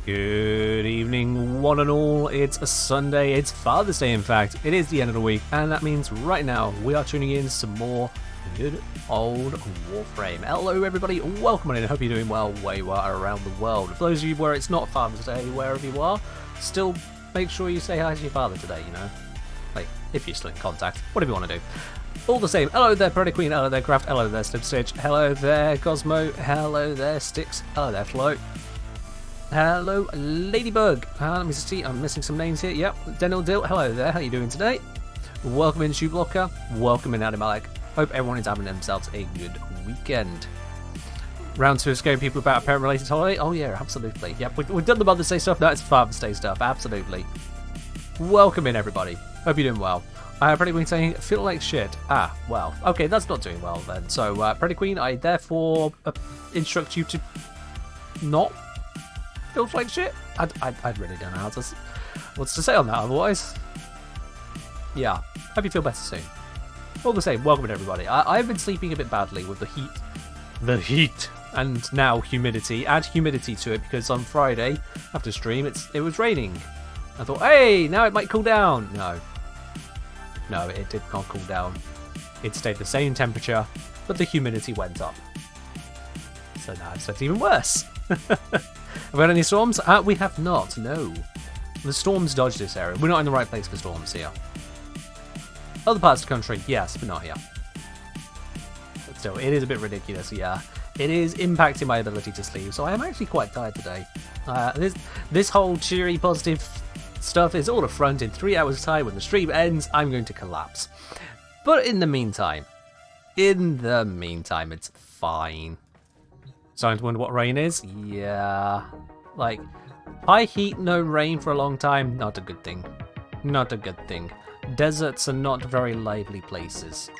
Good evening, one and all. It's a Sunday. It's Father's Day, in fact. It is the end of the week, and that means right now we are tuning in to some more good old Warframe. Hello, everybody. Welcome in. I hope you're doing well where you are around the world. For those of you where it's not Father's Day, wherever you are, still make sure you say hi to your father today, you know? Like, if you're still in contact, whatever you want to do. All the same, hello there, Predator Queen. Hello there, Craft. Hello there, Slipstitch. Hello there, Cosmo. Hello there, Sticks. Hello there, Flo. Hello, Ladybug. Let me see, I'm missing some names here. Yep, Denil Dill. Hello there, how are you doing today? Welcome in, Shoe Blocker. Welcome in, Adam Alec. Hope everyone is having themselves a good weekend. Round to escape people about a parent-related holiday. Oh yeah, absolutely. Yep, we've done the Mother's Day stuff. No, it's Father's Day stuff. Absolutely. Welcome in, everybody. Hope you're doing well. Predator Queen saying, feel like shit. Ah, well. Okay, that's not doing well then. So, Predator Queen, I therefore instruct you to not feel like shit. I really don't know what's to say on that otherwise. Yeah, hope you feel better soon. All the same, welcome in, everybody. I've been sleeping a bit badly with the heat, and now humidity. Add humidity to it because on Friday after stream it was raining. I thought, hey, now it might cool down. No, it did not cool down. It stayed the same temperature, but the humidity went up. So now it's even worse. Have we had any storms? We have not, no. The storms dodged this area. We're not in the right place for storms here. Other parts of the country, yes, but not here. But still, it is a bit ridiculous, yeah. It is impacting my ability to sleep, so I am actually quite tired today. This whole cheery, positive stuff is all a front. In 3 hours' time, when the stream ends, I'm going to collapse. But in the meantime, it's fine. Starting to wonder what rain is? Yeah. Like, high heat, no rain for a long time, not a good thing. Not a good thing. Deserts are not very lively places.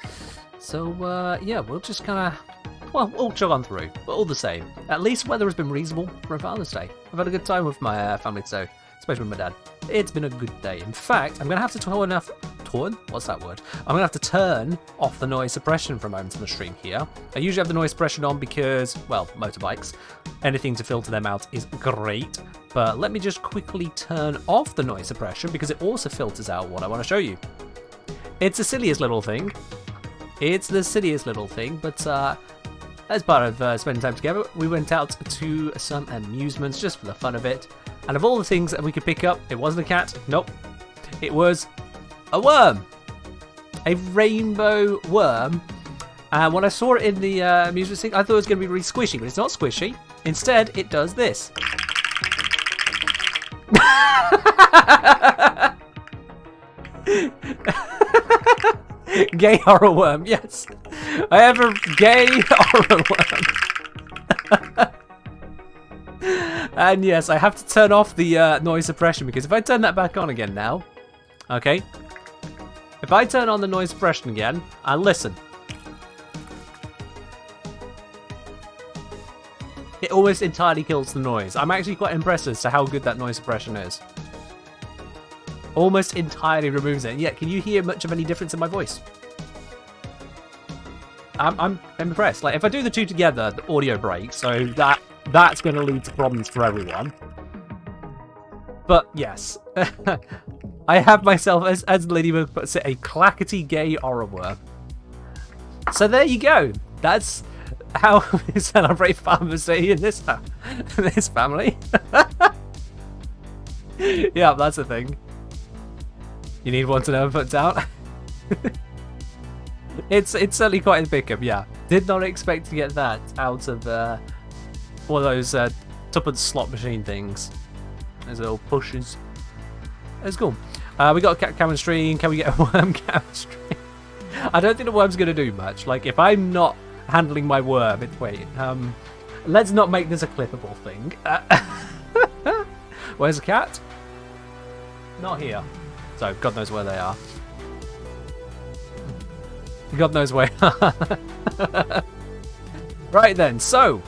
So, yeah, we'll just kind of, well, we'll chug on through. But all the same, at least weather has been reasonable for a Father's Day. I've had a good time with my family, so, especially with my dad. It's been a good day. In fact, I'm going to have to What's that word? I'm going to have to turn off the noise suppression for a moment on the stream here. I usually have the noise suppression on because, well, motorbikes. Anything to filter them out is great. But let me just quickly turn off the noise suppression because it also filters out what I want to show you. It's the silliest little thing. But as part of spending time together, we went out to some amusements just for the fun of it. And of all the things that we could pick up, it wasn't a cat. Nope. It was a worm. A rainbow worm. And when I saw it in the amusement thing, I thought it was going to be really squishy, but it's not squishy. Instead, it does this. Gay horror worm, yes. I have a gay horror worm. And yes, I have to turn off the noise suppression because if I turn that back on again now, okay, if I turn on the noise suppression again and listen, it almost entirely kills the noise. I'm actually quite impressed as to how good that noise suppression is. Almost entirely removes it. And yet, can you hear much of any difference in my voice? I'm impressed. Like, if I do the two together, the audio breaks, so that's going to lead to problems for everyone. But yes, I have myself, as Ladybug puts it, a clackety gay horror worm. So there you go. That's how we celebrate Father's Day in this family. Yeah, that's the thing. You need one to never put down. It's certainly quite a pickup, yeah. Did not expect to get that out of one of those tuppence slot machine things. Those little pushes. It's cool. We got a cat chemistry. Can we get a worm chemistry? I don't think the worm's going to do much. Like, if I'm not handling my worm, let's not make this a clippable thing. Where's the cat? Not here. So, God knows where they are. God knows where. Right then, so,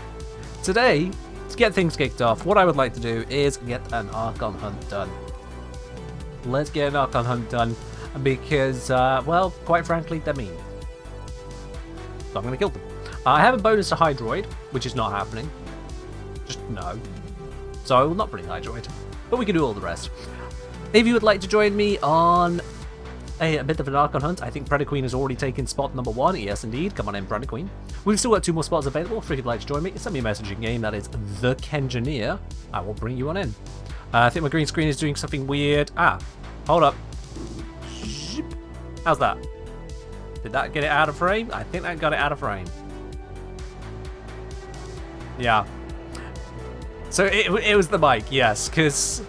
today, to get things kicked off, what I would like to do is get an Archon hunt done. Let's get an Archon hunt done, because, well, quite frankly, they're mean. So I'm going to kill them. I have a bonus to Hydroid, which is not happening. Just no. So I will not bring high droid, but we can do all the rest. If you would like to join me on a bit of an Archon hunt, I think Predator Queen has already taken spot number 1. Yes, indeed. Come on in, Predator Queen. We've still got 2 more spots available. If you'd like to join me, send me a message in game. That is the Kengineer. I will bring you on in. I think my green screen is doing something weird. Hold up. How's that? Did that get it out of frame? I think that got it out of frame. Yeah. So it was the mic, yes, because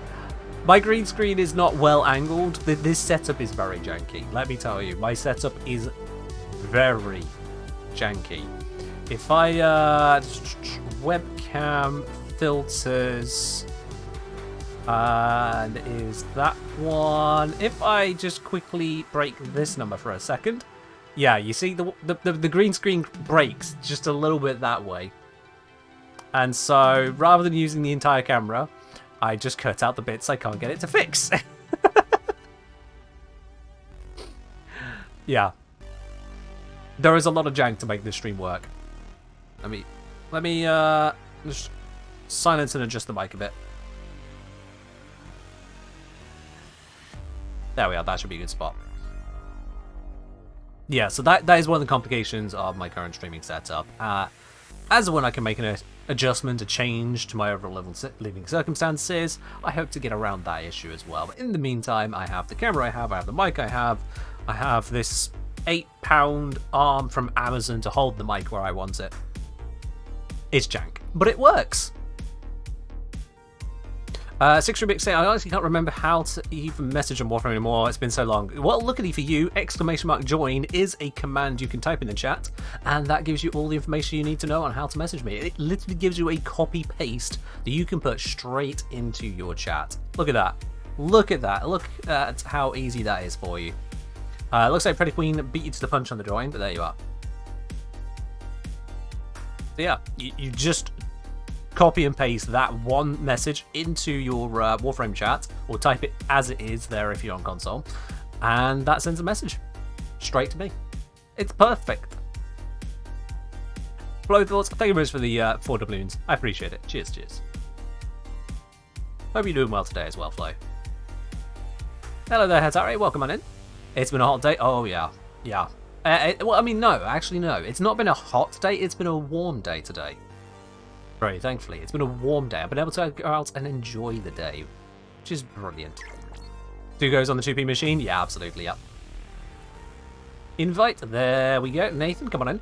my green screen is not well angled. This setup is very janky. Let me tell you, my setup is very janky. If I webcam filters, and is that one? If I just quickly break this number for a second, yeah, you see the green screen breaks just a little bit that way. And so, rather than using the entire camera, I just cut out the bits I can't get it to fix. Yeah. There is a lot of jank to make this stream work. Let me just silence and adjust the mic a bit. There we are, that should be a good spot. Yeah, so that is one of the complications of my current streaming setup. As and when I can make an adjustment, a change to my overall living circumstances, I hope to get around that issue as well. But in the meantime, I have the camera I have the mic I have this 8-pound arm from Amazon to hold the mic where I want it. It's jank, but it works. 6Rubik saying, I honestly can't remember how to even message on Warframe anymore. It's been so long. Well, luckily for you, !join is a command you can type in the chat, and that gives you all the information you need to know on how to message me. It literally gives you a copy-paste that you can put straight into your chat. Look at that. Look at that. Look at how easy that is for you. Looks like Predator Queen beat you to the punch on the join, but there you are. So yeah, you just copy and paste that one message into your Warframe chat, or type it as it is there if you're on console, and that sends a message straight to me. It's perfect. Flow Thoughts, thank you very much for the 4 doubloons. I appreciate it. Cheers, cheers. Hope you're doing well today as well, Flo. Hello there, Hatari. Welcome on in. It's been a hot day. Oh, yeah. Yeah. Well, I mean, no. Actually, no. It's not been a hot day. It's been a warm day today. Very thankfully. It's been a warm day. I've been able to go out and enjoy the day, which is brilliant. 2 goes on the 2p machine? Yeah, absolutely, yep. Invite. There we go. Nathan, come on in.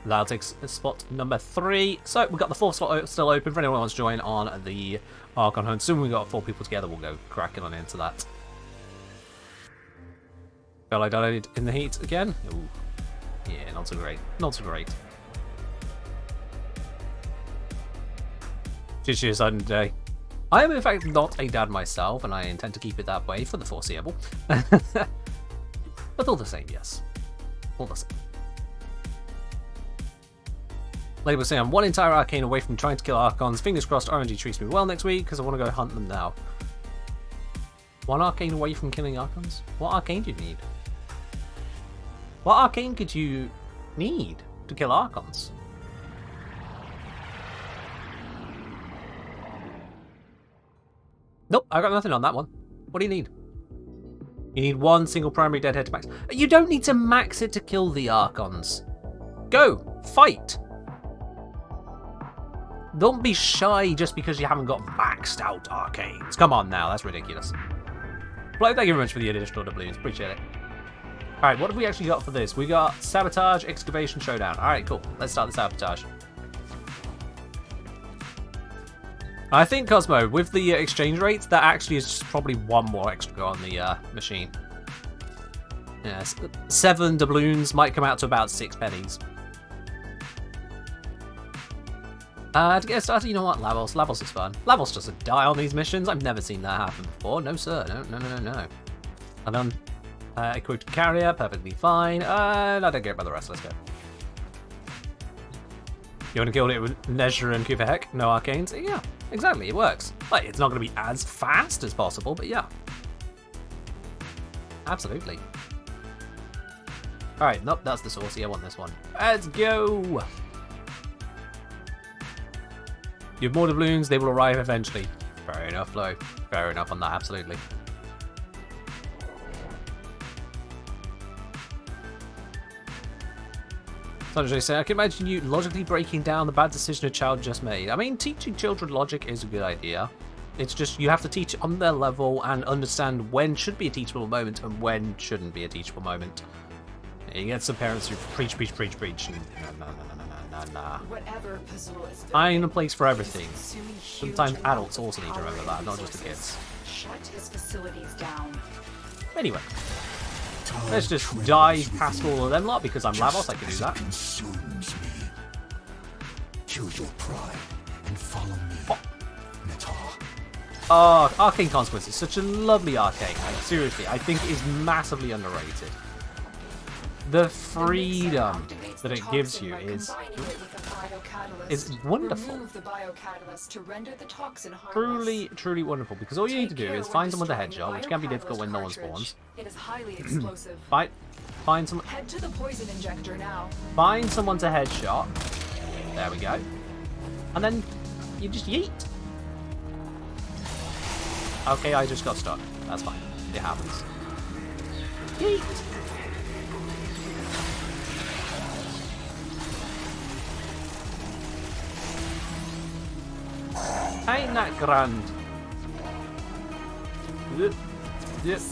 That'll take spot number 3. So, we've got the 4th slot still open for anyone who wants to join on the Archon Hunt. Soon we've got 4 people together. We'll go cracking on into that. Felt like I died in the heat again? Ooh. Yeah, not so great. Not so great. Cheers, day. I am in fact not a dad myself, and I intend to keep it that way for the foreseeable. But all the same, yes. All the same. Lady was saying, I'm 1 entire arcane away from trying to kill Archons. Fingers crossed RNG treats me well next week, because I want to go hunt them now. 1 arcane away from killing Archons? What arcane do you need? What arcane could you need to kill Archons? Nope, I got nothing on that one. What do you need? You need 1 single primary deadhead to max. You don't need to max it to kill the Archons. Go, fight. Don't be shy just because you haven't got maxed out arcanes. Come on now, that's ridiculous. Flo, thank you very much for the additional doubloons, appreciate it. Alright, what have we actually got for this? We got Sabotage, Excavation, Showdown. Alright, cool. Let's start the Sabotage. I think, Cosmo, with the exchange rates, that actually is just probably 1 more extra on the machine. Yes, 7 doubloons might come out to about 6 pennies. To get started, you know what? Lavos. Lavos is fun. Lavos doesn't die on these missions. I've never seen that happen before. No, sir. No. And then equipped carrier, perfectly fine. I don't care about the rest. Let's go. You want to kill it with Nezra and Kuvahek? No arcanes? Yeah, exactly. It works. Like, it's not going to be as fast as possible, but yeah. Absolutely. Alright, nope, that's the saucy. I want this one. Let's go! You have more doubloons, they will arrive eventually. Fair enough, though. Fair enough on that, absolutely. Sanjay said, I can imagine you logically breaking down the bad decision a child just made. I mean, teaching children logic is a good idea. It's just you have to teach on their level and understand when should be a teachable moment and when shouldn't be a teachable moment. You get some parents who preach. And, nah. I'm in a place for everything. Sometimes adults also need to remember that, not just the kids. Shut his facilities down. Anyway. Let's just dive past all of them lot because I'm Lavos, I can do that. Consumes me. Kill your pride and follow me. Netta. Oh, Arcane Consequence is such a lovely arcane. Like, seriously, I think it is massively underrated. The freedom that it gives you is wonderful. Truly wonderful. Because all you need to do is find someone to headshot, which can be difficult when no one spawns. It is highly explosive. Find someone. Head to the poison injector now. Find someone to headshot. There we go. And then you just yeet. Okay, I just got stuck. That's fine. It happens. Yeet. Ain't that grand?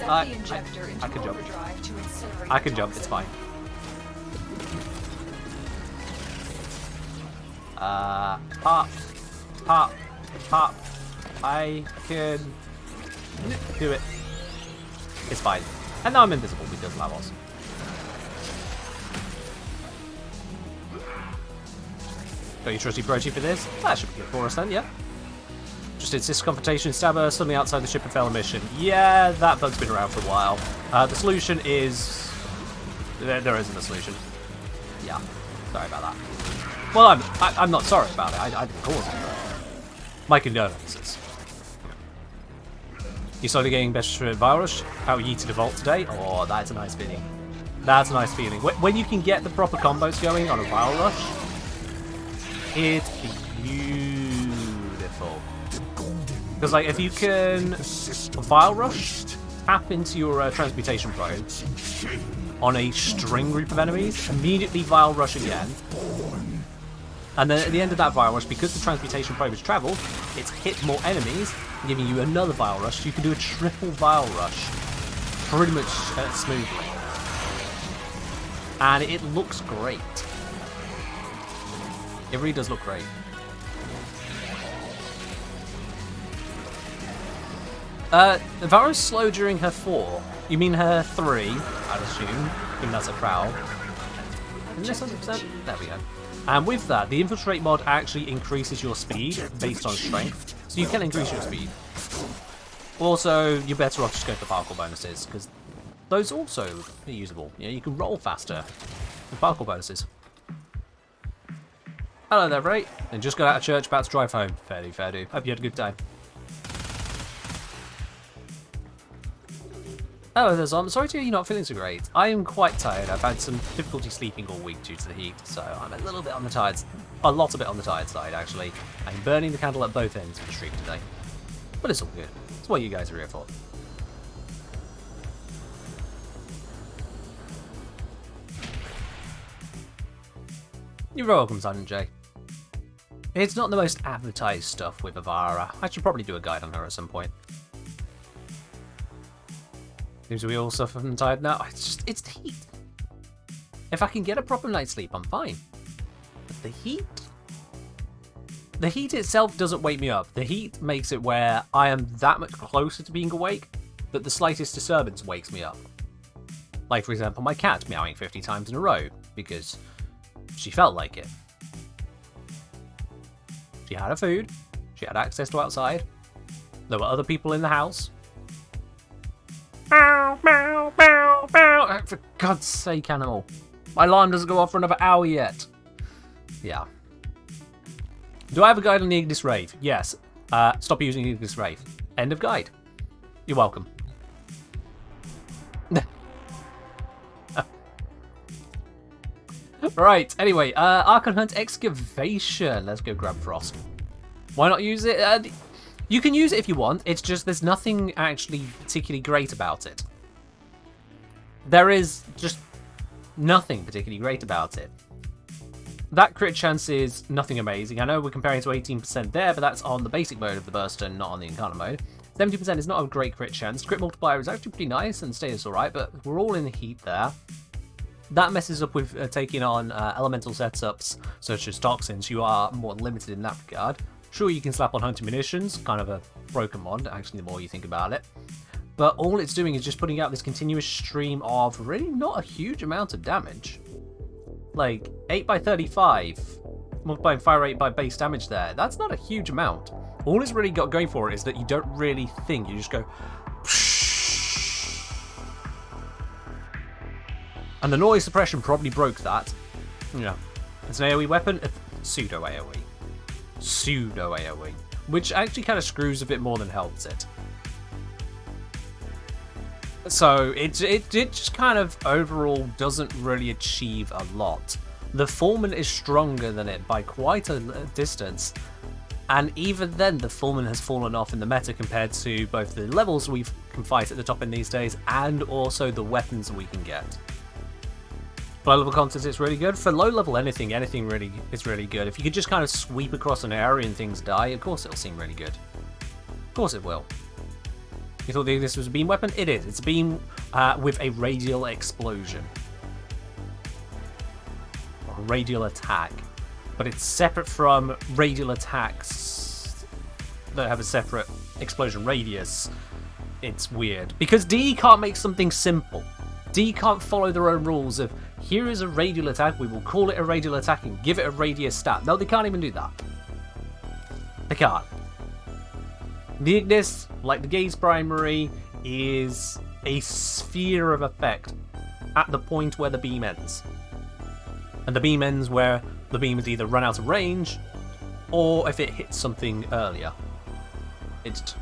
I can jump. I can jump, it's fine. Pop. I can do it. It's fine. And now I'm invisible because Lavos. Got your trusty broachy for this? That should be good for us then, yeah. Just insist confrontation, stabber suddenly outside the ship and fail a mission. Yeah, that bug's been around for a while. The solution is... There isn't a solution. Yeah, sorry about that. Well, I'm not sorry about it. I didn't cause it. My condolences. You started getting better at Virus? How are you to default today? Oh, that's a nice feeling. That's a nice feeling. When you can get the proper combos going on a Vile Rush, it's beautiful. Because, like, if you can Vile Rush, tap into your Transmutation Probe on a string group of enemies, immediately Vile Rush again, and then at the end of that Vile Rush, because the Transmutation Probe has travelled, it's hit more enemies, giving you another Vile Rush, so you can do a triple Vile Rush pretty much smoothly. And it looks great. It really does look great. Vara's slow during her 4. You mean her 3, I'd assume. Given that's a prowl. Isn't this 100%? There we go. And with that, the Infiltrate mod actually increases your speed based on strength. So you can increase your speed. Also, you're better off just going for parkour bonuses, because those also are usable. You know, you can roll faster with parkour bonuses. Hello there, Ray. And just got out of church, about to drive home. Fair do. Hope you had a good time. Hello there, Zom. Sorry to hear you're not feeling so great. I am quite tired. I've had some difficulty sleeping all week due to the heat, so I'm a little bit on the tired... A lot of it on the tired side, actually. I'm burning the candle at both ends of the stream today. But it's all good. It's what you guys are here for. You're welcome, Simon J. It's not the most advertised stuff with Avara. I should probably do a guide on her at some point. Seems we all suffer from tired now. It's the heat. If I can get a proper night's sleep, I'm fine. But the heat itself doesn't wake me up. The heat makes it where I am that much closer to being awake that the slightest disturbance wakes me up. Like, for example, my cat meowing 50 times in a row because she felt like it. She had her food. She had access to outside. There were other people in the house. Meow, meow, meow, meow. For God's sake, animal. My alarm doesn't go off for another hour yet. Yeah. Do I have a guide on the Ignis Rave? Yes. Stop using Ignis Rave. End of guide. You're welcome. Right, anyway, Archon Hunt Excavation. Let's go grab Frost. Why not use it? You can use it if you want. It's just there's nothing actually particularly great about it. There is just nothing particularly great about it. That crit chance is nothing amazing. I know we're comparing to 18% there, but that's on the basic mode of the burst and not on the encounter mode. 70% is not a great crit chance. Crit multiplier is actually pretty nice and stays alright, but we're all in the heat there. That messes up with taking on elemental setups such as toxins. You are more limited in that regard. Sure, you can slap on hunting munitions, kind of a broken mod, actually, the more you think about it. But all it's doing is just putting out this continuous stream of really not a huge amount of damage. Like, 8 by 35, multiplying fire rate by base damage there, that's not a huge amount. All it's really got going for it is that you don't really think, you just go... And the noise suppression probably broke that. Yeah. It's an AoE weapon, pseudo AoE. Pseudo AoE, which actually kind of screws a bit more than helps it. So it just kind of overall doesn't really achieve a lot. The Foreman is stronger than it by quite a distance, and even then the Foreman has fallen off in the meta compared to both the levels we can fight at the top end these days and also the weapons we can get. For low level content, it's really good. For low level anything really is really good. If you could just kind of sweep across an area and things die, of course it'll seem really good. Of course it will. You thought this was a beam weapon? It is. It's a beam with a radial explosion. Or a radial attack. But it's separate from radial attacks that have a separate explosion radius. It's weird. Because D can't make something simple. D can't follow their own rules of, here is a radial attack, we will call it a radial attack and give it a radius stat. No, they can't even do that. They can't. The Ignis, like the Gaze Primary, is a sphere of effect at the point where the beam ends. And the beam ends where the beam is either run out of range, or if it hits something earlier. It's...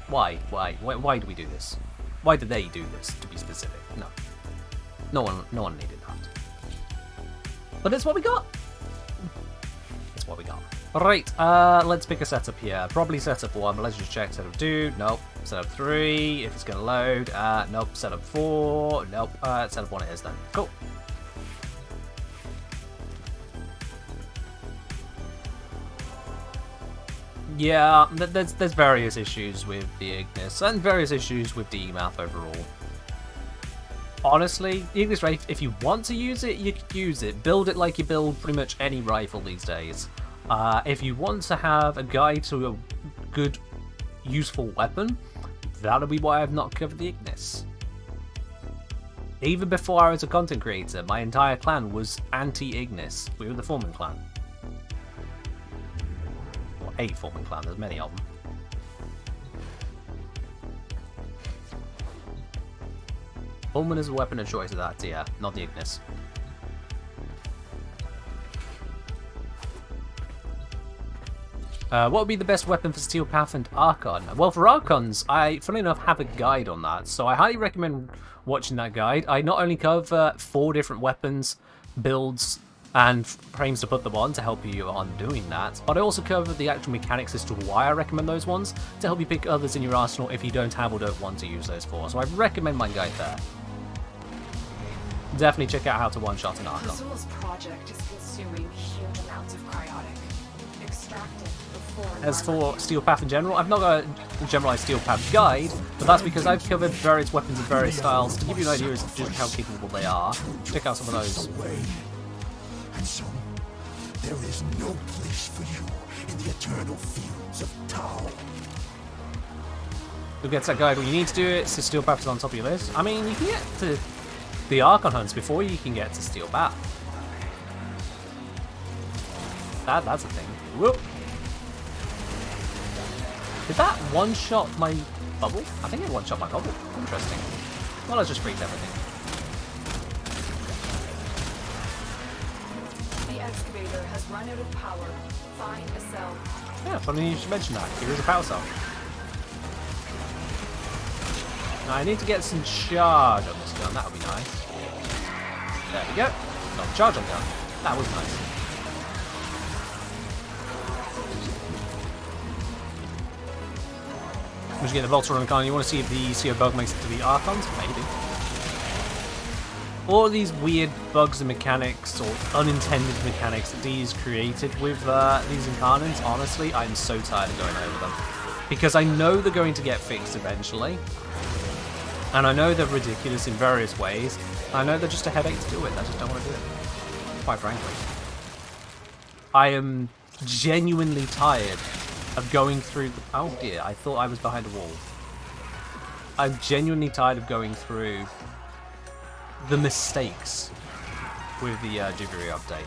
Why do we do this? Why did they do this, to be specific? No. No one needed that. But it's what we got. It's what we got. Alright, let's pick a setup here. Probably setup 1, but let's just check. Setup 2, nope. Setup 3, if it's going to load. Nope. Setup 4, nope. Setup 1 it is then. Cool. Yeah, there's various issues with the Ignis, and various issues with DMAF overall. Honestly, the Ignis Wraith, if you want to use it, you could use it. Build it like you build pretty much any rifle these days. If you want to have a guide to a good, useful weapon, that'll be why I've not covered the Ignis. Even before I was a content creator, my entire clan was anti-Ignis. We were the Foreman clan. Or a Foreman clan, there's many of them. Foreman is a weapon of choice of that tier, not the Ignis. What would be the best weapon for Steel Path and Archon? Well, for Archons, I, funnily enough, have a guide on that, so I highly recommend watching that guide. I not only cover 4 different weapons, builds, and frames to put them on to help you on doing that, but I also cover the actual mechanics as to why I recommend those ones, to help you pick others in your arsenal if you don't have or don't want to use those 4, so I recommend my guide there. Definitely check out how to one-shot an Archon. Azul's project is consuming huge amounts of cryotic. Extracted before. As for Steel Path in general, I've not got a generalized Steel Path guide, but that's because I've covered various weapons of various styles to give you an idea as to just how capable they are. Check out some of those. Away. And so, there is no place for you in the eternal fields of Tau. You'll get to that guide when you need to do it, so Steel Path is on top of your list. I mean, you can get to the Archon hunts before you can get to Steel Path. That's a thing. Whoop! Did that one-shot my bubble? I think it one-shot my bubble. Interesting. Well, let's just freeze everything. The excavator has run out of power. Find a cell. Yeah, funny you should mention that. Here is a power cell. Now, I need to get some charge on this gun. That would be nice. There we go. Got charge on the gun. That was nice. Once you get the Voltor on the gun, you want to see if the CO bug makes it to the Archons? Maybe. All these weird bugs and mechanics, or unintended mechanics that D's created with these Incarnants, honestly, I'm so tired of going over them. Because I know they're going to get fixed eventually. And I know they're ridiculous in various ways. I know they're just a headache to deal with. I just don't want to do it. Quite frankly. I am genuinely tired of going through... Oh dear, I thought I was behind a wall. I'm genuinely tired of going through the mistakes with the Jiviri update.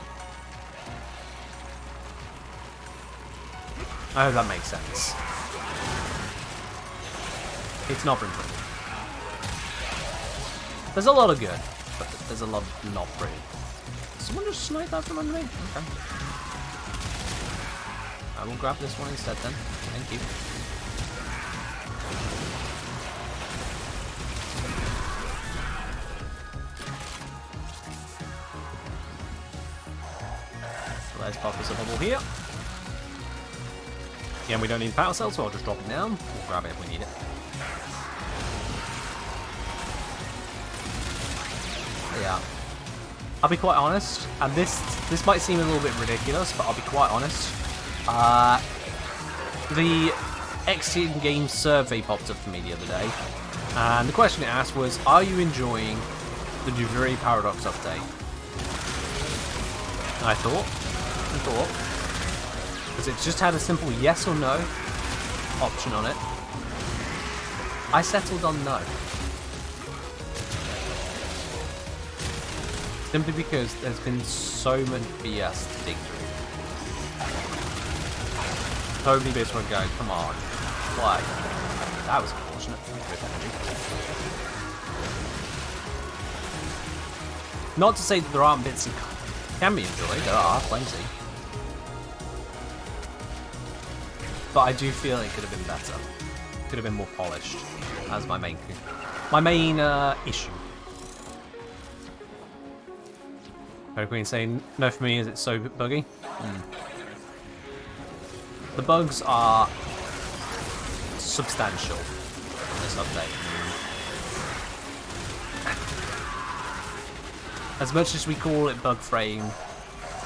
I hope that makes sense. It's not been pretty. There's a lot of good, but there's a lot of not pretty. Someone just sniped that from under me? Okay. I will grab this one instead then. Thank you. So let's pop us a bubble here. Again, we don't need power cells, so I'll just drop it down. We'll grab it if we need it. Yeah. I'll be quite honest, and this might seem a little bit ridiculous, but I'll be quite honest. The X-Team Game survey popped up for me the other day, and the question it asked was, are you enjoying the Jiviri Paradox update? And I thought, because it just had a simple yes or no option on it, I settled on no. Simply because there's been so much BS to dig through. So many bits were going, come on. Why? That was unfortunate. Not to say that there aren't bits that can be enjoyed, there are plenty. But I do feel it could have been better. Could have been more polished. As my main issue. Fairy Queen saying, no for me, is it so buggy? The bugs are substantial in this update. As much as we call it Warframe,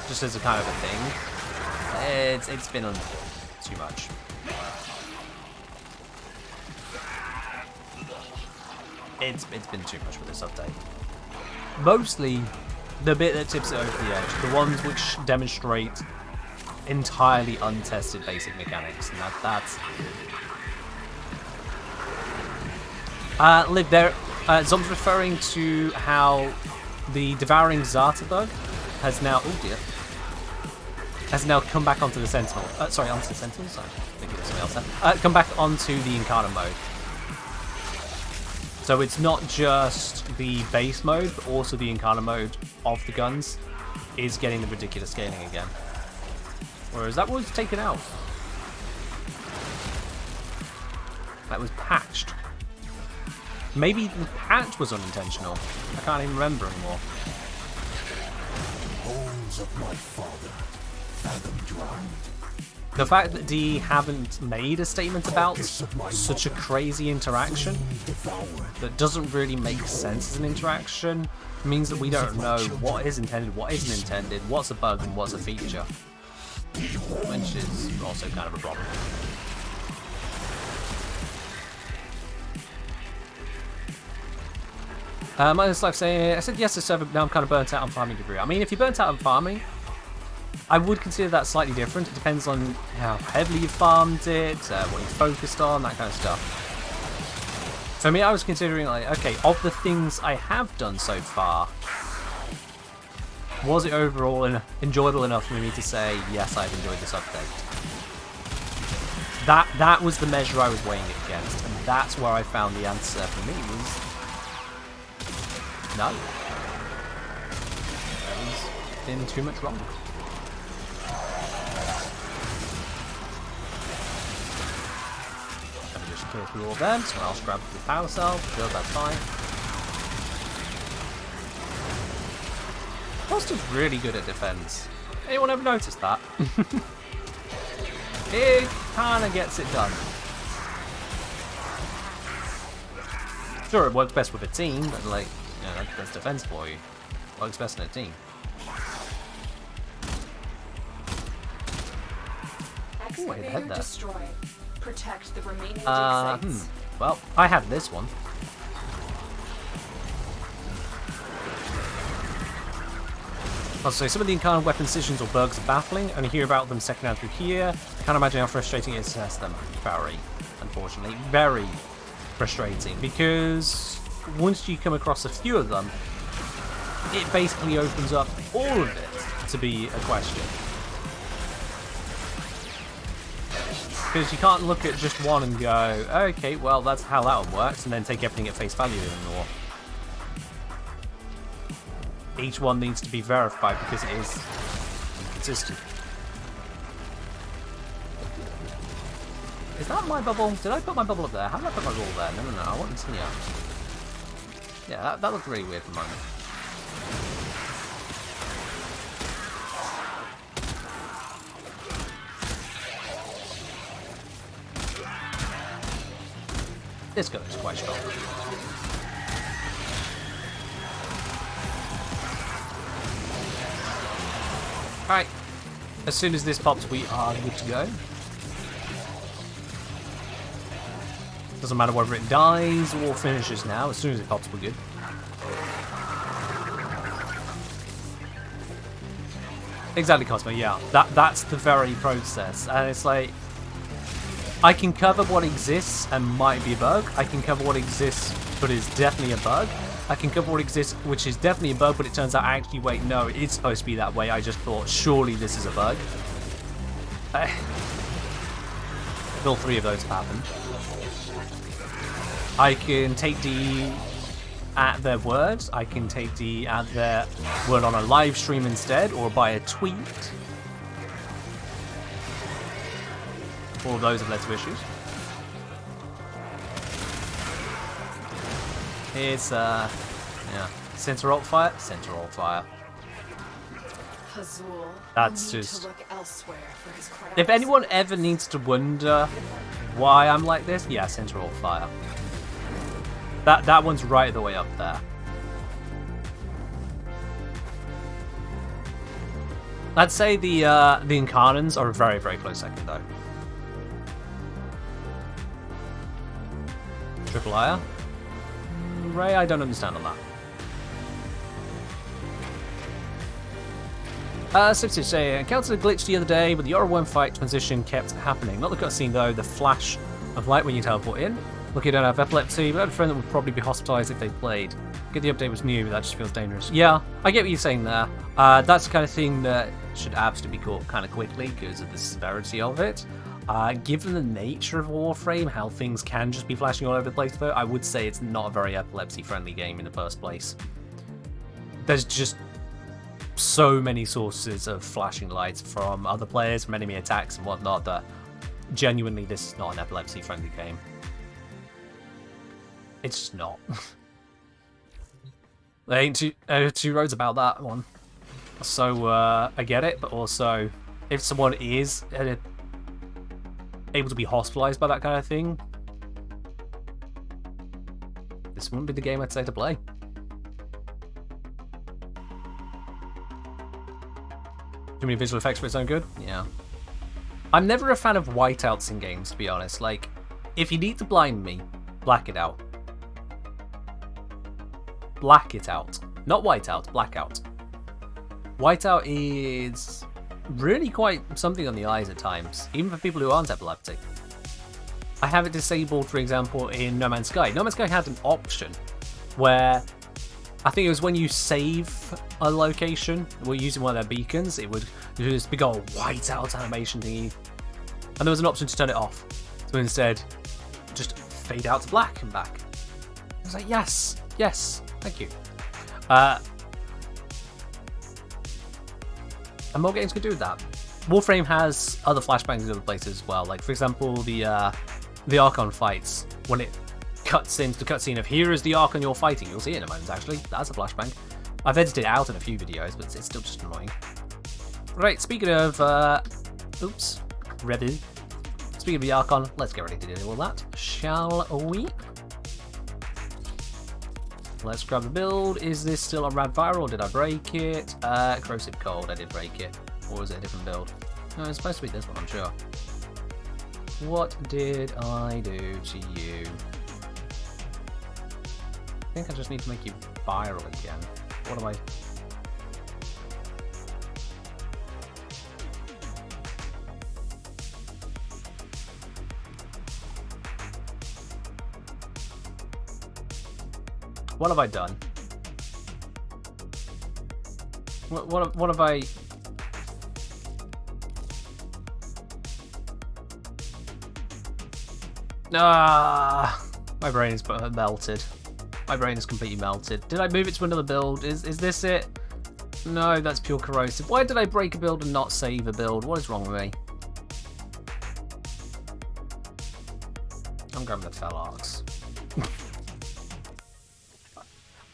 just as a kind of a thing, it's been too much. It's been too much with this update. Mostly the bit that tips it over the edge, the ones which demonstrate entirely untested basic mechanics, and that's... Liv, there, Zom's referring to how the Devouring Zata bug has now... Oh dear. Has now come back onto the Sentinel. Sorry, onto the Sentinels? I think it was something else there. Come back onto the Incarnate mode. So it's not just the base mode, but also the Incarnate mode of the guns is getting the ridiculous scaling again. Whereas that was taken out. That was patched. Maybe the patch was unintentional. I can't even remember anymore. Bones of my father, fathom drowned. The fact that D haven't made a statement about such a crazy interaction that doesn't really make sense as an interaction means that we don't know what is intended, what isn't intended, what's a bug and what's a feature. Which is also kind of a problem. My life saying, I said yes to server, but now I'm kind of burnt out on farming degree. I mean, if you're burnt out on farming, I would consider that slightly different. It depends on how heavily you farmed it, what you focused on, that kind of stuff. For me, I was considering, like, okay, of the things I have done so far, was it overall enjoyable enough for me to say, yes, I've enjoyed this update? That was the measure I was weighing it against, and that's where I found the answer for me was no. There's been too much wrong. Let me just clear through all of them, someone else grab the power cell, sure, that's fine. Foster's really good at defense. Anyone ever noticed that? It kind of gets it done. Sure, it works best with a team, but like, you know, that's defense for you. Works best in a team. Excavator destroyed. Protect the remaining dig sites. Well, I have this one. I'll say some of the incarnate weapon decisions or bugs are baffling, and I hear about them secondhand through here. Can't imagine how frustrating it is to test them. Very, unfortunately, very frustrating, because once you come across a few of them, it basically opens up all of it to be a question. Because you can't look at just one and go, okay, well, that's how that one works, and then take everything at face value anymore. Each one needs to be verified because it is inconsistent. Is that my bubble? Did I put my bubble up there? How did I put my bubble there? No, I want to see it. Yeah, that looked really weird for a moment. This gun is quite strong. Alright, as soon as this pops, we are good to go. Doesn't matter whether it dies or finishes now, as soon as it pops, we're good. Exactly, Cosmo, yeah. That's the very process. And it's like, I can cover what exists and might be a bug. I can cover what exists but is definitely a bug. I can cover what exists which is definitely a bug, but it turns out actually, wait, no, it's supposed to be that way. I just thought, surely this is a bug. All three of those have happened. I can take D at their words. I can take D at their word on a live stream instead, or by a tweet. All of those have led to issues. It's, yeah, center alt fire, center alt fire. Hazul That's will need just... to look elsewhere for his credits. If anyone ever needs to wonder why I'm like this, yeah, center alt fire. That one's right the way up there. I'd say the Incarnans are a very, very close second though. Triple Ire? Ray, I don't understand on that. Sipsy say, encountered a glitch the other day, but the R1 fight transition kept happening. Not the cutscene though, the flash of light when you teleport in. Look, you don't have epilepsy, but I had a friend that would probably be hospitalized if they played. Good, the update was new, but that just feels dangerous. Yeah, I get what you're saying there. That's the kind of thing that should absolutely be caught kind of quickly because of the severity of it. Given the nature of Warframe, how things can just be flashing all over the place though, I would say it's not a very epilepsy-friendly game in the first place. There's just so many sources of flashing lights from other players, from enemy attacks and whatnot, that genuinely this is not an epilepsy-friendly game. It's just not. There ain't two roads about that one. So, I get it, but also, if someone is able to be hospitalized by that kind of thing, this wouldn't be the game I'd say to play. Too many visual effects for its own good? Yeah. I'm never a fan of whiteouts in games, to be honest. Like, if you need to blind me, black it out. Black it out. Not whiteout, blackout. Whiteout is really quite something on the eyes at times, even for people who aren't epileptic. I have it disabled, for example, in No Man's Sky. No Man's Sky had an option where I think it was when you save a location, we're using one of their beacons, it would do this big old whiteout animation thingy. And there was an option to turn it off. So instead, just fade out to black and back. I was like, yes, yes, thank you. And more games could do that. Warframe has other flashbangs in other places as well. Like, for example, the Archon fights. When it cuts into the cutscene of here is the Archon you're fighting. You'll see it in a moment, actually. That's a flashbang. I've edited it out in a few videos, but it's still just annoying. Right, speaking of... oops. Rebel. Speaking of the Archon, let's get ready to do all that, shall we? let's grab the build. Is this still on Rad Viral or did I break it? Corrosive Cold, I did break it. Or was it a different build? No, it's supposed to be this one, I'm sure. What did I do to you? I think I just need to make you viral again. What am I... What have I done? What have I... Ah, my brain is melted. My brain is completely melted. Did I move it to another build? Is this it? No, that's pure corrosive. Why did I break a build and not save a build? What is wrong with me? I'm grabbing the Fell Arcs.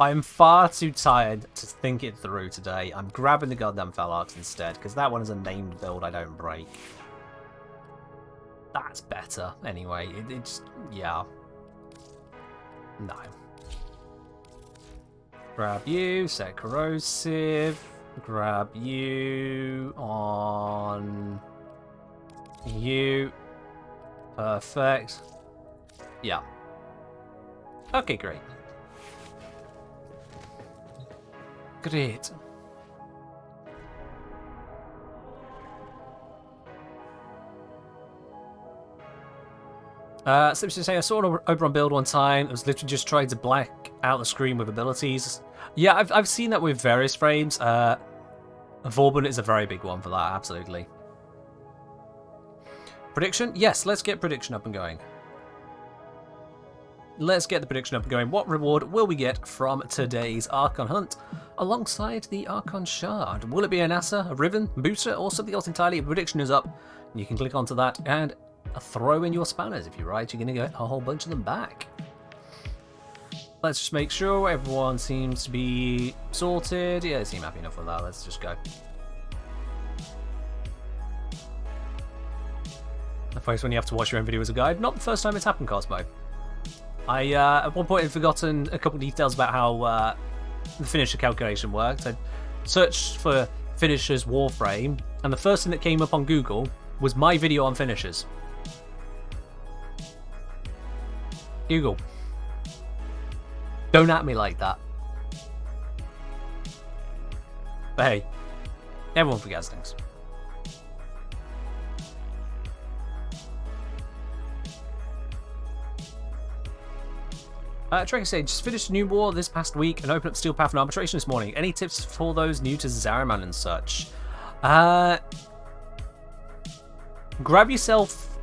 I'm far too tired to think it through today. I'm grabbing the goddamn Fell Arcs instead, because that one is a named build I don't break. That's better, anyway. It's... yeah. No. Grab you, set corrosive. Grab you on... you. Perfect. Yeah. Okay, great. Great. So to say, I saw an Oberon build one time. It was literally just trying to black out the screen with abilities. Yeah, I've seen that with various frames. Vauban is a very big one for that, absolutely. Prediction? Yes, let's get prediction up and going. Let's get the prediction up and going. What reward will we get from today's Archon Hunt alongside the Archon Shard? Will it be an Asa, a Riven, booster, or something else entirely? A prediction is up. You can click onto that and throw in your spanners. If you're right, you're going to get a whole bunch of them back. Let's just make sure everyone seems to be sorted. Yeah, they seem happy enough with that. Let's just go. The place when you have to watch your own video as a guide. Not the first time it's happened, Cosmo. I, at one point, had forgotten a couple of details about how the finisher calculation worked. I searched for finishers Warframe, and the first thing that came up on Google was my video on finishers. Google. Don't at me like that. But hey, everyone forgets things. Trekker said, just finished a new war this past week and opened up Steel Path and Arbitration this morning. Any tips for those new to Zariman and such? Grab yourself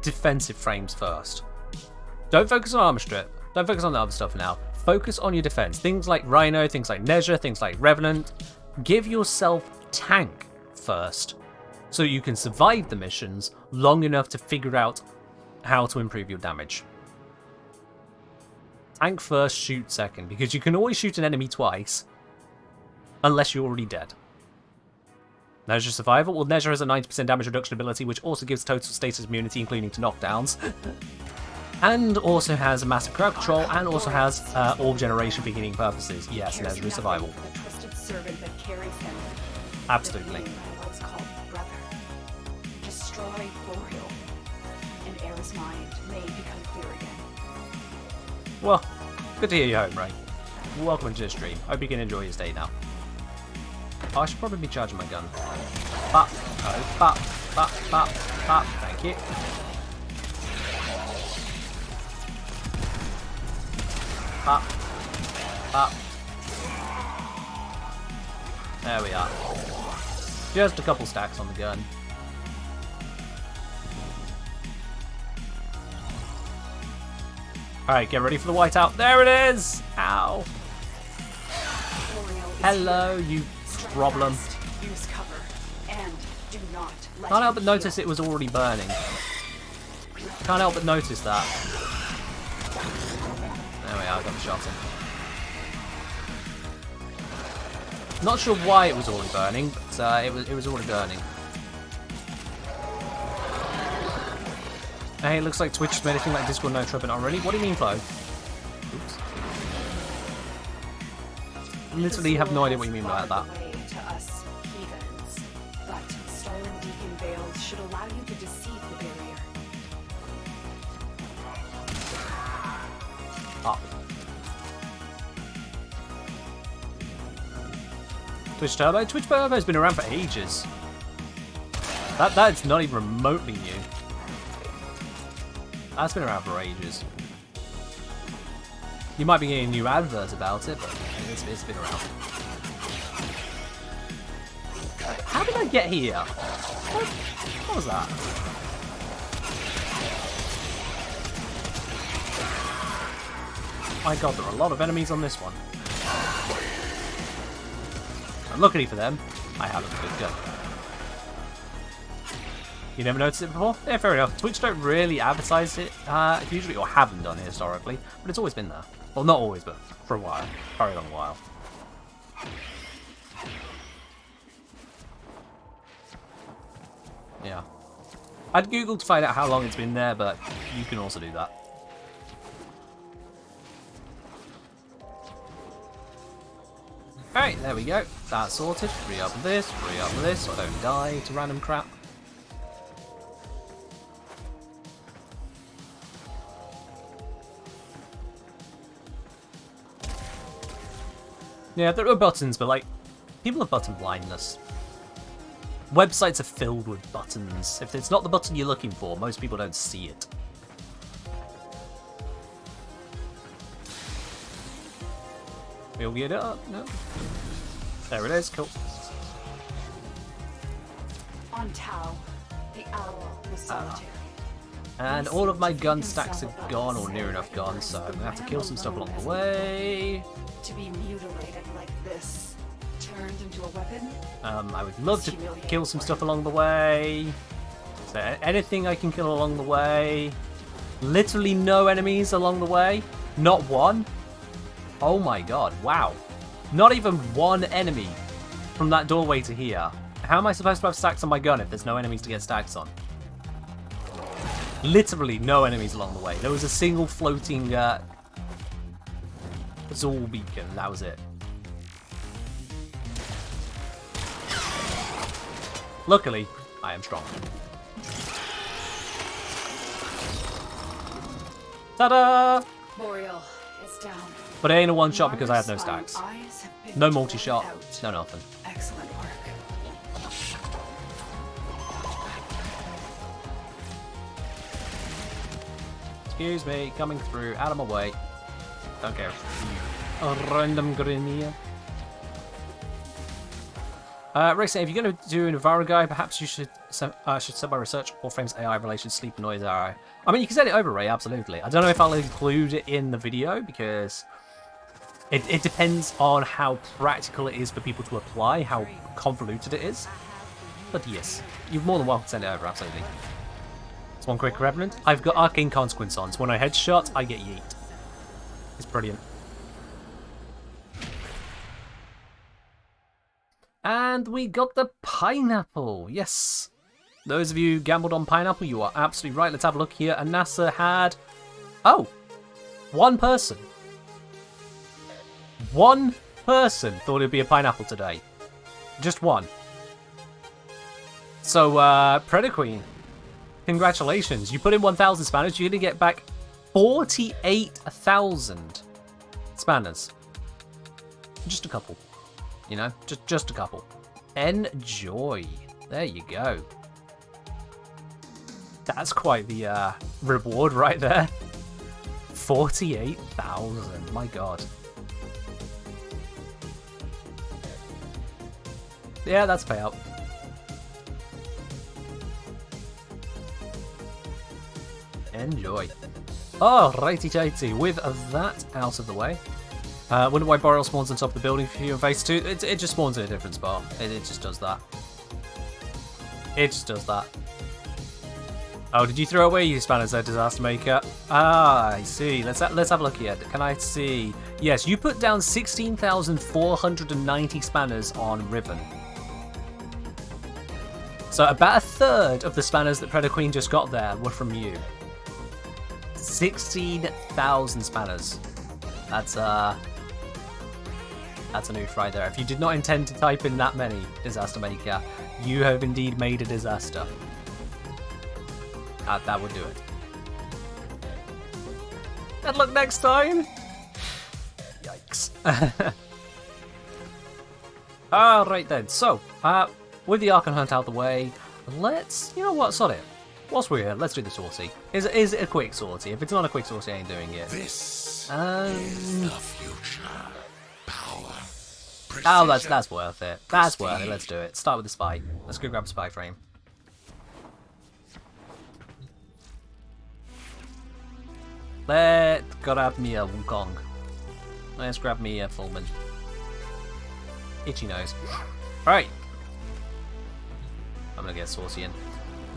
defensive frames first. Don't focus on armor strip. Don't focus on the other stuff for now. Focus on your defense. Things like Rhino, things like Nezha, things like Revenant. Give yourself tank first so you can survive the missions long enough to figure out how to improve your damage. Tank first, shoot second, because you can always shoot an enemy twice, unless you're already dead. Nezha survival. Well, Nezha has a 90% damage reduction ability, which also gives total status immunity, including to knockdowns. And also has a massive crowd control, and also has orb generation for healing purposes. Yes, Nezha survival. Absolutely. What's called brother. Destroy Boreal, and Aerith's mind may become clear again. Well, good to hear you home, Ray. Welcome to the stream. Hope you can enjoy your stay now. Oh, I should probably be charging my gun. Bop. Oh, bop. Bop. Bop. Bop. Thank you. Bop. Bop. There we are. Just a couple stacks on the gun. Alright, get ready for the whiteout. There it is! Ow. Hello, you problem. Use cover and do not let Can't help but notice it was already burning. Can't help but notice that. There we are, I got the shot in. Not sure why it was already burning, but it was already burning. Hey, it looks like Twitch is made anything like Discord Nitro, but not really. What do you mean, Flo? Oops. literally have no idea what you mean by that. To us heathens, but stolen deacon veils should allow you to deceive the barrier. Up. Twitch Turbo? Twitch Turbo has been around for ages. That's not even remotely new. That's been around for ages. You might be getting a new advert about it, but it's been around. How did I get here? What was that? My god, there are a lot of enemies on this one. And luckily for them, I have a good gun. You never noticed it before? Yeah, fair enough. Twitch don't really advertise it usually, or haven't done it historically, but it's always been there. Well, not always, but for a while. Very long while. Yeah. I'd Google to find out how long it's been there, but you can also do that. Alright, there we go. That's sorted. Free up this, so I don't die to random crap. Yeah, there are buttons, but like, people have button blindness. Websites are filled with buttons. If it's not the button you're looking for, most people don't see it. We'll get it up. No. There it is. Cool. On Tau, the owl was solitary. And all of my gun stacks are gone, or near enough gone, so I'm gonna have to kill some stuff along the way. To be mutilated like this, turned into a weapon. I would love to kill some stuff along the way. So anything I can kill along the way. Literally no enemies along the way. Not one. Oh my god, wow. Not even one enemy from that doorway to here. How am I supposed to have stacks on my gun if there's no enemies to get stacks on? Literally no enemies along the way. There was a single floating Zool beacon, that was it. Luckily, I am strong. Ta-da! Boreal is down. But it ain't a one-shot because I have no stacks. No multi-shot, no nothing. Excellent work. Excuse me, coming through, out of my way. Don't care. A random grenade. Rick, if you're going to do an Enviro guide, perhaps you should set my research Warframe's AI relation sleep noise arrow. I mean, you can send it over, Ray, absolutely. I don't know if I'll include it in the video because it depends on how practical it is for people to apply, how convoluted it is. But yes, you're more than welcome to send it over, absolutely. It's one quick revenant. I've got Arcane Consequence on, so when I headshot, I get yeet. It's brilliant. And we got the pineapple. Yes. Those of you who gambled on pineapple, you are absolutely right. Let's have a look here. And NASA had... Oh! One person. One person thought it'd be a pineapple today. Just one. So, Predator Queen, congratulations. You put in 1,000 spanners, you're going to get back 48,000 spanners. Just a couple. You know, just a couple. Enjoy. There you go. That's quite the reward right there. 48,000. My god. Yeah, that's payout. Enjoy. Oh, righty-tighty. With that out of the way. Wonder why Boreal spawns on top of the building for you in phase 2. It just spawns in a different spot. It just does that. It just does that. Oh, did you throw away your spanners there, Disaster Maker? Ah, I see. Let's have a look here. Can I see? Yes, you put down 16,490 spanners on Riven. So about a third of the spanners that Predator Queen just got there were from you. 16,000 spanners. That's That's a new fry there. If you did not intend to type in that many, Disaster Maker, you have indeed made a disaster. That would do it. Good luck next time! Yikes. Alright then, so, with the Archon Hunt out the way, let's, you know what, sod it. Whilst we're here, let's do the sortie. Is it a quick sortie? If it's not a quick sortie, I ain't doing it. This is the future. Power. Oh, that's worth it. That's worth it. Let's do it. Start with the spy. Let's go grab a spy frame. Let's grab me a Wukong. Let's grab me a Fullman. Itchy nose. Alright. I'm gonna get Saucy in.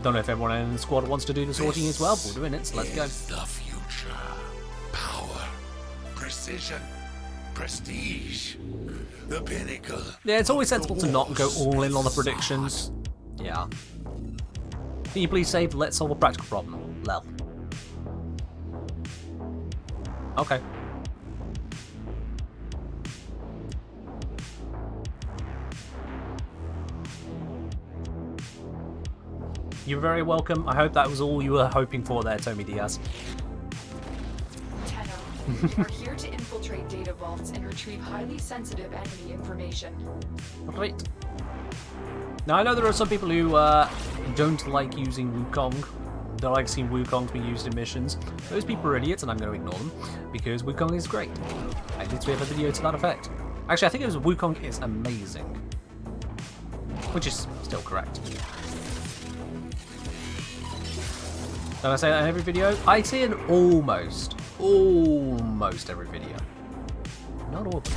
Don't know if everyone in the squad wants to do the sorting as well, but we're doing it, so let's go. The future. Power. Precision. Prestige. The pinnacle. Yeah, it's always sensible to not go all in on the predictions. Yeah. Can you please save? Let's solve a practical problem. Lel. Okay. You're very welcome. I hope that was all you were hoping for there, Tommy Diaz. Tenno, we're here to infiltrate data vaults and retrieve highly sensitive enemy information. Right. Now, I know there are some people who don't like using Wukong. Don't like seeing Wukong be used in missions. Those people are idiots, and I'm going to ignore them, because Wukong is great. I literally have a video to that effect. Actually, I think it was Wukong is amazing. Which is still correct. Don't I say that in every video? I say it in almost every video. Not all of them.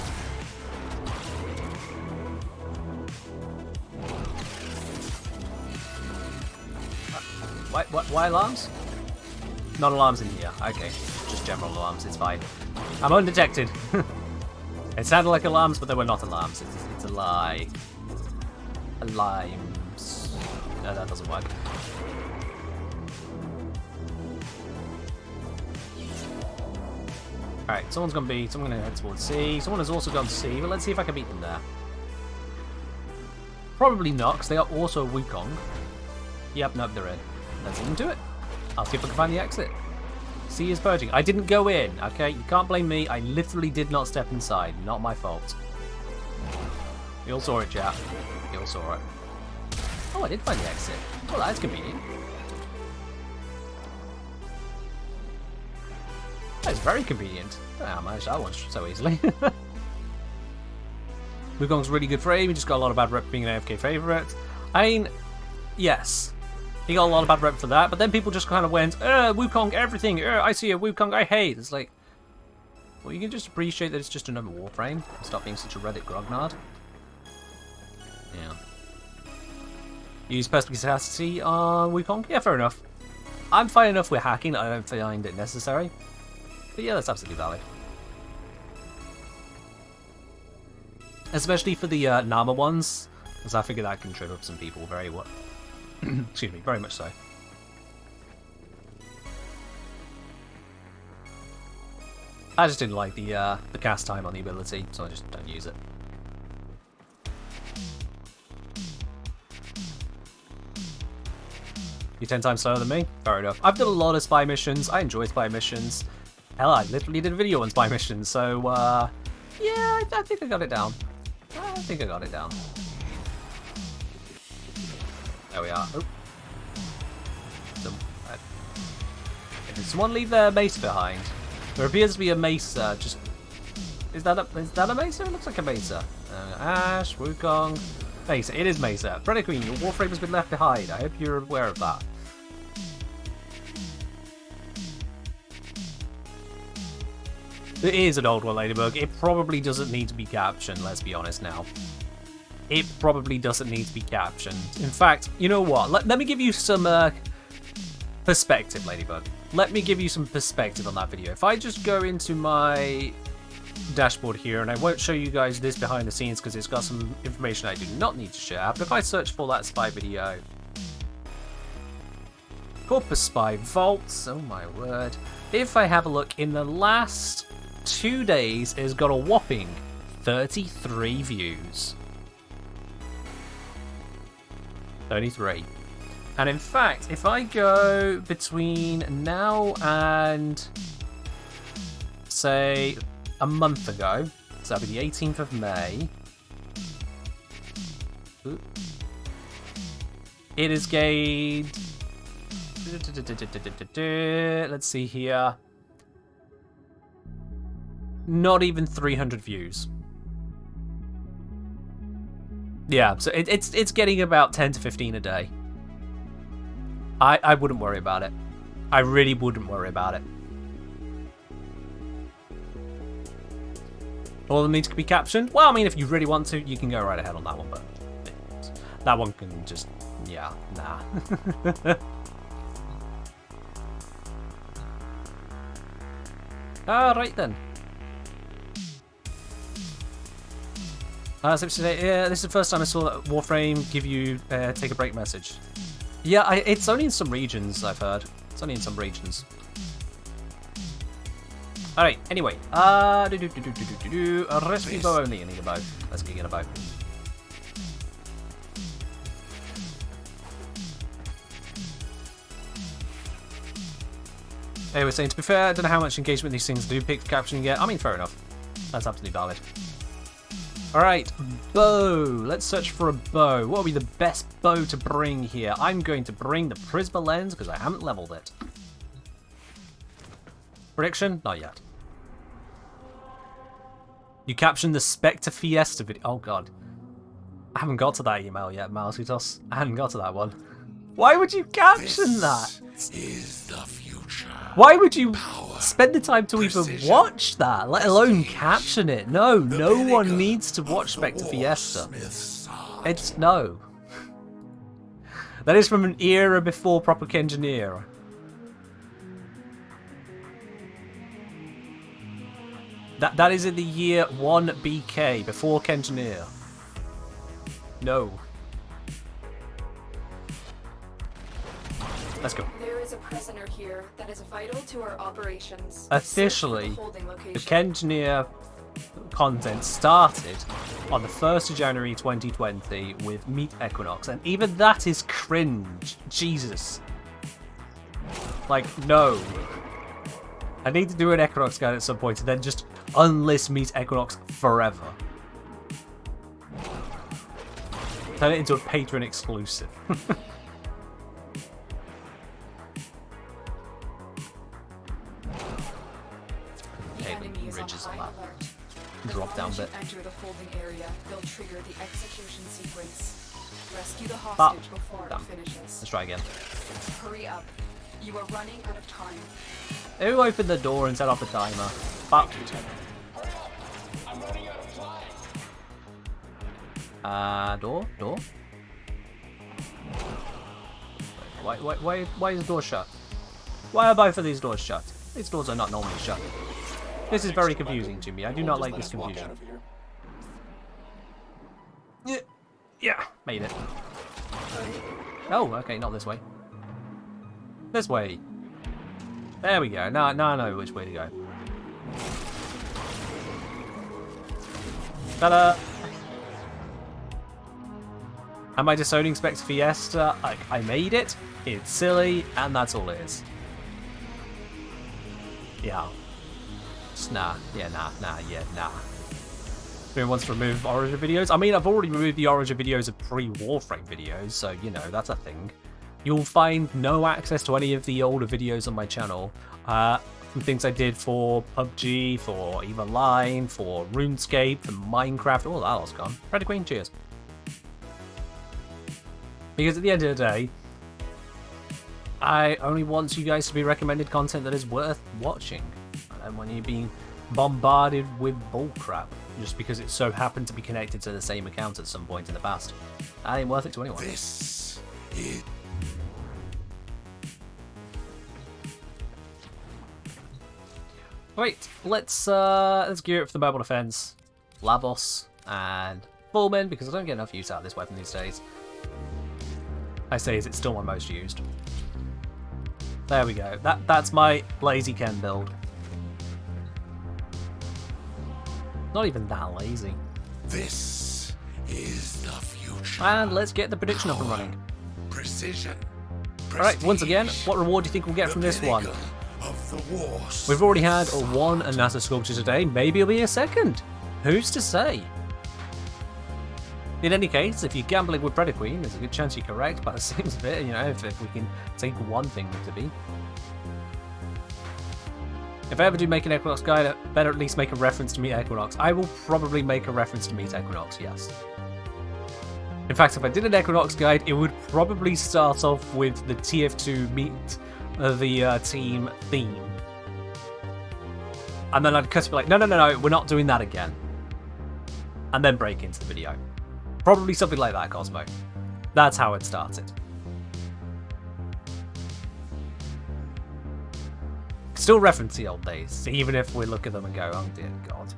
Why alarms? Not alarms in here. Okay, just general alarms. It's fine. I'm undetected. It sounded like alarms, but they were not alarms. It's a lie. Alarms. No, that doesn't work. Alright, someone's gonna head towards C. Someone has also gone C, but let's see if I can beat them there. Probably not, because they are also Wukong. Yep, nope, they're in. Let's even do it. I'll see if I can find the exit. C is purging. I didn't go in, okay? You can't blame me. I literally did not step inside. Not my fault. You all saw it, chat. You all saw it. Oh, I did find the exit. Well, that's convenient. That's very convenient. I managed that one so easily. Wukong's really good for aim. He just got a lot of bad rep being an AFK favourite. I mean, yes. He got a lot of bad rep for that, but then people just kind of went, Wukong, everything. I see a Wukong I hate. It's like, well, you can just appreciate that it's just another Warframe and stop being such a Reddit grognard. Yeah. Use perspicacity on Wukong? Yeah, fair enough. I'm fine enough with hacking that I don't find it necessary. But yeah, that's absolutely valid. Especially for the Nama ones, because I figure that can trip up some people very well. Excuse me, very much so. I just didn't like the cast time on the ability, so I just don't use it. You're 10 times slower than me? Fair enough. I've done a lot of spy missions. I enjoy spy missions. Hell, I literally did a video on spy missions, so, yeah, I think I got it down. I think I got it down. There we are. Oh. Did someone leave their mace behind? There appears to be a mesa, just... Is that a mesa? It looks like a mesa. Ash, Wukong... Mesa, it is mesa. Predator Queen, your Warframe has been left behind. I hope you're aware of that. It is an old one, Ladybug. It probably doesn't need to be captioned, let's be honest now. It probably doesn't need to be captioned. In fact, you know what? Let me give you some perspective, Ladybug. Let me give you some perspective on that video. If I just go into my dashboard here, and I won't show you guys this behind the scenes because it's got some information I do not need to share, but if I search for that spy video, Corpus Spy Vaults, oh my word, if I have a look in the last 2 days, it's got a whopping 33 views. 33. And in fact, if I go between now and, say, a month ago, so that'll be the 18th of May, it has gained, let's see here, not even 300 views. Yeah, so it's getting about 10 to 15 a day. I wouldn't worry about it. I really wouldn't worry about it. All of them need to be captioned? Well, I mean, if you really want to, you can go right ahead on that one, but that one can just, yeah, nah. Alright then. So today, yeah, this is the first time I saw that Warframe give you take a break message. Yeah, it's only in some regions, I've heard. It's only in some regions. Alright, anyway. A rescue bow only. I need a bow. Let's get a bow. Hey, we're saying, to be fair, I don't know how much engagement these things do pick captioning yet. I mean, fair enough. That's absolutely valid. Alright, bow. Let's search for a bow. What would be the best bow to bring here? I'm going to bring the Prisma lens because I haven't leveled it. Prediction? Not yet. You captioned the Spectre Fiesta video. Oh god. I haven't got to that email yet, Malsutos. I haven't got to that one. Why would you caption that? Is the future. Why would you Power, spend the time to even precision, watch that, let alone prestige, caption it? No, no pinnacle one needs to watch of the Spectre Fiesta. Warsmith's art. It's no. That is from an era before proper Kengineer. That is in the year 1 BK, before Kengineer. No. Let's go. There is a prisoner here that is vital to our operations. Officially, Search for the holding the location. Kengineer content started on the 1st of January 2020 with Meet Equinox, and even that is cringe. Jesus. Like, no. I need to do an Equinox guide at some point and then just unlist Meet Equinox forever. Turn it into a patron exclusive. The enemy is on ridges high on that. alert. Drop down Before bit. you enter the holding area, they'll trigger the execution sequence. Rescue the hostage before Damn. it finishes. Let's try again. Hurry up. You are running out of time. Who opened the door and set off the timer? Fuck. Door? Why is the door shut? Why are both of these doors shut? These doors are not normally shut. This is very confusing to me. I do not like this confusion. Yeah, made it. Oh, okay, not this way. This way. There we go. Now I know which way to go. Ta-da! Am I disowning Spectre Fiesta? I made it, it's silly, and that's all it is. Yeah. Just nah. Who wants to remove Origin videos? I mean, I've already removed the Origin videos of pre-Warframe videos, so, you know, that's a thing. You'll find no access to any of the older videos on my channel. From things I did for PUBG, for EVE Online, for RuneScape, for Minecraft. Oh, that all's gone. Freddy Queen, cheers. Because at the end of the day, I only want you guys to be recommended content that is worth watching. And when you're being bombarded with bullcrap, just because it so happened to be connected to the same account at some point in the past, that ain't worth it to anyone. This is Right, let's gear up for the mobile defense. Lavos and Fullman, because I don't get enough use out of this weapon these days. I say it's still my most used. There we go. That's my lazy Ken build. Not even that lazy. This is the future. And let's get the prediction up and running. Precision. Alright, once again, prestige, what reward do you think we'll get from this one? pinnacle Of the wars. We've already had one NASA sculpture today, maybe it'll be a second. Who's to say? In any case, if you're gambling with Predator Queen, there's a good chance you're correct, but it seems a bit, you know, if we can take one thing to be. If I ever do make an Equinox guide, I better at least make a reference to Meet Equinox. I will probably make a reference to Meet Equinox, yes. In fact, if I did an Equinox guide, it would probably start off with the TF2 Meet the team theme. And then I'd cut it like, no, we're not doing that again. And then break into the video. Probably something like that, Cosmo. That's how it started. Still reference the old days, even if we look at them and go, oh dear God.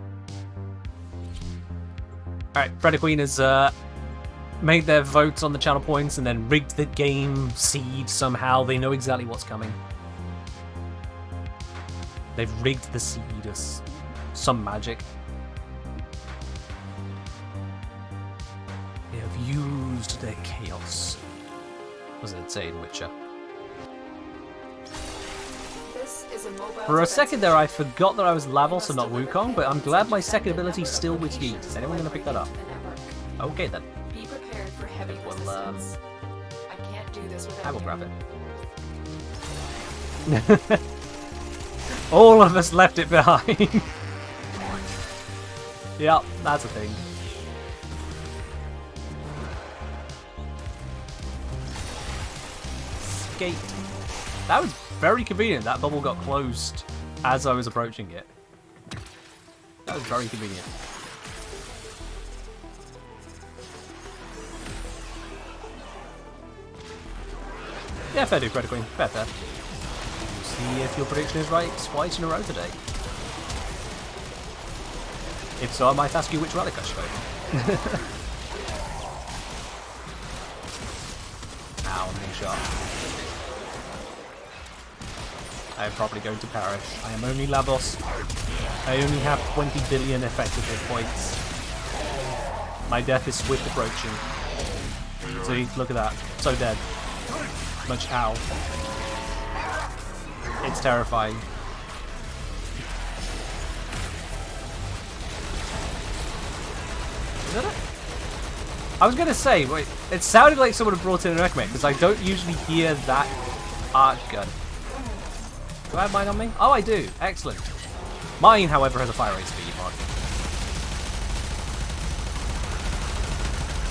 Alright, Predator Queen has made their votes on the channel points and then rigged the game seed somehow. They know exactly what's coming. They've rigged the seed as some magic. They have used their chaos. What does it say in Witcher? This is a mobile For a second there, I defensive forgot that I was Lavos and not Wukong, but I'm glad my second ability is still with Yeet. Is anyone going to pick that up? the network. Okay then. Be prepared for heavy Well, resistance. I can't do this without I will you. grab it. All of us left it behind. Yep, that's a thing. Skate. That was very convenient. That bubble got closed as I was approaching it. That was very convenient. Yeah, fair do, Predator Queen. Fair. We'll see if your prediction is right twice in a row today. If so, I might ask you which relic I should open. Ow, knee shot. I am probably going to perish. I am only Labos. I only have 20 billion effective hit points. My death is swift approaching. See, look at that. So dead. Much ow. It's terrifying. Is that it? I was gonna say, wait, it sounded like someone had brought in an Ekmek, because I don't usually hear that arch gun. Do I have mine on me? Oh, I do. Excellent. Mine, however, has a fire rate speed mod.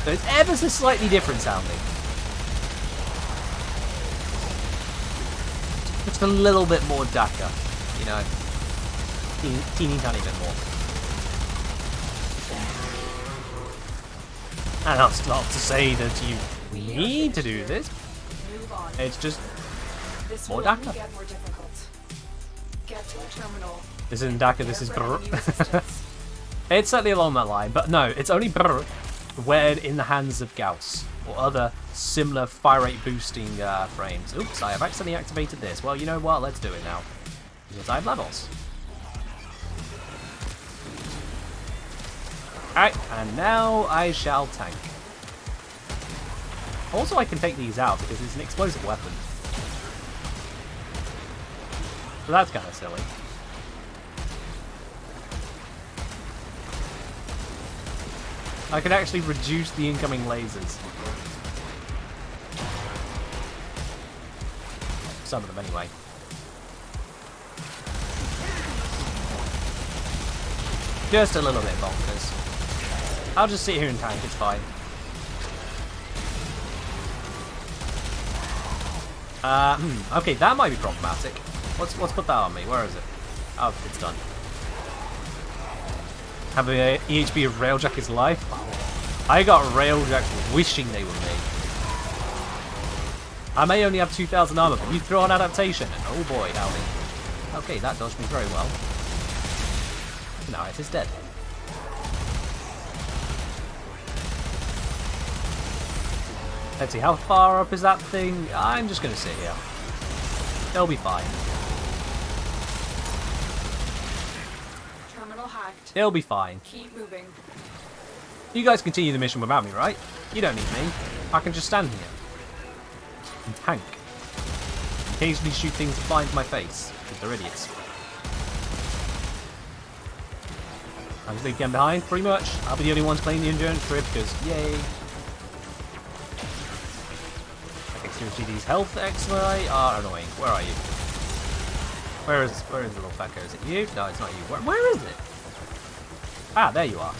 So it's ever so slightly different sounding. Just a little bit more Daka, you know. Teeny tiny bit more. And that's not to say that you need to do this. Move on. It's just This more will Daka. only get more difficult. Get to a terminal. This isn't Daka, this is Prepare brr. for enemy resistance. It's certainly along that line, but no, it's only brr when in the hands of Gauss or other similar fire rate boosting frames. Oops, I have accidentally activated this. Well, you know what? Let's do it now. Because I have levels. Alright, and now I shall tank. Also, I can take these out because it's an explosive weapon. So that's kind of silly. I can actually reduce the incoming lasers. Some of them, anyway. Just a little bit bonkers. I'll just sit here and tank, it's fine. Okay, that might be problematic. Let's put that on me. Where is it? Oh, it's done. Have a EHP of Railjack is life. I got Railjack wishing they were me. I may only have 2,000 armor, but you throw on adaptation, and oh boy, howdy. Okay, that dodged me very well. Now it is dead. Let's see, how far up is that thing? I'm just going to sit here. They'll be fine. Terminal hacked. He'll be fine. Keep moving. You guys continue the mission without me, right? You don't need me. I can just stand here. And tank. Occasionally shoot things that fly into my face, because they're idiots. I'm just leaving behind, pretty much. I'll be the only ones playing the endurance trip, because yay. Okay, seriously, these health XY are annoying. Where are you? Where is the little fucker? Is it you? No, it's not you. Where is it? Ah, there you are.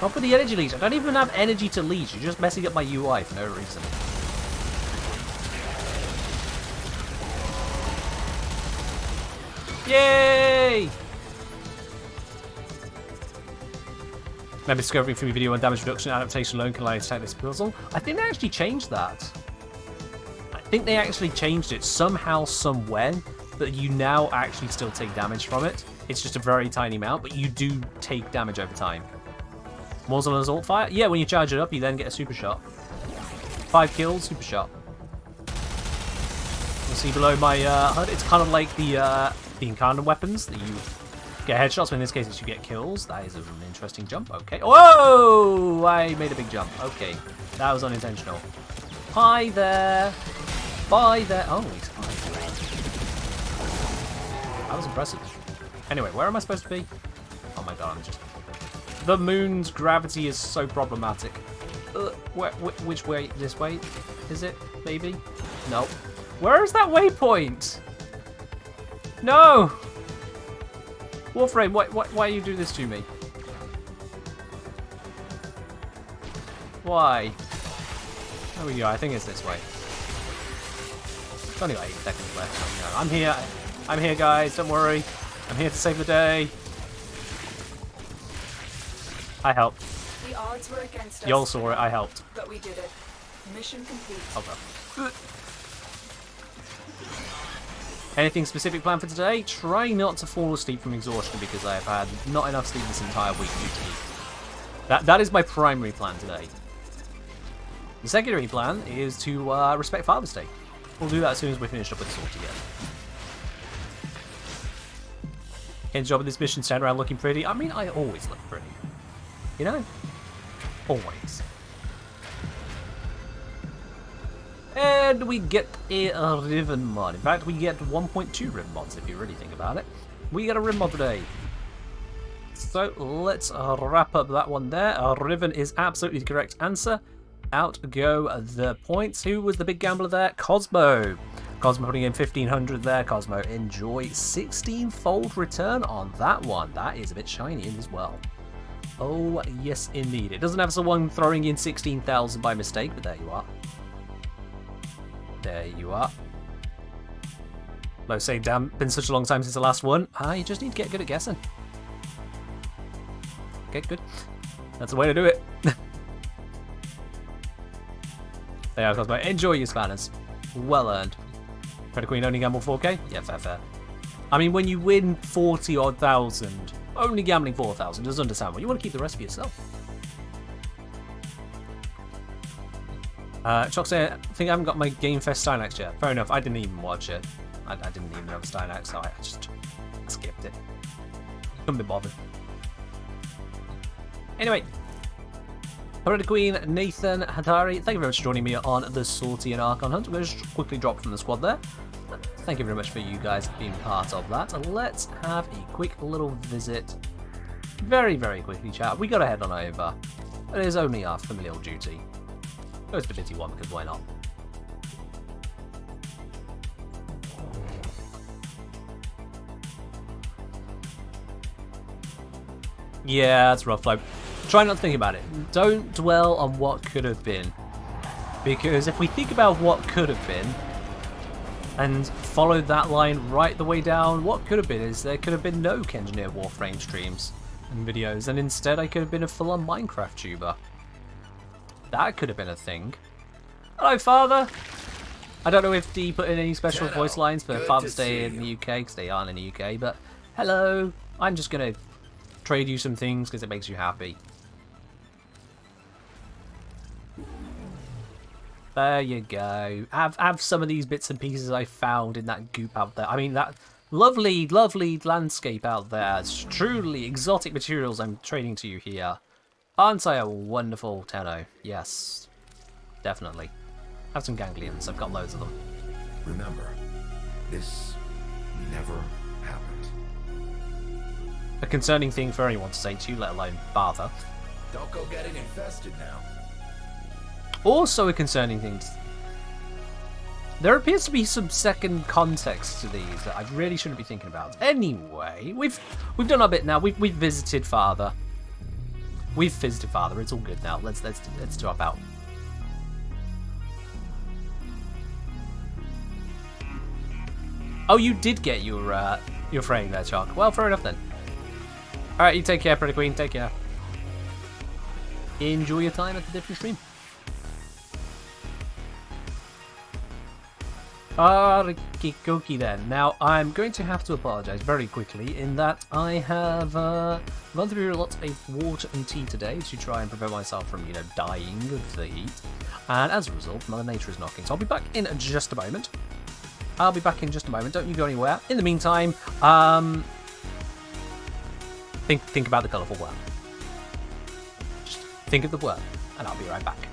Not for the energy leech. I don't even have energy to leech. You're just messing up my UI for no reason. Yay! Remember discovering from your video on damage reduction and adaptation alone can allow you to attack this puzzle? I think they actually changed that. I think they actually changed it somehow, somewhere, that you now actually still take damage from it. It's just a very tiny amount, but you do take damage over time. Muzzle and assault fire? Yeah, when you charge it up, you then get a super shot. 5 kills, super shot. You'll see below my HUD, it's kind of like the incarnate weapons that you get headshots, but in this case it's you get kills. That is an interesting jump. Okay. Whoa! I made a big jump. Okay. That was unintentional. Hi there. Bye there. Oh, he's fine. That was impressive. Anyway, where am I supposed to be? Oh my god, I'm just... The moon's gravity is so problematic. Which way? This way? Is it? Maybe? No. Where is that waypoint? No! Warframe, why you do this to me? Why? There we go, I think it's this way. It's only like 8 seconds left. No, I'm here. I'm here, guys, don't worry. I'm here to save the day. I helped. The odds were against us. Y'all saw it, I helped. But we did it. Mission complete. Oh, anything specific planned for today? Try not to fall asleep from exhaustion because I have had not enough sleep this entire week due to heat. That is my primary plan today. The secondary plan is to respect Father's Day. We'll do that as soon as we're finished up with this all together. Ken's job in this mission stand around looking pretty. I mean, I always look pretty. You know? Always. And we get a ribbon mod. In fact, we get 1.2 ribbon mods if you really think about it. We get a ribbon mod today. So let's wrap up that one there. Ribbon is absolutely the correct answer. Out go the points. Who was the big gambler there? Cosmo. Cosmo putting in 1500 there. Cosmo, enjoy 16-fold return on that one. That is a bit shiny as well. Oh, yes, indeed. It doesn't have someone throwing in 16,000 by mistake, but there you are. There you are. Low say, damn, been such a long time since the last one. You just need to get good at guessing. Get good. That's the way to do it. There you go, enjoy your spanners. Well earned. Credit Queen only gamble 4k? Yeah, fair. I mean, when you win 40-odd thousand, only gambling 4,000 doesn't understand. You want to keep the rest for yourself. Choc say, I think I haven't got my Game Fest Stylax yet. Fair enough, I didn't even watch it. I didn't even know the Stylax, so I just skipped it. Couldn't be bothered. Anyway. Credit Queen, Nathan, Hatari, thank you very much for joining me on the Salty and Archon Hunt. We'll just quickly drop from the squad there. Thank you very much for you guys being part of that. Let's have a quick little visit. Very, very quickly, chat. We got to head on over. It is only our familial duty. Go to the bitty one, because why not? Yeah, that's rough, though. Try not to think about it. Don't dwell on what could have been. Because if we think about what could have been, and follow that line right the way down, what could have been is there could have been no Kengineer Warframe streams and videos, and instead I could have been a full-on Minecraft tuber. That could have been a thing. Hello, Father! I don't know if D put in any special voice lines for Father's Day in the UK, because they aren't in the UK, but hello! I'm just going to trade you some things because it makes you happy. There you go. Have some of these bits and pieces I found in that goop out there. I mean, that lovely, lovely landscape out there. It's truly exotic materials I'm trading to you here. Aren't I a wonderful Tenno? Yes, definitely. Have some ganglions. I've got loads of them. Remember, this never happened. A concerning thing for anyone to say to you, let alone father. Don't go getting infested now. Also a concerning thing. There appears to be some second context to these that I really shouldn't be thinking about. Anyway, we've done our bit now. We've visited father. We've visited father. It's all good now. Let's drop out. Oh, you did get your frame there, Chuck. Well, fair enough then. All right, you take care, Pretty Queen. Take care. Enjoy your time at the different stream. Okie then. Now, I'm going to have to apologise very quickly in that I have gone through lots of water and tea today to try and prevent myself from, dying of the heat. And as a result, Mother Nature is knocking. So I'll be back in just a moment. Don't you go anywhere. In the meantime, think about the colourful worm. Just think of the worm, and I'll be right back.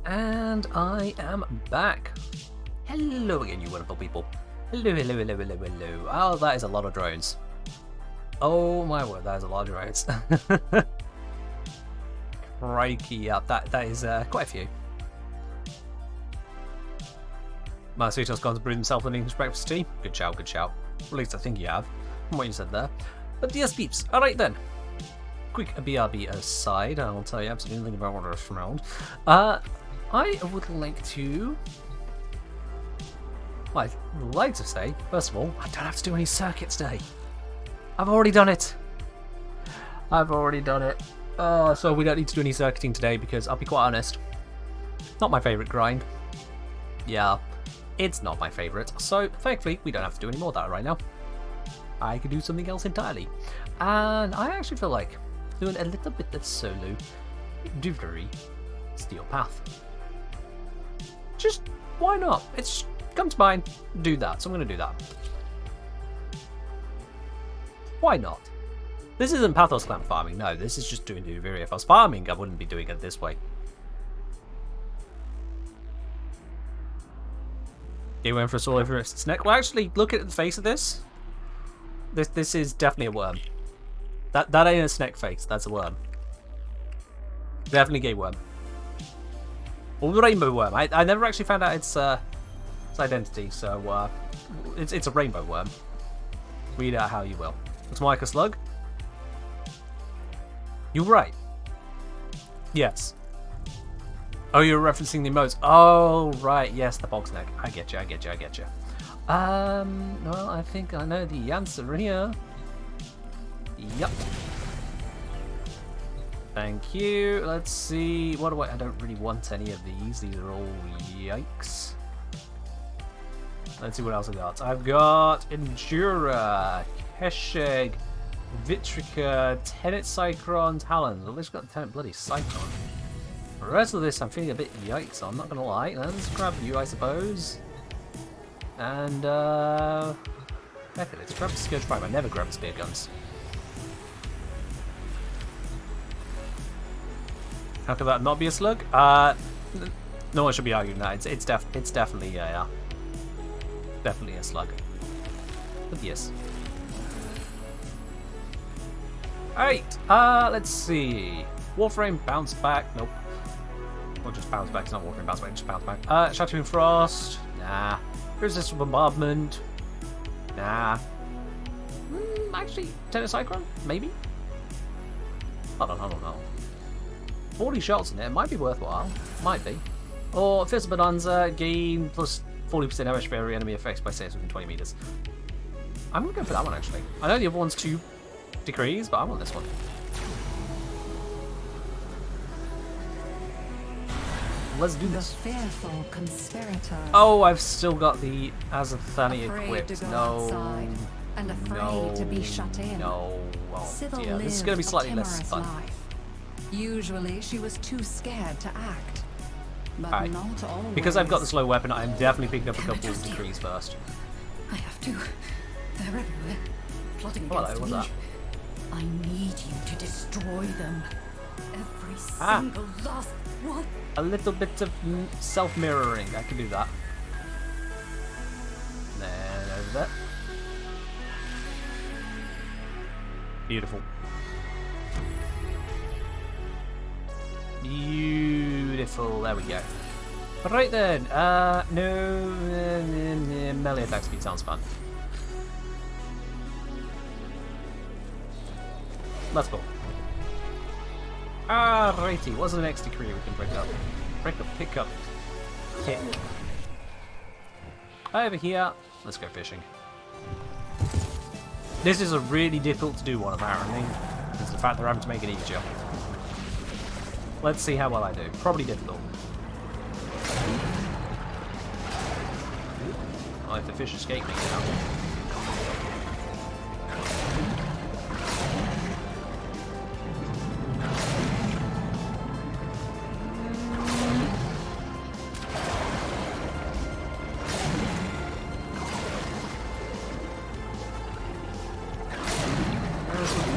And I am back. Hello again, you wonderful people. Hello. Oh, that is a lot of drones. Oh my word, that is a lot of drones. Crikey, yeah, that is quite a few. My sweetheart's gone to brew himself an English breakfast tea. Good shout. At least I think you have, from what you said there. But yes, peeps. Alright then. Quick BRB aside, I'll tell you absolutely nothing about what I smelled. I would like to... Well, I'd like to say, first of all, I don't have to do any circuits today. I've already done it. So we don't need to do any circuiting today because, I'll be quite honest, not my favourite grind. Yeah, it's not my favourite. So, thankfully, we don't have to do any more of that right now. I could do something else entirely. And I actually feel like doing a little bit of solo delivery Steel Path. Just, why not? It's come to mind, do that. So I'm going to do that. Why not? This isn't Pathos Clan farming, no. This is just doing delivery. If I was farming, I wouldn't be doing it this way. You went for a solo for its neck. Well, actually, look at the face of this. This is definitely a worm. That ain't a snake face. That's a worm. Definitely gay worm. Or the rainbow worm. I never actually found out its its identity, so it's a rainbow worm. Read out how you will. It's like a slug. You're right. Yes. Oh, you're referencing the emotes. Oh, right. Yes, the bog's neck. I get you. Well, I think I know the answer here. Yep. Thank you. Let's see. What do I don't really want any of these. These are all yikes. Let's see what else I got. I've got Endura, Kesheg, Vitrica, Tenet Cyclone, Talons. Well, this got Tenet bloody Cyclone. The rest of this I'm feeling a bit yikes on, not gonna lie. Let's grab you, I suppose. And, heck it, let's grab the Scourge Pipe. I never grab the spear guns. How could that not be a slug? No one should be arguing that. It's definitely, yeah. Definitely a slug. But yes. Alright, let's see. Warframe, bounce back. Nope. Or just bounce back. It's not Warframe, bounce back, just bounce back. Shattering Frost. Nah. Resist Bombardment. Nah. Actually, Tennis Cyclone? Maybe? I don't know. 40 shots in there. Might be worthwhile. Might be. Or Fist Bonanza, gain plus 40% damage for every enemy effects by saves within 20 meters. I'm gonna go for that one actually. I know the other one's 2 degrees, but I want this one. Let's do this. The fearful conspirator. Oh, I've still got the Azathani equipped. To go No. outside and afraid No. to be shut in. No. Oh, Sybil yeah, this is going to be lived a slightly less timorous fun. life. Usually she was too scared to act. But Alright. not always. Because I've got the slow weapon, I'm definitely picking up a Can I couple of trust you? degrees first. I have to. They're everywhere. Plotting Hello, against what's me. that? I need you to destroy them. Every Ah. single last one. A little bit of self-mirroring. I can do that. Then over there. Beautiful. Beautiful. There we go. Right then. No. Melee attack speed sounds fun. Let's go. Alrighty, what's the next decree we can pick up? Pick up. Hit. Over here, let's go fishing. This is a really difficult to do one, apparently. It's the fact they're having to make it easier. Let's see how well I do. Probably difficult. Oh, if the fish escape me now.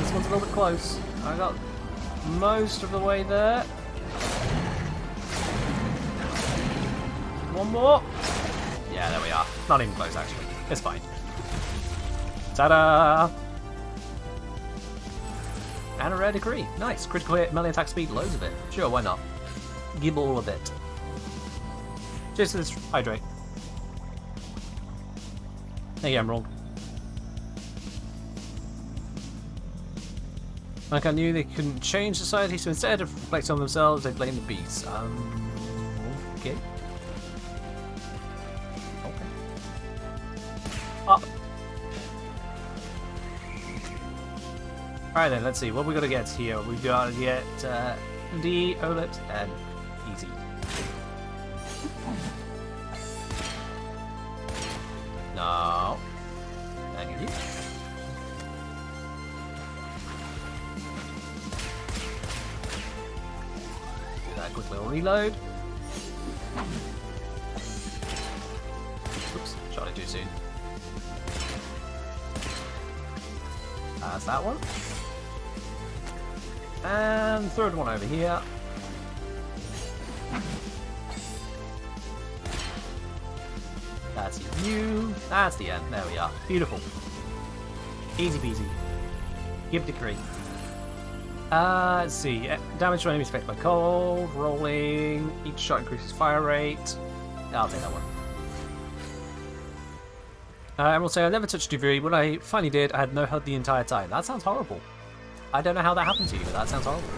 This one's a little bit close. I got most of the way there. One more. Yeah, there we are. Not even close, actually. It's fine. Ta-da! And a rare decree. Nice. Critical hit, melee attack speed, loads of it. Sure, why not? Give all of it. Just this hydrate. Hey, I'm wrong. Like I knew they couldn't change society, so instead of reflecting on themselves, they blame the beasts. Okay. Okay. Up. Alright then, let's see. What we gotta get here? We gotta get D, OLED, and easy. No. Thank you. Quick little reload. Oops, shot it too soon. That's that one. And third one over here. That's you. That's the end. There we are. Beautiful. Easy peasy. Give decree. Let's see. Damage to enemies affected by cold. Rolling. Each shot increases fire rate. I'll take that one. I will say I never touched Duviri. When I finally did, I had no HUD the entire time. That sounds horrible. I don't know how that happened to you, but that sounds horrible.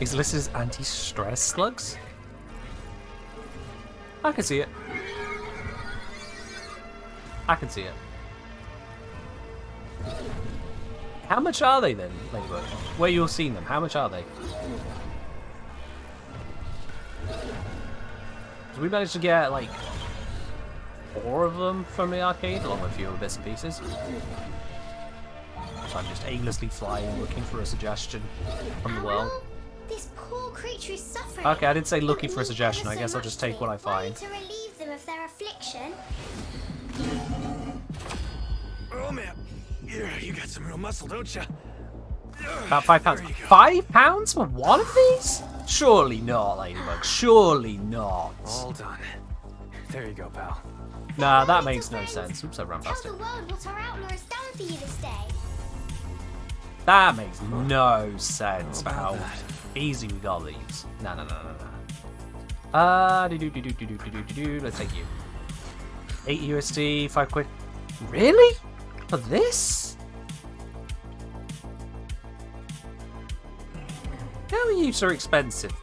Is listed as anti-stress slugs? I can see it. I can see it. How much are they then, Ladybug? Where you've seen them, how much are they? So we managed to get like 4 of them from the arcade, along with a few other bits and pieces. So I'm just aimlessly flying, looking for a suggestion from the world. This poor creature is suffering. Okay, I didn't say looking for a suggestion. I guess I'll just take what I find. To relieve them of their affliction. Oh man, yeah, you got some real muscle, don't you? About £5. £5 for one of these? Surely not, Ladybug. Surely not. All done. There you go, pal. Nah, that makes no sense. Oops, I ran past Tell it. the world what our outlaw has done for you this day. That makes no sense for how easy we got these. No. Let's take you. 8 USD, 5 quid. Really? For this? How are you so expensive?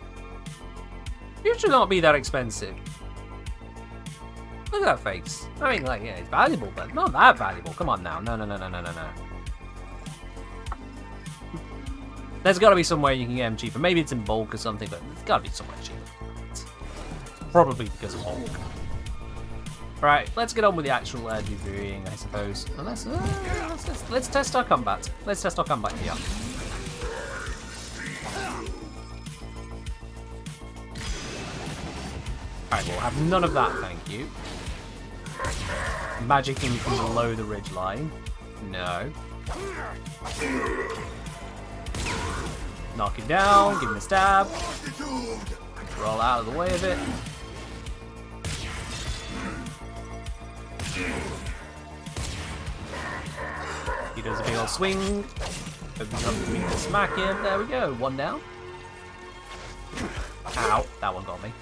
You should not be that expensive. Look at that face. I mean, like, yeah, it's valuable, but not that valuable. Come on now. No. There's got to be some way you can get them cheaper. Maybe it's in bulk or something, but it's got to be somewhere cheaper. It's probably because of bulk. Right, let's get on with the actual debuting, I suppose. Well, let's test our combat. Let's test our combat here. Alright, we'll have none of that, thank you. Magicking from below the ridgeline. No. Knock him down, give him a stab. Roll out of the way of it. He does a big old swing. Opens up for me to smack him. There we go, 1 down. Ow, that one got me.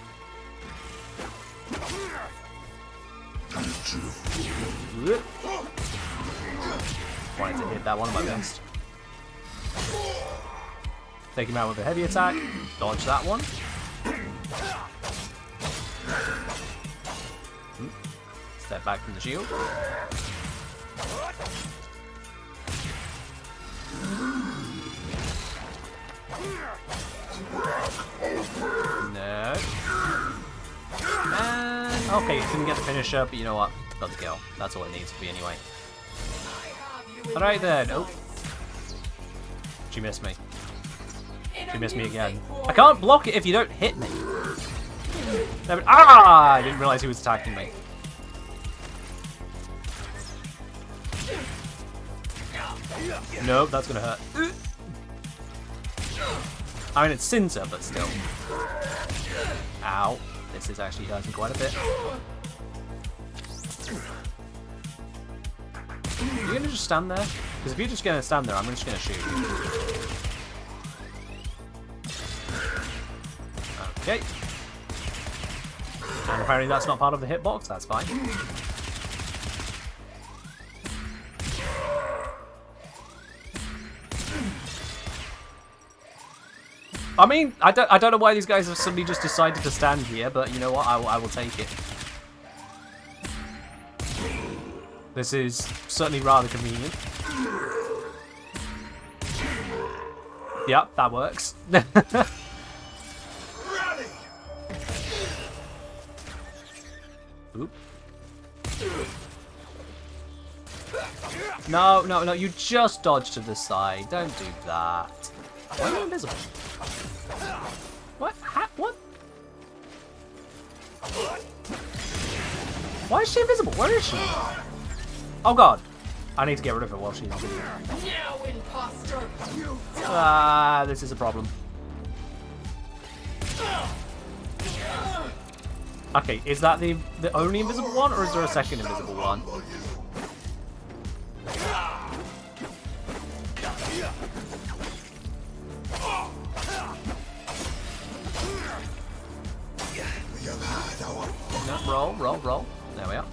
Wanted to hit that one, my best. Take him out with a heavy attack. Dodge that one. Step back from the shield. No. And okay, couldn't get the finisher, but you know what? Got the kill. That's all it needs to be anyway. Alright then. Oh. She missed me. She missed me again. I can't block it if you don't hit me. Ah! I didn't realize he was attacking me. Nope, that's gonna hurt. I mean, it's Cinta, but still. Ow. This is actually hurting quite a bit. Are you gonna just stand there? Because if you're just gonna stand there, I'm just gonna shoot you. Okay. And apparently that's not part of the hitbox, that's fine. I mean, I don't know why these guys have suddenly just decided to stand here, but you know what? I will take it. This is certainly rather convenient. Yep, that works. Oop. No, you just dodge to the side. Don't do that. Why are you invisible? What? What? Why is she invisible? Where is she? Oh god. I need to get rid of her while she's not here. Ah, this is a problem. Okay, is that the only invisible one, or is there a second invisible one? No, roll, roll, roll. There we are.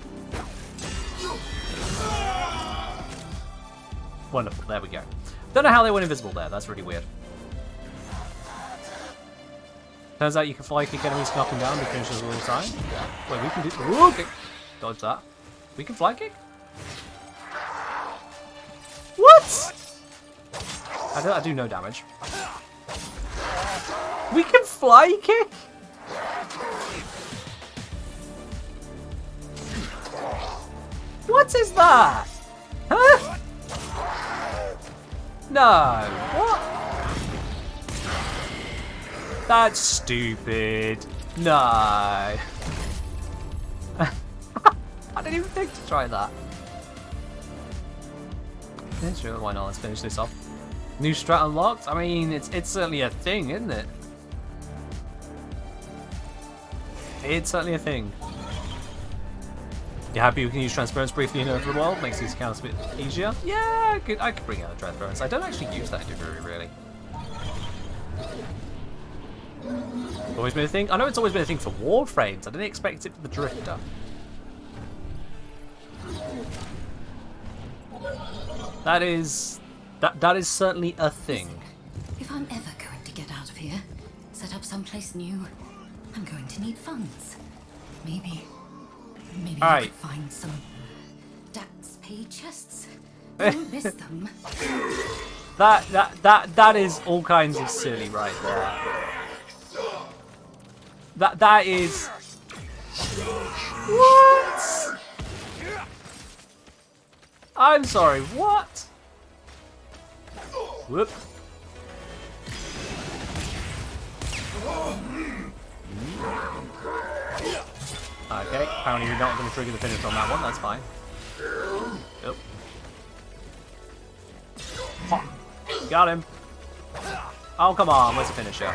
Wonderful, there we go. Don't know how they went invisible there, that's really weird. Turns out you can fly kick enemies up and down to finish all the time. Wait, we can do... Ooh, okay. Dodge that. We can fly kick? What? I do no damage. We can fly kick? What is that? Huh? No. What? That's stupid. No. I didn't even think to try that. Yeah, sure, why not? Let's finish this off. New strat unlocked? I mean, it's certainly a thing, isn't it? It's certainly a thing. You happy we can use transference briefly in the world? Makes these accounts a bit easier? Yeah, I could bring out a transference. I don't actually use that in Degree, really. Always been a thing? I know it's always been a thing for Warframes. I didn't expect it for the Drifter. That is certainly a thing. If I'm ever going to get out of here, set up someplace new, I'm going to need funds. Maybe I could find some Dax pay chests. Don't miss them. That is all kinds of silly right there. That is what? I'm sorry, what? Whoop. Okay, apparently you're not going to trigger the finish on that one, that's fine. Yep. Got him. Oh, come on, where's the finisher?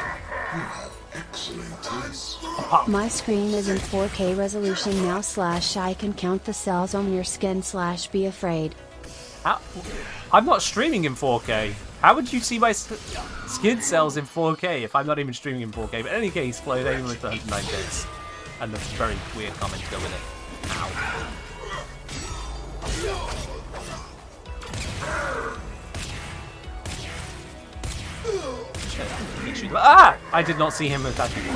My screen is in 4K resolution now / I can count the cells on your skin / be afraid. How? I'm not streaming in 4K. How would you see my skin cells in 4K if I'm not even streaming in 4K? But in any case, Flo, they with 109 bits. And the very weird comment to go with it. Ow. Ah! I did not see him attacking me.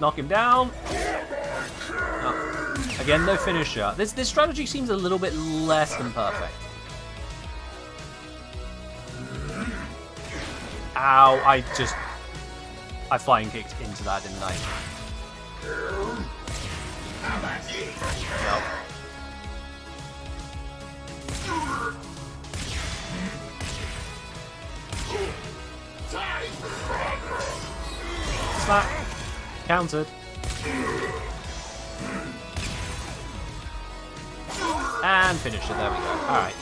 Knock him down. Oh. Again, no finisher. This strategy seems a little bit less than perfect. Ow, I flying kicked into that, didn't I? No. Smack. Countered. And finish it, there we go. Alright.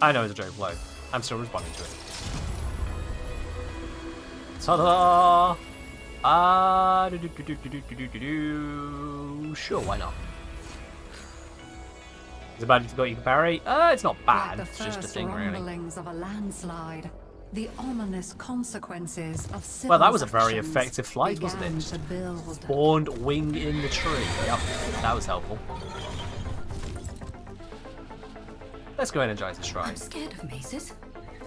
I know it's a joke blow. I'm still responding to it. Ta-da! Sure, why not? Is it bad if you can parry? It's not bad. Like it's just a thing, really. Rumblings of a landslide, the ominous consequences of Well, that was a very effective flight, wasn't it? to build. Spawned wing in the tree. Yep, that was helpful. Let's go ahead and enjoy this I'm ride. scared of mazes.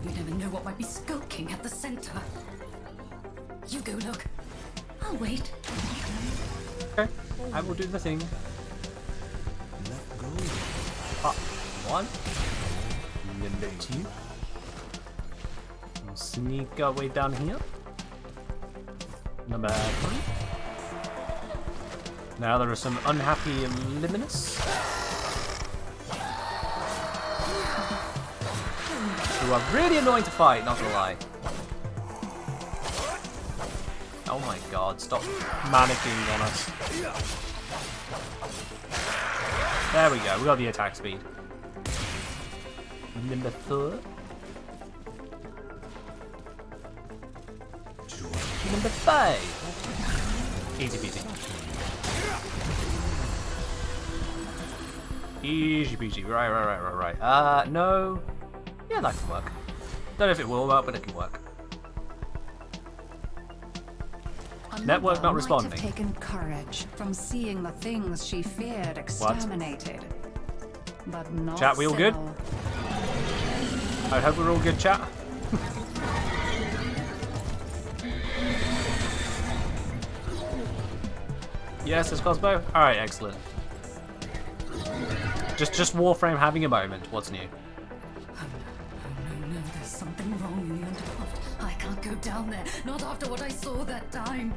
You never know what might be skulking at the center. You go look. I'll wait. Okay, I will do the thing. Pop one. Number two. We'll sneak our way down here. Number three. Now there are some unhappy Luminous who are really annoying to fight, not gonna lie. Oh my god, stop mannequinning on us. There we go, we got the attack speed. Number 4. Number 5. Easy peasy. Easy peasy. Right. No. Yeah, that can work. Don't know if it will work, but it can work. Network not responding. Might have taken courage from seeing the things she feared exterminated. But not Chat, we all good? Sybil. I hope we're all good, chat. Yes, it's crossbow. All right, excellent. Just Warframe having a moment. What's new? No, there's something wrong in the undercroft. I can't go down there, not after what I saw that time.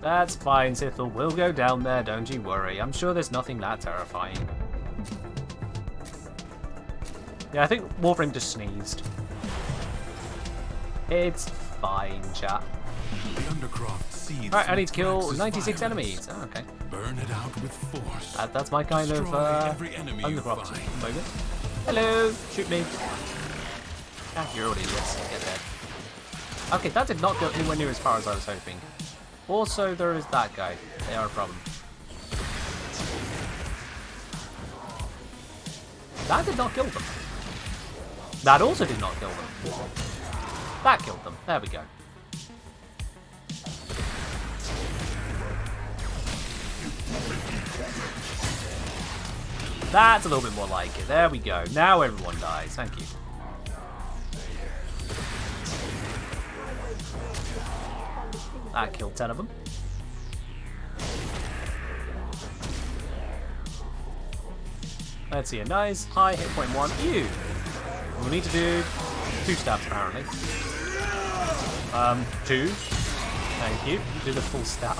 That's fine, Sithel. We'll go down there, don't you worry. I'm sure there's nothing that terrifying. Yeah, I think Warframe just sneezed. It's fine, chat. The Undercroft seeds. Alright, I need to kill Praxis 96 violence. enemies. Oh, okay. Burn it out with force. That's my kind of Destroy every enemy you Undercroft find. moment. Hello, shoot me. Ah, you're already yes, get dead. Okay, that did not go anywhere near as far as I was hoping. Also, there is that guy. They are a problem. That did not kill them. That also did not kill them. That killed them. There we go. That's a little bit more like it. There we go. Now everyone dies. Thank you. That killed 10 of them. Let's see, a nice high hit point 1. Ew! We'll need to do 2 stabs apparently. 2. Thank you. Do the full stab.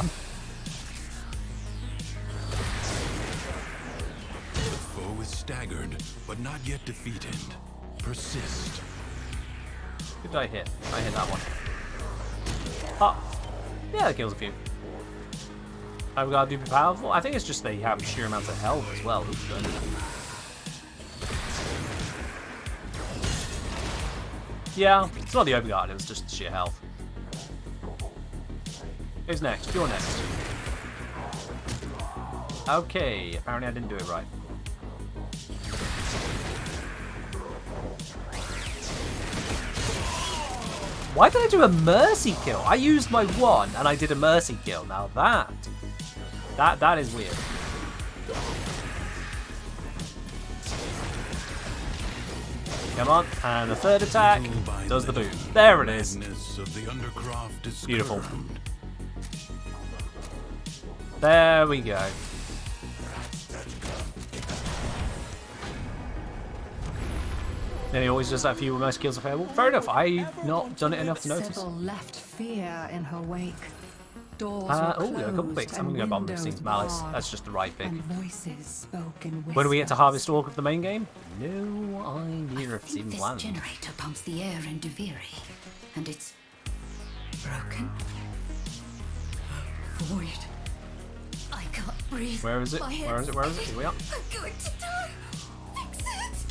The foe is staggered, but not yet defeated. Persist. Who did I hit? I hit that one. Oh! Yeah, that kills a few. I've got to be powerful. I think it's just they have sheer amounts of health as well. Oops, good. Yeah, it's not the overguard, it was just sheer health. Who's next? You're next. Okay, apparently I didn't do it right. Why did I do a mercy kill? I used my 1 and I did a mercy kill. Now that is weird. Come on, and the third attack does the boom. There it is. Beautiful. There we go. Then he always does that few most kills of Firewall. Fair enough, I've not done it enough to notice. Sybil left fear in her wake. Doors Oh, were yeah, a couple closed picks. I'm and gonna go bomb windows Sting's Malice. barred, That's just the right pick. and voices spoke in whispers. When do we get to Harvest Orc of the main game? No idea if it's even This planned. generator pumps the air in Duviri, and it's broken. Void. I can't breathe. Where is it? My Where is it? Where is it? head's Here we are. I'm going to die. Fix it.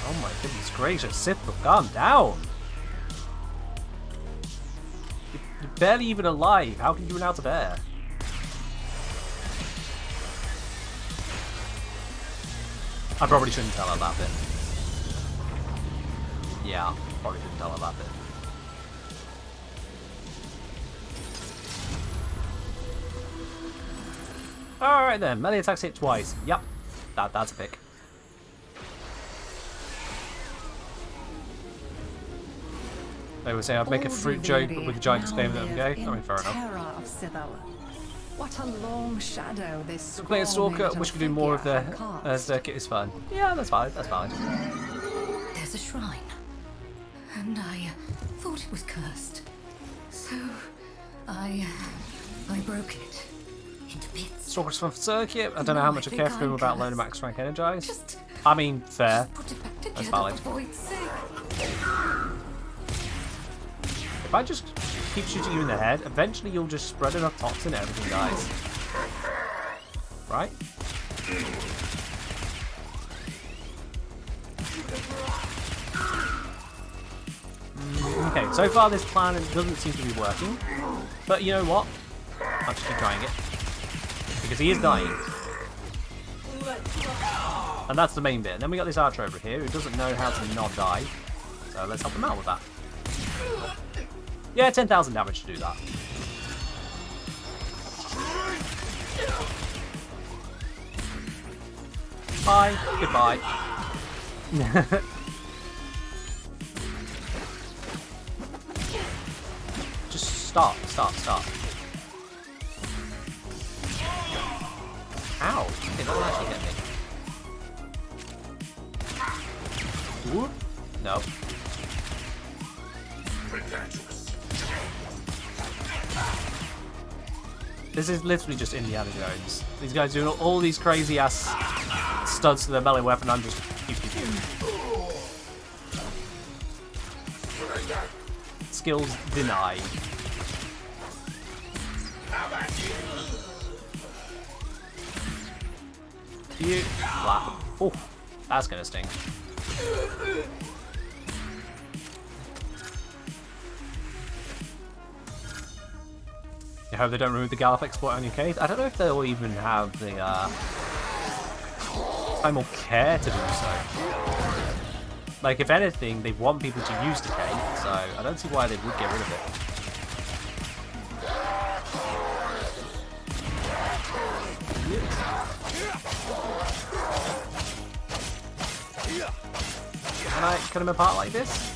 Oh my goodness gracious, Sithel, calm down. You're barely even alive. How can you run out of air? I probably shouldn't tell her that bit. Yeah, probably shouldn't tell her that bit. Alright then, melee attacks hit twice. Yep, that's a pick. They would say I'd make a fruit joke but with a giant disclaimer that I'm gay. I mean, fair enough. Terror of Sybil. What a long shadow this Play a Stalker, wish we could do more of the the circuit is fun. Yeah, that's fine, that's fine. There's a shrine, and I thought it was cursed. So I broke it into bits. Stalker's fun for circuit. I don't know how much I care for him about low to max rank energize. Just I mean, fair. put it back That's together valid. for Void's sake. If I just keep shooting you in the head, eventually you'll just spread enough toxin and everything dies. Right? Okay, so far this plan doesn't seem to be working. But you know what? I'll just keep trying it. Because he is dying. And that's the main bit. And then we got this archer over here who doesn't know how to not die. So let's help him out with that. Yeah, 10,000 damage to do that. Bye. Goodbye. Just stop. Ow. Okay, that will actually hit me. Ooh. No. This is literally just Indiana Jones. These guys doing all these crazy ass studs to their melee weapon. I'm just pew, pew, pew. Skills denied. You flat. Oh, that's gonna sting. I hope they don't remove the Gallop exploit on your case. I don't know if they'll even have the time or care to do so. Like, if anything, they want people to use decay, so I don't see why they would get rid of it. Can I cut him apart like this?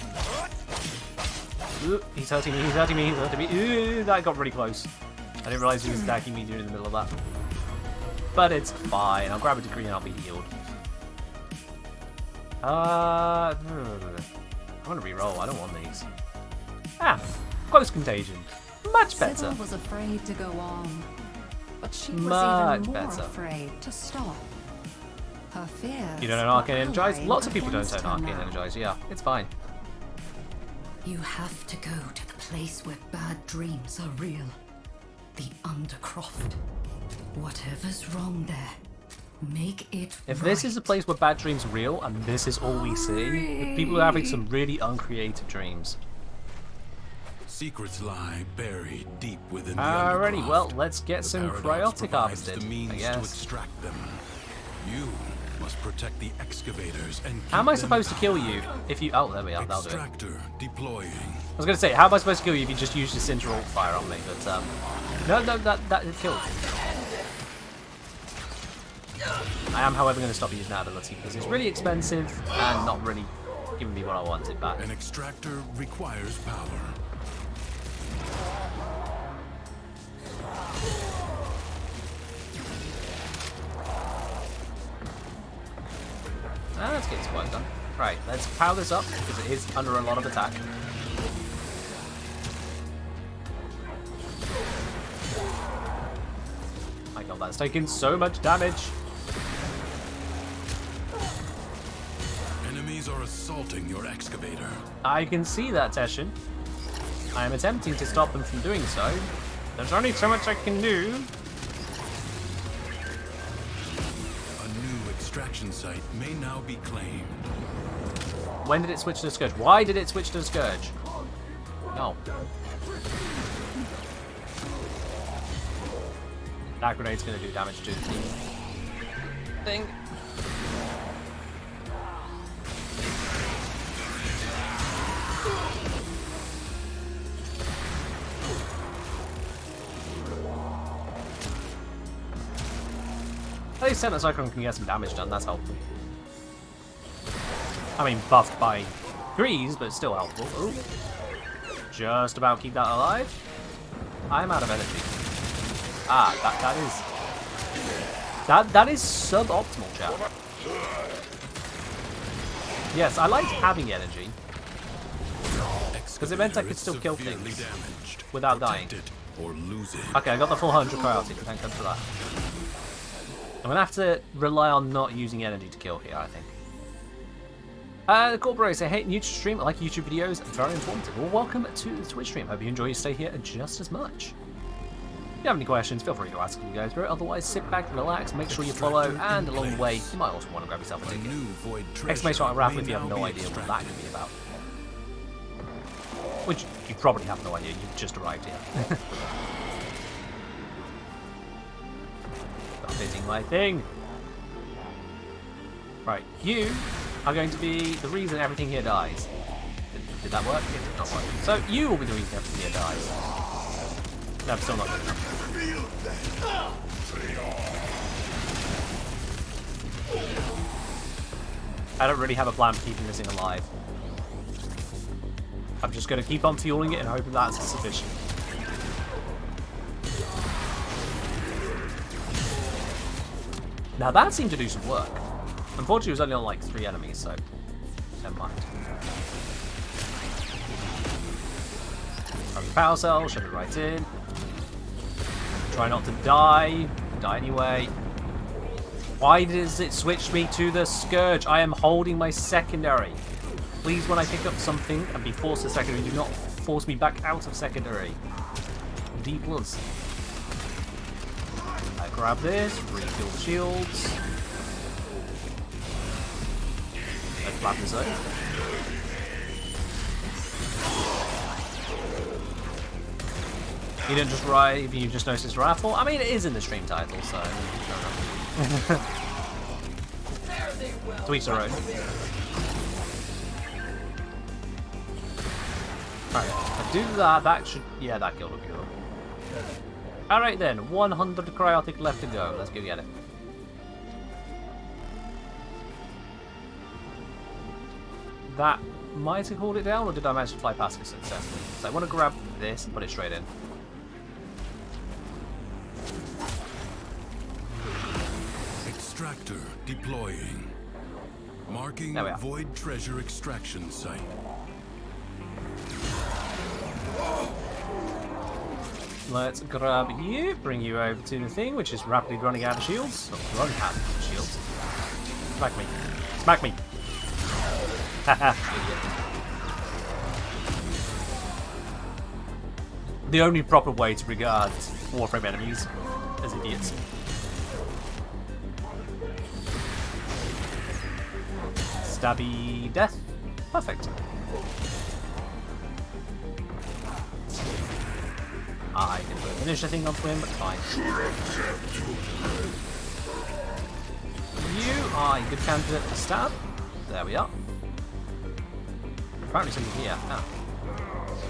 Ooh, he's hurting me, he's hurting me, he's hurting me. Ooh, that got really close. I didn't realize he was attacking me during the middle of that. But it's fine. I'll grab a degree and I'll be healed. I'm gonna reroll. I don't want these. Ah, close contagion. Much better. Sybil was afraid to go on, but she was Much even more better. afraid to stop. Her fears. You don't know Arcane were Energize? allied Lots of people don't against own her Arcane now. Energize. Yeah, it's fine. You have to go to the place where bad dreams are real. The Undercroft. Whatever's wrong there, make it If right. this is a place where bad dreams are real and this is all we see, people are having some really uncreative dreams. Secrets lie buried deep within the Alrighty, Undercroft. well, let's get The some paradox cryotic provides harvested, the means I to guess. extract them. You must protect the excavators and How am keep I them supposed to kill you powered. if you... Oh, there we are, that'll do it. Extractor deploying. I was going to say, how am I supposed to kill you if you just use your Cinder Alt Fire on me? But, no, that killed. I am, however, going to stop using that ability because it's really expensive and not really giving me what I wanted back. An extractor requires power. Let's get this work done. Right, let's power this up because it is under a lot of attack. My god, that's taking so much damage. Enemies are assaulting your excavator. I can see that, Teshin. I am attempting to stop them from doing so. There's only so much I can do. A new extraction site may now be claimed. When did it switch to the Scourge? Why did it switch to the Scourge? No. That grenade's going to do damage to the thing. At least Senate Cyclone can get some damage done, that's helpful. I mean, buffed by degrees, but still helpful. Ooh. Just about keep that alive. I'm out of energy. Ah, that is suboptimal, chat. Yes, I liked having energy because it meant I could still kill things Damaged, without dying. protect it, or lose it. Okay, I got the full 100 cryotic. Thank God for that. I'm gonna have to rely on not using energy to kill here, I think. Corporate say, hey, new to stream, I like YouTube videos, very informative. Well, welcome to the Twitch stream. Hope you enjoy your stay here just as much. If you have any questions, feel free to ask as we go through it. Otherwise, sit back, relax, make sure you follow, and along the way, you might also want to grab yourself a A ticket. new void Exclamation mark raffle may if you have now no be idea what that extracted. could be about. Which you probably have no idea, you've just arrived here. Stop hitting my thing. Right, you are going to be the reason everything here dies. Did that work? It did not work. So you will be the reason everything here dies. No, I'm still not good enough. I don't really have a plan for keeping this thing alive. I'm just going to keep on fueling it and hoping that's sufficient. Now that seemed to do some work. Unfortunately, it was only on like 3 enemies, so never mind. Grab the power cell, shove it right in. Try not to die. Die anyway. Why does it switch me to the Scourge? I am holding my secondary. Please, when I pick up something and be forced to secondary, do not force me back out of secondary. D+. I grab this, refill the shields. Let's flap this out. You didn't just write, you just noticed raffle? I mean, it is in the stream title, so... To each their own. Alright, if I do that, that should... Yeah, that killed a few of them. Alright then, 100 cryotic left to go. Let's go get it. That might have called it down, or did I manage to fly past it successfully? So I want to grab this and put it straight in. Extractor deploying. Marking void treasure extraction site. Let's grab you, bring you over to the thing, which is rapidly running out of shields. Oh, running out of shields. Smack me. Smack me. Haha, idiot. The only proper way to regard Warframe enemies as idiots. Stabby death. Perfect. I can finish the thing onto him, but fine. You are a good candidate to stab. There we are. Apparently something here. Ah.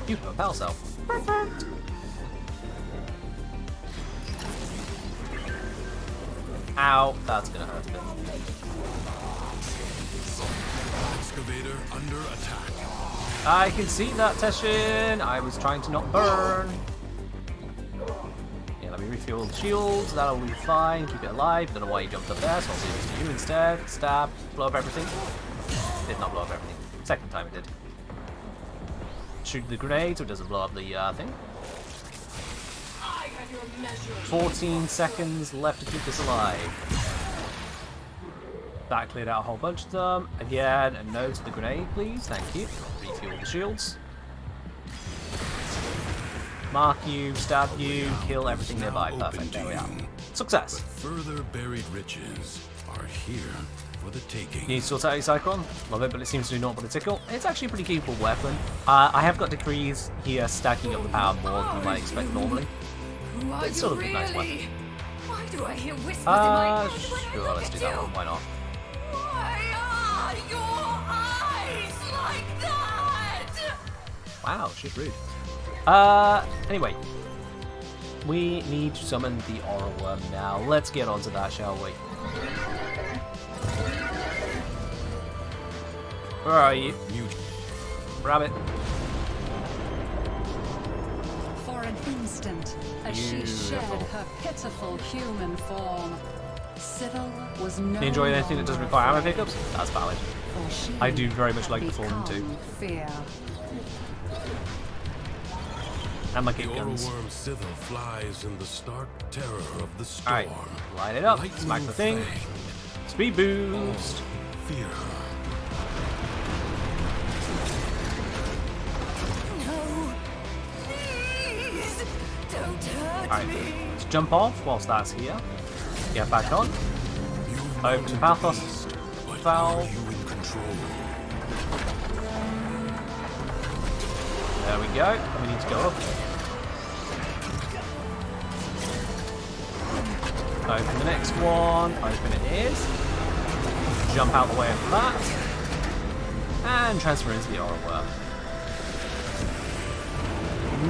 You have a power cell. Perfect. Ow, that's gonna hurt a bit. Excavator under attack. I can see that, Teshin. I was trying to not burn. Yeah, let me refuel the shields. That'll be fine. Keep it alive. Don't know why you jumped up there, so I'll see if it's you instead. Stab. Blow up everything. Did not blow up everything. Second time it did. Shoot the grenade so it doesn't blow up the thing. 14 seconds left to keep this alive. That cleared out a whole bunch of them. Again, a no to the grenade, please. Thank you. Refuel the shields. Mark you, stab you, kill everything nearby. Perfect. There we are. Success. But further buried riches are here for the taking. You need to sort out your Cyclone. Love it, but it seems to do naught but a tickle. It's actually a pretty capable weapon. I have got decrees here stacking up the power more than you might expect normally. But it's sort of a nice weapon. Why do I hear whispers in my head? Sure, let's do that one. Why not? Why are your eyes like that? Wow, she's rude. Anyway. We need to summon the Aura Worm now. Let's get onto that, shall we? Where are you? Grab it. For an instant, as she shed her pitiful human form, Cyril was no Do you enjoy anything that doesn't require ammo pickups? That's valid. I do very much like the Fallen too. Fear. And my The kick Aura guns. Worm Cither flies in the stark terror of the storm. Alright, light it up. Lightning Smack the thing. fang. Speed boost. Fear her. No, please, don't hurt Alright, me. let's jump off whilst that's here. Get back on. Open the Pathos valve. You in control. There we go. We need to go up. Open the next one. Open it is. jump out the way of that. And transfer into the aura worm.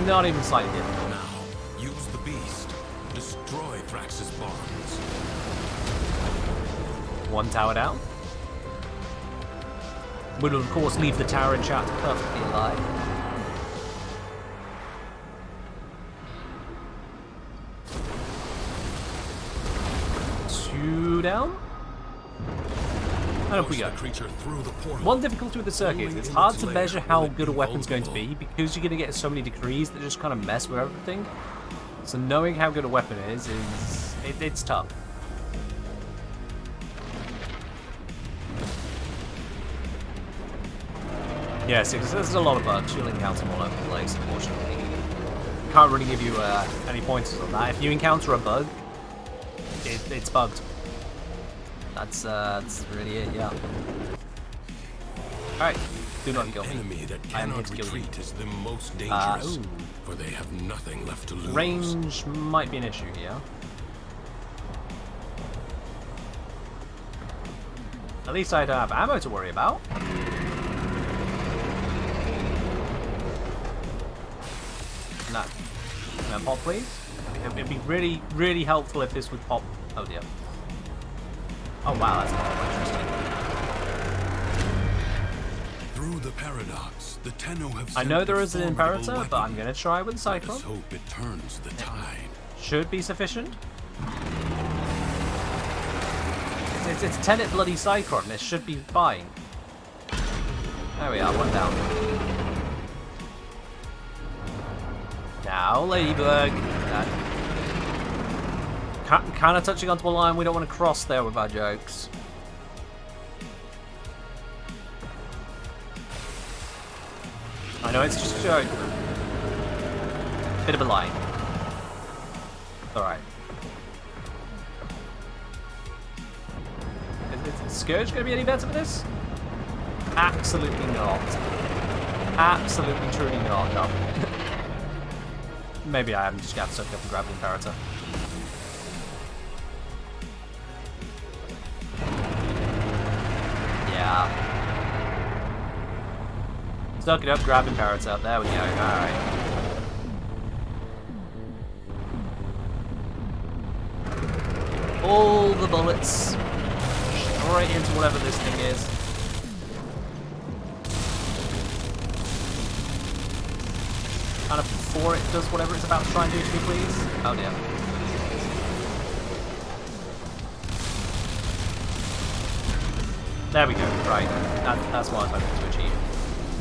Not even slightly difficult. Now, use the beast. Destroy Thrax's bonds. One tower down. We'll of course leave the tower in chat perfectly alive. Two down. And up we go. One difficulty with the circuit is it's hard to measure how good a weapon's going to be because you're going to get so many decrees that just kind of mess with everything. So knowing how good a weapon is it's tough. Yeah, so there's a lot of bugs. You'll encounter them all over the place, unfortunately. Can't really give you any pointers on that. If you encounter a bug, it's bugged. That's really it, yeah. Alright, do not kill me. Enemy that I am here cannot to kill you. retreat is the most dangerous, for they have nothing left to lose. Range might be an issue here. At least I don't have ammo to worry about. No. Can I pop, please? It'd be really, really helpful if this would pop. Oh dear. Oh wow, that's a lot more interesting. Through the paradox, the Tenno have I know there is an Imperator, but I'm gonna try with the Let Cyclone. us hope it turns the tide. Should be sufficient. It's 10 at bloody Cyclone, this should be fine. There we are, one down. Now, Ladybug. Kind of touching onto a line we don't want to cross there with our jokes. I know it's just a joke. Bit of a line. Alright. Is Scourge going to be any better for this? Absolutely not. Absolutely, truly not. No. Maybe I am just going to have to suck up and grab the Imperator. Yeah. Suck it up, grab Imperator. There we go. Alright. All the bullets straight into whatever this thing is. Kind of before it does whatever it's about to try and do to me, please. Oh dear. There we go. Right. That's what I was hoping to achieve.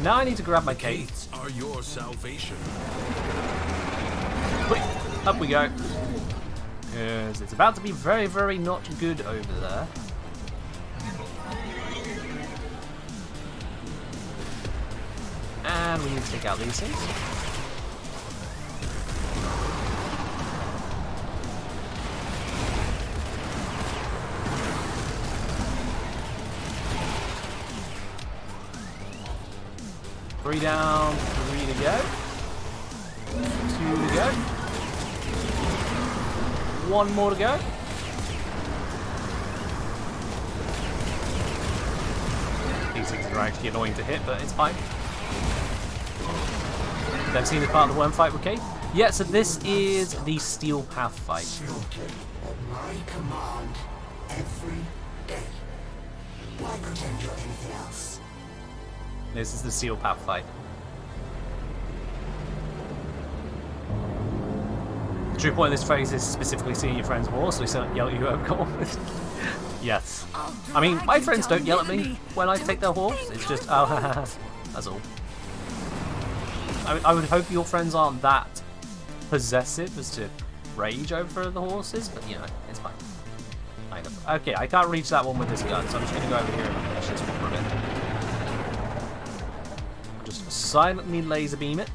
Now I need to grab my cape. Gates are your salvation. Quick, up we go. Because it's about to be very, very not good over there. And we need to take out these things. Three down, 3 to go. 2 to go. 1 more to go. These things are actually annoying to hit, but it's fine. Never seen this part of the worm fight with Kate? Yeah, so this is the Steel Path fight. Filtered at my command every day. Why pretend you're anything else? This is the Steel Path fight. The true point of this phrase is specifically seeing your friends war, so they don't yell at you over call. Yes. I mean, my friends don't yell at me when I take their horse. It's just, oh, that's all. I would hope your friends aren't that possessive as to rage over the horses, but you know, it's fine. Kind of. Okay, I can't reach that one with this gun, so I'm just going to go over here and finish this one for a bit. Just silently laser beam it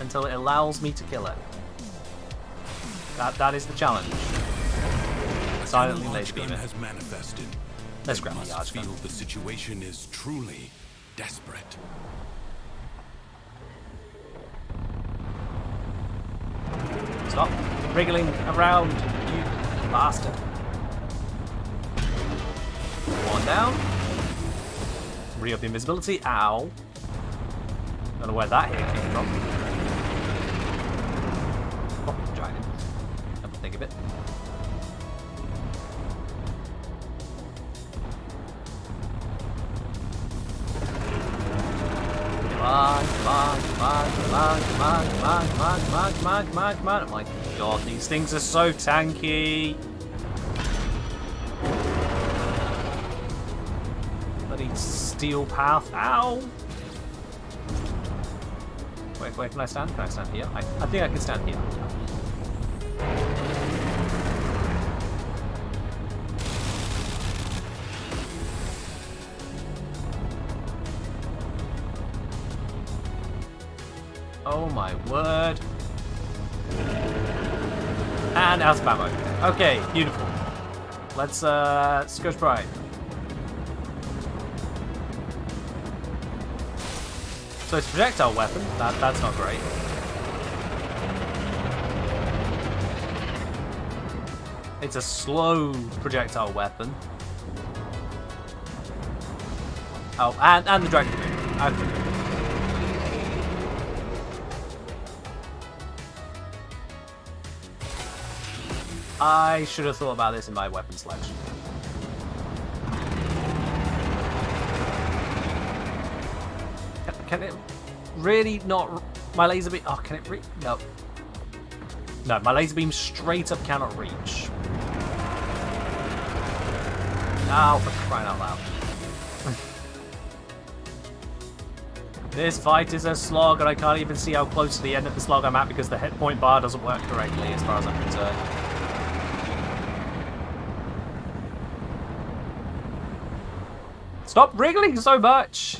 until it allows me to kill it. That is the challenge. Silently laser beam it. Has manifested. Let's grab the Must Archgun. feel the situation is truly desperate. Stop wriggling around, you bastard. One down. Re-up the invisibility. Ow. Don't know where that hit came from. Oh, dragon. Come to think of it. Come on. Oh my god, these things are so tanky. Bloody steel path. Ow! Where can I stand? Can I stand here? I think I can stand here. Oh my word. And out of ammo. Okay, beautiful. Let's Scourge Pride. So it's a projectile weapon. That's not great. It's a slow projectile weapon. Oh, and the dragon move. Okay. I should have thought about this in my weapon selection. Can it really not... My laser beam... Oh, can it reach? No. No, my laser beam straight up cannot reach. Oh, for crying out loud. This fight is a slog, and I can't even see how close to the end of the slog I'm at because the hit point bar doesn't work correctly as far as I'm concerned. Stop wriggling so much!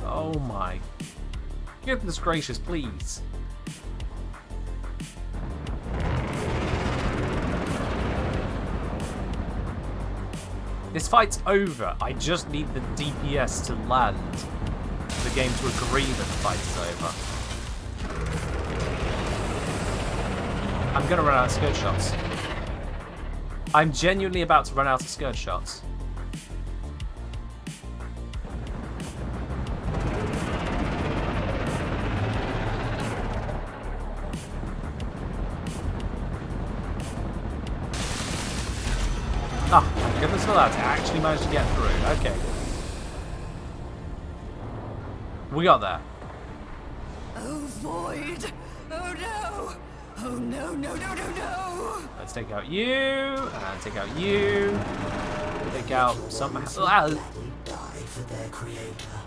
Oh my goodness gracious, please. This fight's over. I just need the DPS to land for the game to agree that the fight is over. I'm gonna run out of skirt shots. I'm genuinely about to run out of skirt shots. Oh, my goodness for that. I actually managed to get through. Okay. We got there. Oh, void! Oh no! Oh no, no, no, no, no! Let's take out you, and take out you. Take out some... Die for their creator.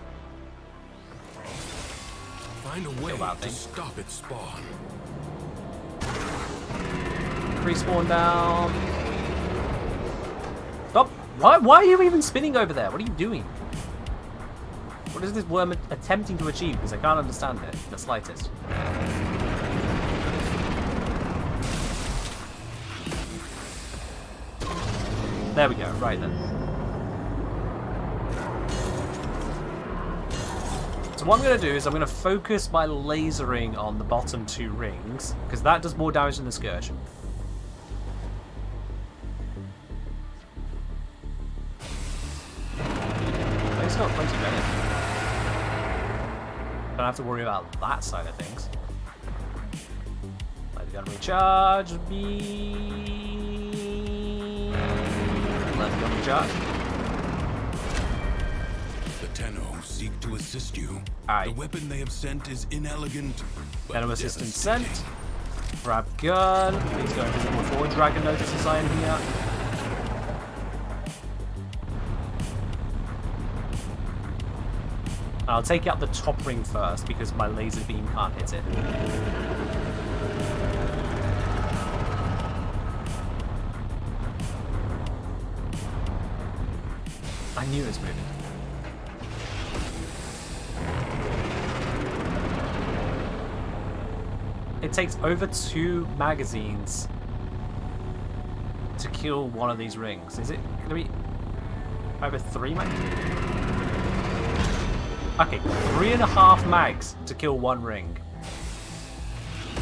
Find a way to stop its spawn. Respawn down. Stop! Why are you even spinning over there? What are you doing? What is this worm attempting to achieve? Because I can't understand it in the slightest. There we go, right then. So what I'm going to do is I'm going to focus my lasering on the bottom two rings, because that does more damage than the Scourge. It's got plenty of benefit. Don't have to worry about that side of things. Let the gun recharge. Let the gun recharge. The Tenno seek to assist you. Aye. The weapon they have sent is inelegant. Tenno assistant sent. Grab gun. Please go invisible before dragon notices I am here. I'll take out the top ring first because my laser beam can't hit it. I knew it was moving. It takes over 2 magazines to kill one of these rings. Is it going to be over 3 magazines? Okay, 3.5 mags to kill 1 ring.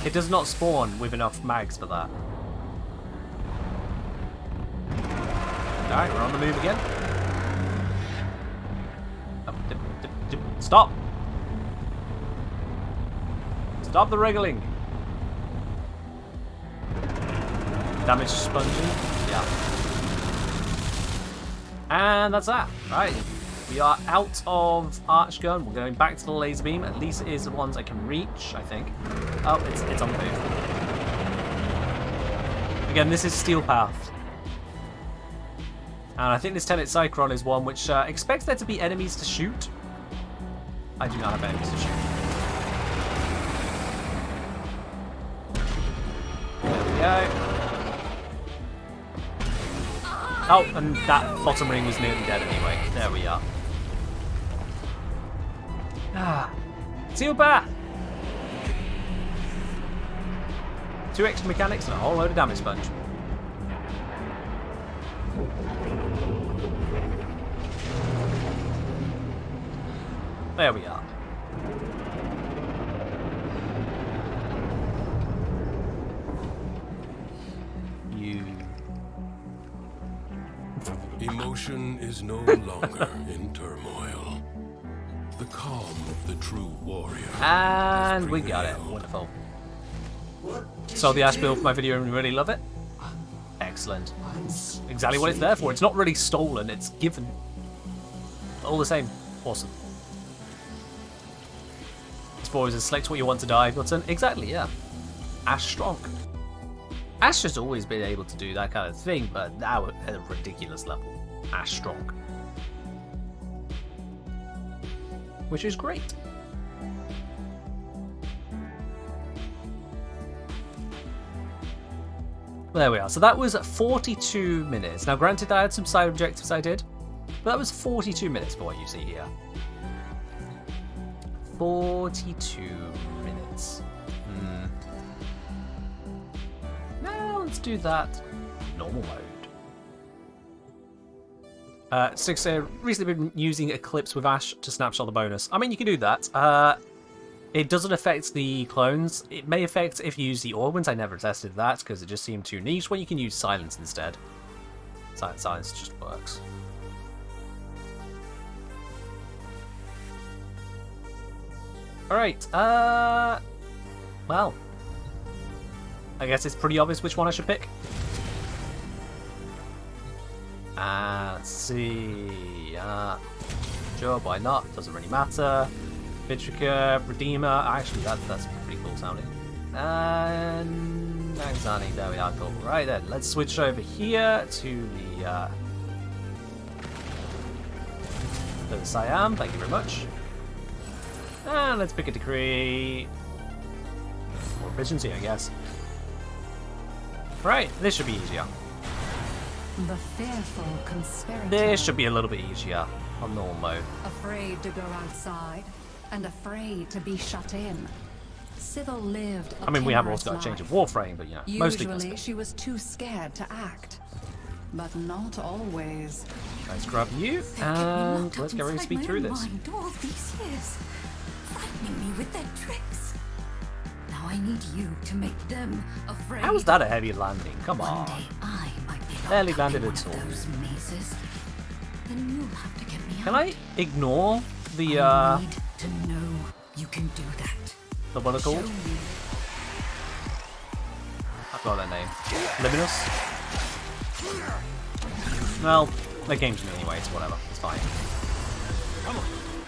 It does not spawn with enough mags for that. Alright, we're on the move again. Stop! Stop the wriggling! Damage sponging? Yeah. And that's that. Right. We are out of arch gun. We're going back to the laser beam. At least it is the ones I can reach, I think. Oh, it's on the move. Again, this is Steel Path. And I think this Tenet Cyclone is one which expects there to be enemies to shoot. I do not have enemies to shoot. There we go. Oh, and that bottom ring was nearly dead anyway. There we are. Ah. Steel Path! 2 extra mechanics and a whole load of damage sponge. There we are. Emotion is no longer in turmoil. The calm of the true warrior. And we got it. Wonderful. So the Ash build for my video and really love it? Excellent. Exactly what it's there for. It's not really stolen, it's given. All the same. Awesome. It's always a select what you want to die button. Exactly, yeah. Ash strong. Ash has always been able to do that kind of thing, but now at a ridiculous level. Ash strong. Which is great. There we are. So that was 42 minutes. Now granted I had some side objectives I did, but that was 42 minutes for what you see here. 42 minutes. Now let's do that normal mode. 6 recently been using Eclipse with Ash to snapshot the bonus. I mean, you can do that. It doesn't affect the clones. It may affect if you use the Organs. I never tested that because it just seemed too niche. When you can use Silence instead. Silence just works. Alright, well, I guess it's pretty obvious which one I should pick. Let's see, sure, why not, doesn't really matter. Vitrica, Redeemer, actually that's pretty cool sounding. And Anxani, there we are, cool. Right then, let's switch over here to the Siam, thank you very much. And let's pick a decree. More efficiency, I guess. Right, this should be easier. The fearful conspirator. This should be a little bit easier on normal mode. Afraid to go outside and afraid to be shut in. Civil lived a I mean, we have also got a timorous change of life. Warframe, but you know, mostly Usually she was too scared to act. But not always. Let's grab you, and let's get ready to speed through this. All these years, frightening me with their tricks. Now I need you to make them afraid. How was that a heavy landing? Come One on. day I might be Barely locked up landed in at one of all. those mazes. Then you'll have to get me Can out. I ignore the I need to know you can do that. what are they called? Show me. I've got their name. Luminous? Well, they came to me anyway, so whatever. It's fine.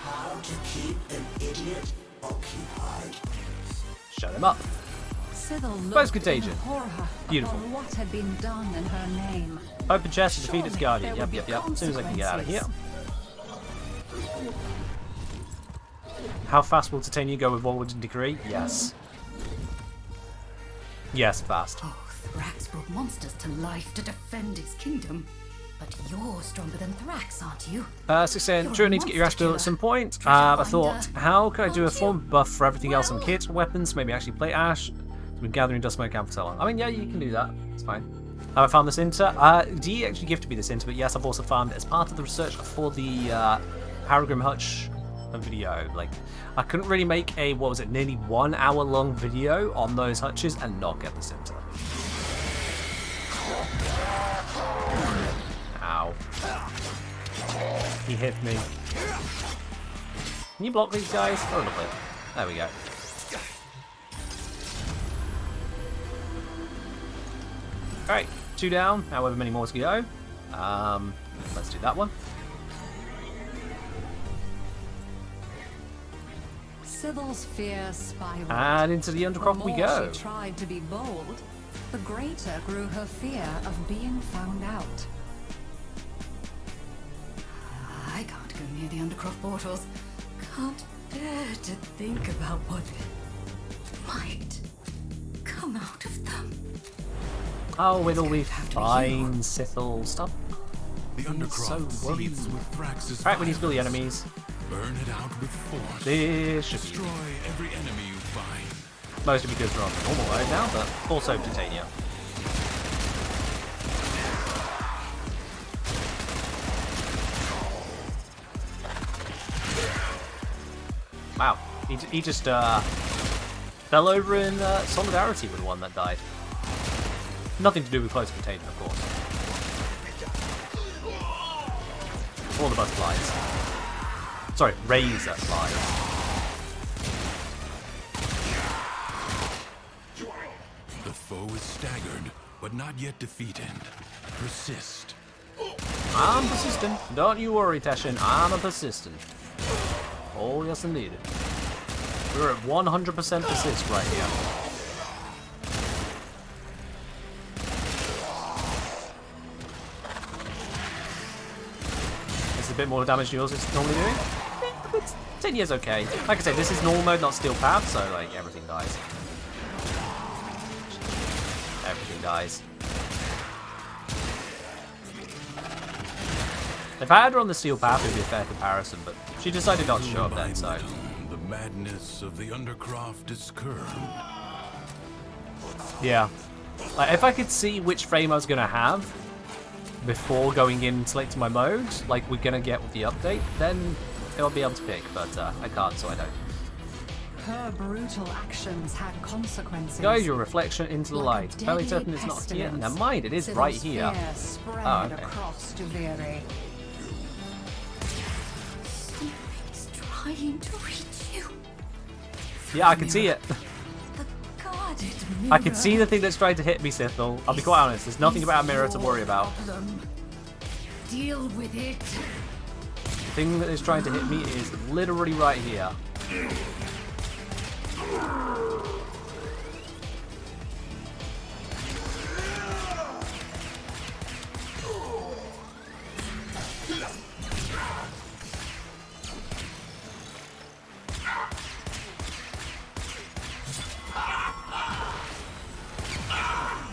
How to keep an idiot occupied. Shut him up. Civil Most looked contagion. in horror Beautiful. upon what had been done in her name. Open chest to defeat its Surely guardian. there Yep, would yep, be yep. As soon as I can get out of here. consequences. How fast will Titania go with Warward and Decree? Yes. Yes, fast. Oh, Thrax brought monsters to life to defend his kingdom. But you're stronger than Thrax, aren't you? 16, sure need to get your Ash build at some point. I thought, how could I do a form buff for everything else on kit, weapons, maybe actually play Ash? We've been gathering dust smoke camp for so long. I mean, yeah, you can do that. It's fine. Have I found this inter? Dee actually gifted me this inter, but yes, I've also found it as part of the research for the Harrogrim Hutch a video. Like, I couldn't really make a, what was it, nearly 1 hour long video on those hutches and not get the center. Ow. He hit me. Can you block these guys? A little bit. There we go. Alright, 2 down, however many more to go. Let's do that one. Sybil's fear spiraled. And into the undercroft we The go. more she tried to be bold, the greater grew her fear of being found out. I can't go near the Undercroft portals. Can't bear to think about what might come out of them. Oh, it'll be fine, Sithel. Stop. The Undercroft so worried. seethes with Thrax's Alright, we need to fire. kill the enemies. Burn it out with force. This should be Destroy every enemy you find. mostly because we're on the normal mode now, but also Titania. Wow, he just fell over in solidarity with the one that died. Nothing to do with close containment, of course. All the butterflies. Sorry, razor flies. The foe is staggered, but not yet defeated. Persist. I'm persistent. Don't you worry, Tashin. I'm a persistent. Oh, yes, indeed. We're at 100% persist right here. It's a bit more damage to yours it's normally doing. But 10 years okay. Like I said, this is normal mode, not steel path, so like everything dies. Everything dies. If I had her on the steel path, it would be a fair comparison, but she decided not to show up then, so. The madness of the Undercroft is curbed. Yeah. Like, if I could see which frame I was going to have before going in and selecting my mode, like we're going to get with the update, then I'll be able to pick, but I can't, so I don't. Her brutal actions had consequences. Guys, your reflection into the Like a light. Fairly deadly certain it's not here. pestilence, Never mind, it is Sybil's right here. fear spread Oh, okay. across Duviri. Something's trying to reach you. Yeah, I can see it. The guarded I can mirror. see the thing that's trying to hit me, Sithel. I'll be quite honest, there's nothing about a mirror to worry about. Problem. Deal with it. The thing that is trying to hit me is literally right here.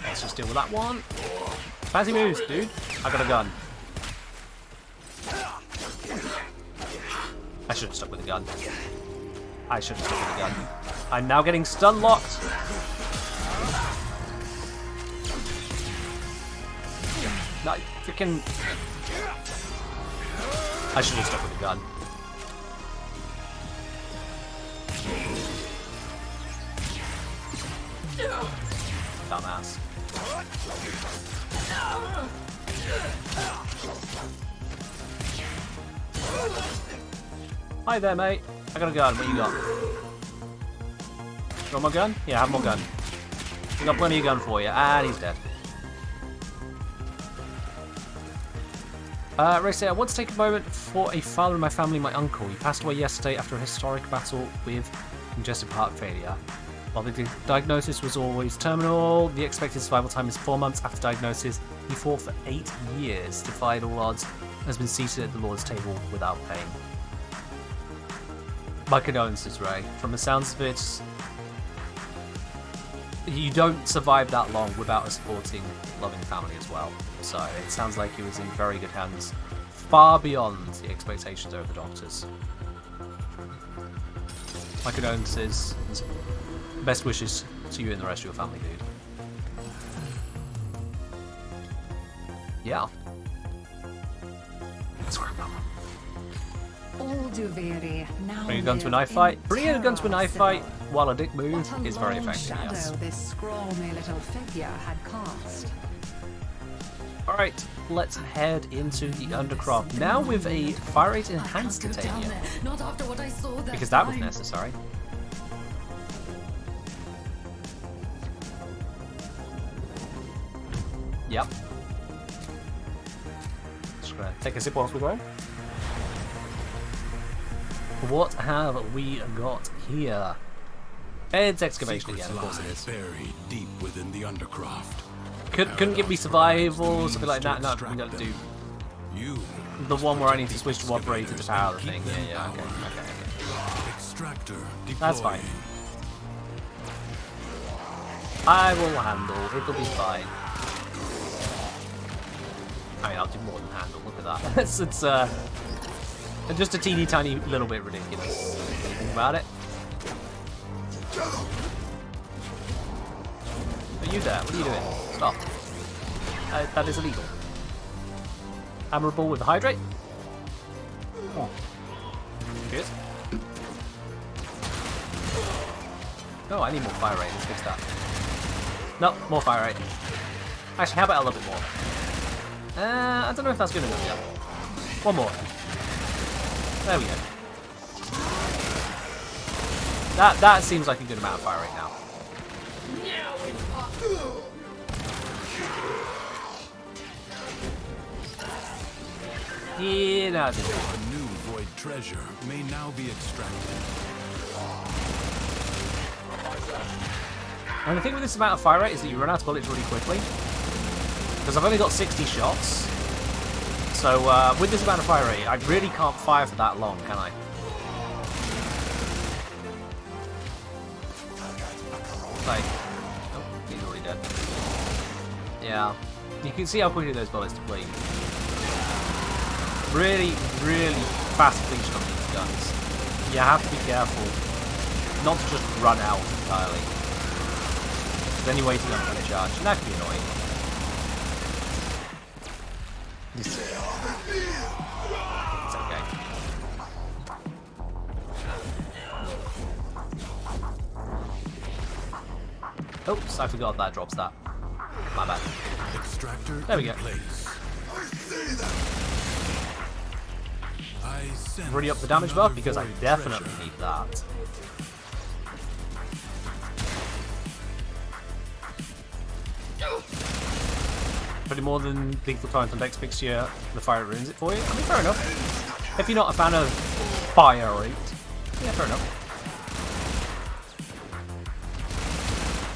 Let's just deal with that one. Fancy moves, dude. I got a gun. I should have stuck with the gun. I should have stuck with the gun. I'm now getting stun locked. No, freaking. I should have stuck with the gun. Dumbass. Hi there, mate. I got a gun. What you got? You want more gun? Yeah, have more gun. We got plenty of gun for you. And he's dead. Racer, I want to take a moment for a father in my family, my uncle. He passed away yesterday after a historic battle with congestive heart failure. While the diagnosis was always terminal, the expected survival time is 4 months after diagnosis. He fought for 8 years, defied all odds, and has been seated at the Lord's table without pain. My condolences, Ray. From the sounds of it, you don't survive that long without a supporting, loving family as well. So it sounds like he was in very good hands, far beyond the expectations of the doctors. My condolences, and best wishes to you and the rest of your family, dude. Yeah. Let's grab that one. Bring a gun to a knife fight. Bringing a gun to a knife fight while a dick move is very effective, yes. This scrawny little figure had cast. Alright, let's head into the Undercroft. Now with a fire rate enhanced titanium. Not after what I saw that Because that was time. necessary. Yep. Just gonna take a sip whilst we're going. What have we got here? It's excavation Secrets again, of course it lie is. buried deep within the Undercroft. Couldn't give me survival, something like that. No, we gotta do You, the one where I need to switch to operator to power the thing. Yeah, okay. extractor deployed. That's fine. I will handle. It'll be fine. I mean, I'll do more than handle. Look at that. it's just a teeny tiny little bit ridiculous. Think about it. Are you there? What are you doing? Stop. That is illegal. Hammerable with the hydrate. Oh. Cheers. Oh, I need more fire rate. Let's fix that. No, more fire rate. Actually, how about a little bit more? I don't know if that's good enough yet. One more. There we go. That seems like a good amount of fire rate now. Yeah, no, it's A new void treasure may now be extracted. And the thing with this amount of fire rate is that you run out of bullets really quickly. Because I've only got 60 shots. So with this amount of fire rate, I really can't fire for that long, can I? Like, oh, he's already dead. Yeah, you can see how quickly those bullets deplete. Really, really fast depletion on these guns. You have to be careful not to just run out entirely. Then you're waiting on a charge, and that can be annoying. It's okay. Oops, I forgot that drops that. My bad. Extractor There we go. in place. I sense Ready up the damage buff another because I void definitely treasure. need that. Pretty more than lethal time on dex picks you, the fire ruins it for you. I mean, fair enough. If you're not a fan of fire rate, yeah, fair enough.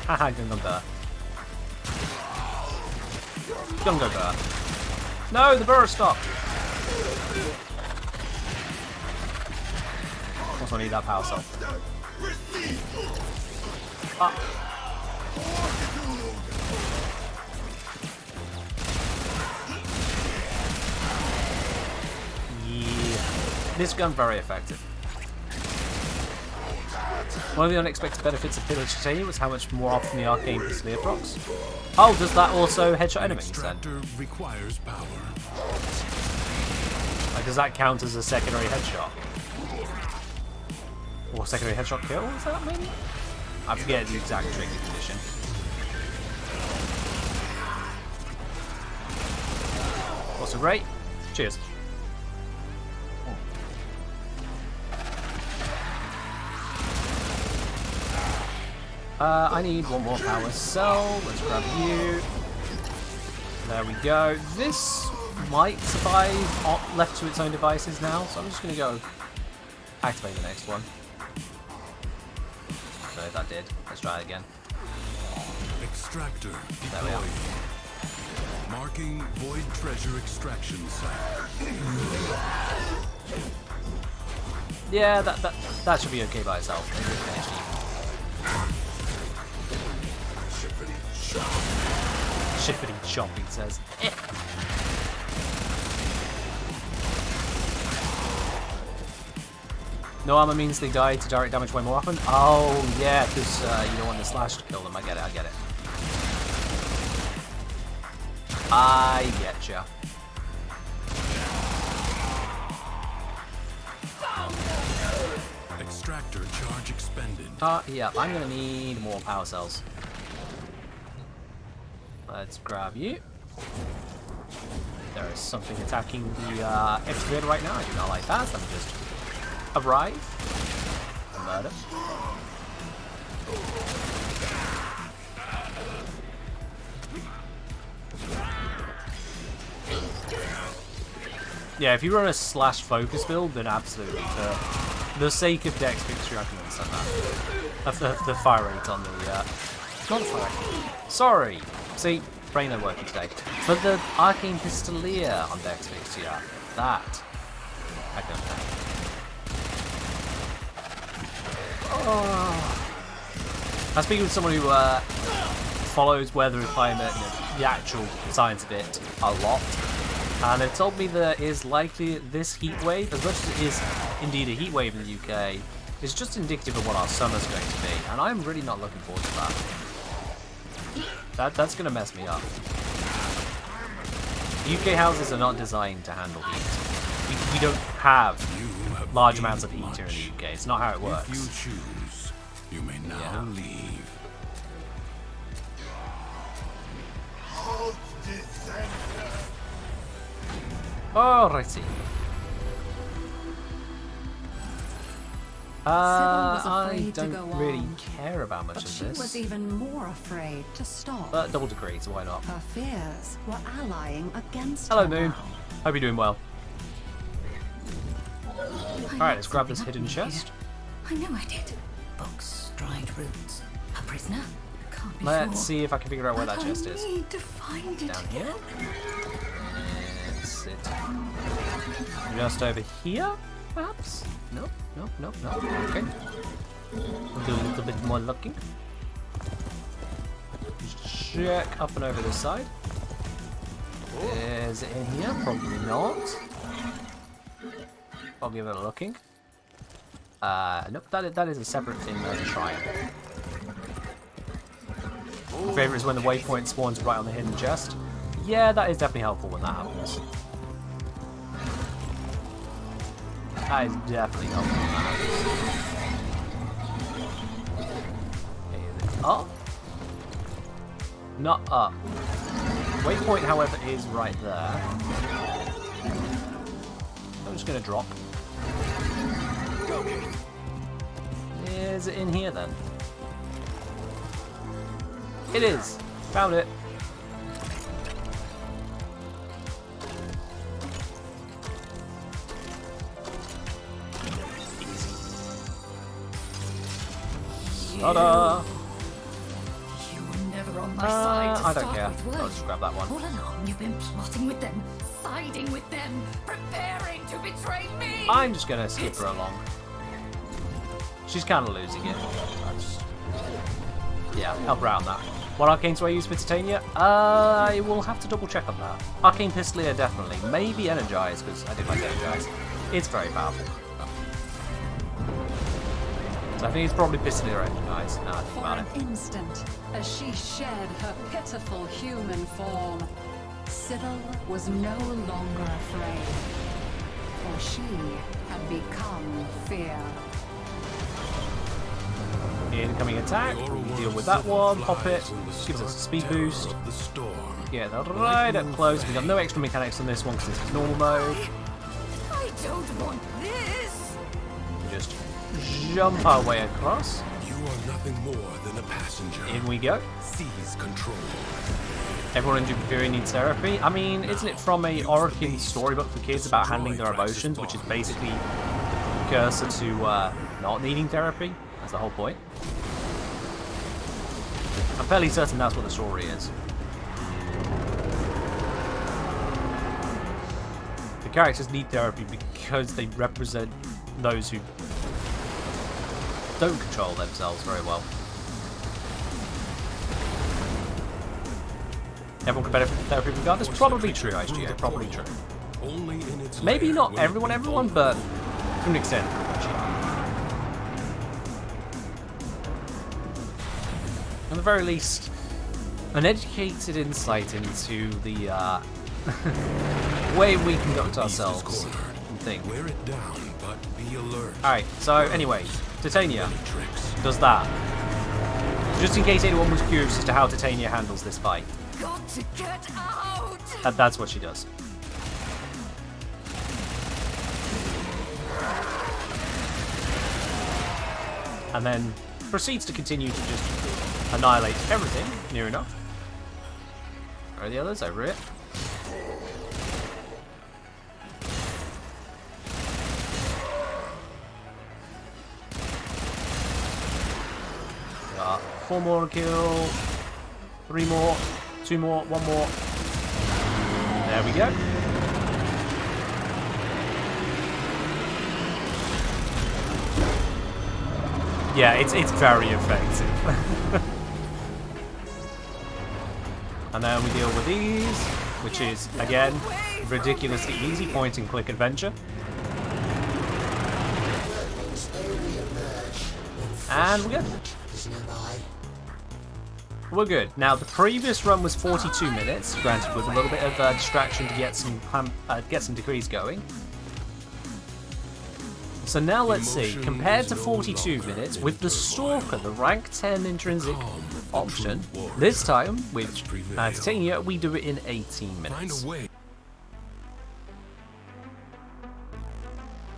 Haha, Gungo Burr. Gungo Burr. No, the burr stopped. Also need that power cell. Ah. This gun very effective. One of the unexpected benefits of Pillage Titanium was how much more often the arcane Pistolier procs. Oh, does that also headshot enemies then? Extractor requires power. Like, does that count as a secondary headshot? Or secondary headshot kill, is that maybe? I forget the exact trigger condition. Also great. Cheers. I need one more power cell. Let's grab you. There we go. This might survive left to its own devices now, so I'm just going to go activate the next one. So that did. Let's try it again. Extractor There we are. deployed. Marking void treasure extraction site. Yeah, that should be okay by itself. Shippity chop, he says. No armor means they die to direct damage way more often. Oh yeah, because you don't want the slash to kill them. I get it. I get it. I getcha. Extractor charge expended. Yeah, I'm gonna need more power cells. Let's grab you. There is something attacking the excavator right now. I do not like that. Let me just arrive. Murder. Yeah, if you run a slash focus build, then absolutely. For the sake of dex picture, I can understand that. The fire rate on the not the fire rate. Sorry. See, brain not working today. But the arcane pistolier on dex picture, that I can understand. Oh. I'm speaking with someone who follows weather and climate, the actual science of it, a lot. And they've told me there is likely this heat wave, as much as it is indeed a heat wave in the UK, is just indicative of what our summer's going to be. And I'm really not looking forward to that. That's going to mess me up. UK houses are not designed to handle heat. We don't have large amounts of heat here in the UK. It's not how it works. If you choose, you may now leave. Alrighty. I don't really care about much of She this. was even more afraid to stop. Double degree, so why not? Her fears were allying against Hello, her Moon. now. Hope you're doing well. Alright, let's grab this hidden chest. I know I did. Books, dried roots. A prisoner? Can't be Let's sure. see if I can figure out where that But chest I is. need to find it. Down here. It's just over here, perhaps? Nope, nope, nope, nope. Okay. We'll do a little bit more looking. Just check up and over this side. Is it in here? Probably not. I'll give it a looking. Nope, that is a separate thing to try. My favourite is when the waypoint spawns right on the hidden chest. Yeah, that is definitely helpful when that happens. That is definitely helpful when that happens. Up? Not up. Waypoint, however, is right there. I'm just going to drop. Is it in here then? It is! Found it! Ta-da! You were never on my side to I don't start care. with, were I'll just grab that one. All along, you've been plotting with them, siding with them, preparing to betray me. I'm just gonna skip her along. She's kind of losing it. Yeah, help her out on that. What arcanes do I use for Titania? I will have to double check on that. Arcane Pistolier, definitely. Maybe Energize, because I did like Energize. It's very powerful. So I think it's probably Pistolier Energize. Now I think For about an it. instant, as she shed her pitiful human form, Cyril was no longer afraid, for she had become fear. Incoming attack. Deal with that one. Pop it. Gives us a speed boost. Yeah, they're right up close. We got no extra mechanics on this one because it's normal mode. I don't want this. Just jump our way across. You are nothing more than a passenger. In we go. Seize control. Everyone in Jupiter needs therapy. I mean, isn't it from a Orkin storybook for kids about handling their emotions, which is basically the precursor to not needing therapy? That's the whole point. I'm fairly certain that's what the story is. The characters need therapy because they represent those who don't control themselves very well. Everyone can benefit from therapy regardless. Probably true, IGA. Probably true. Maybe not everyone, but to an extent, pretty much, yeah. At the very least, an educated insight into the way we conduct ourselves and things. Wear it down, but be alert. Alright, so anyway, Titania does that. Just in case anyone was curious as to how Titania handles this fight. Got to get out! That's what she does. And then proceeds to continue to just annihilate everything, near enough. Where are the others? Over it. Got 4 more to kill, 3 more, 2 more, 1 more. There we go. Yeah, it's very effective. And then we deal with these, which is, again, ridiculously easy point and click adventure. And we're good. We're good. Now, the previous run was 42 minutes, granted with a little bit of distraction to get some degrees going. So now let's see, compared to 42 minutes, with the Stalker, the rank 10 intrinsic option, this time, with Titania, we do it in 18 minutes.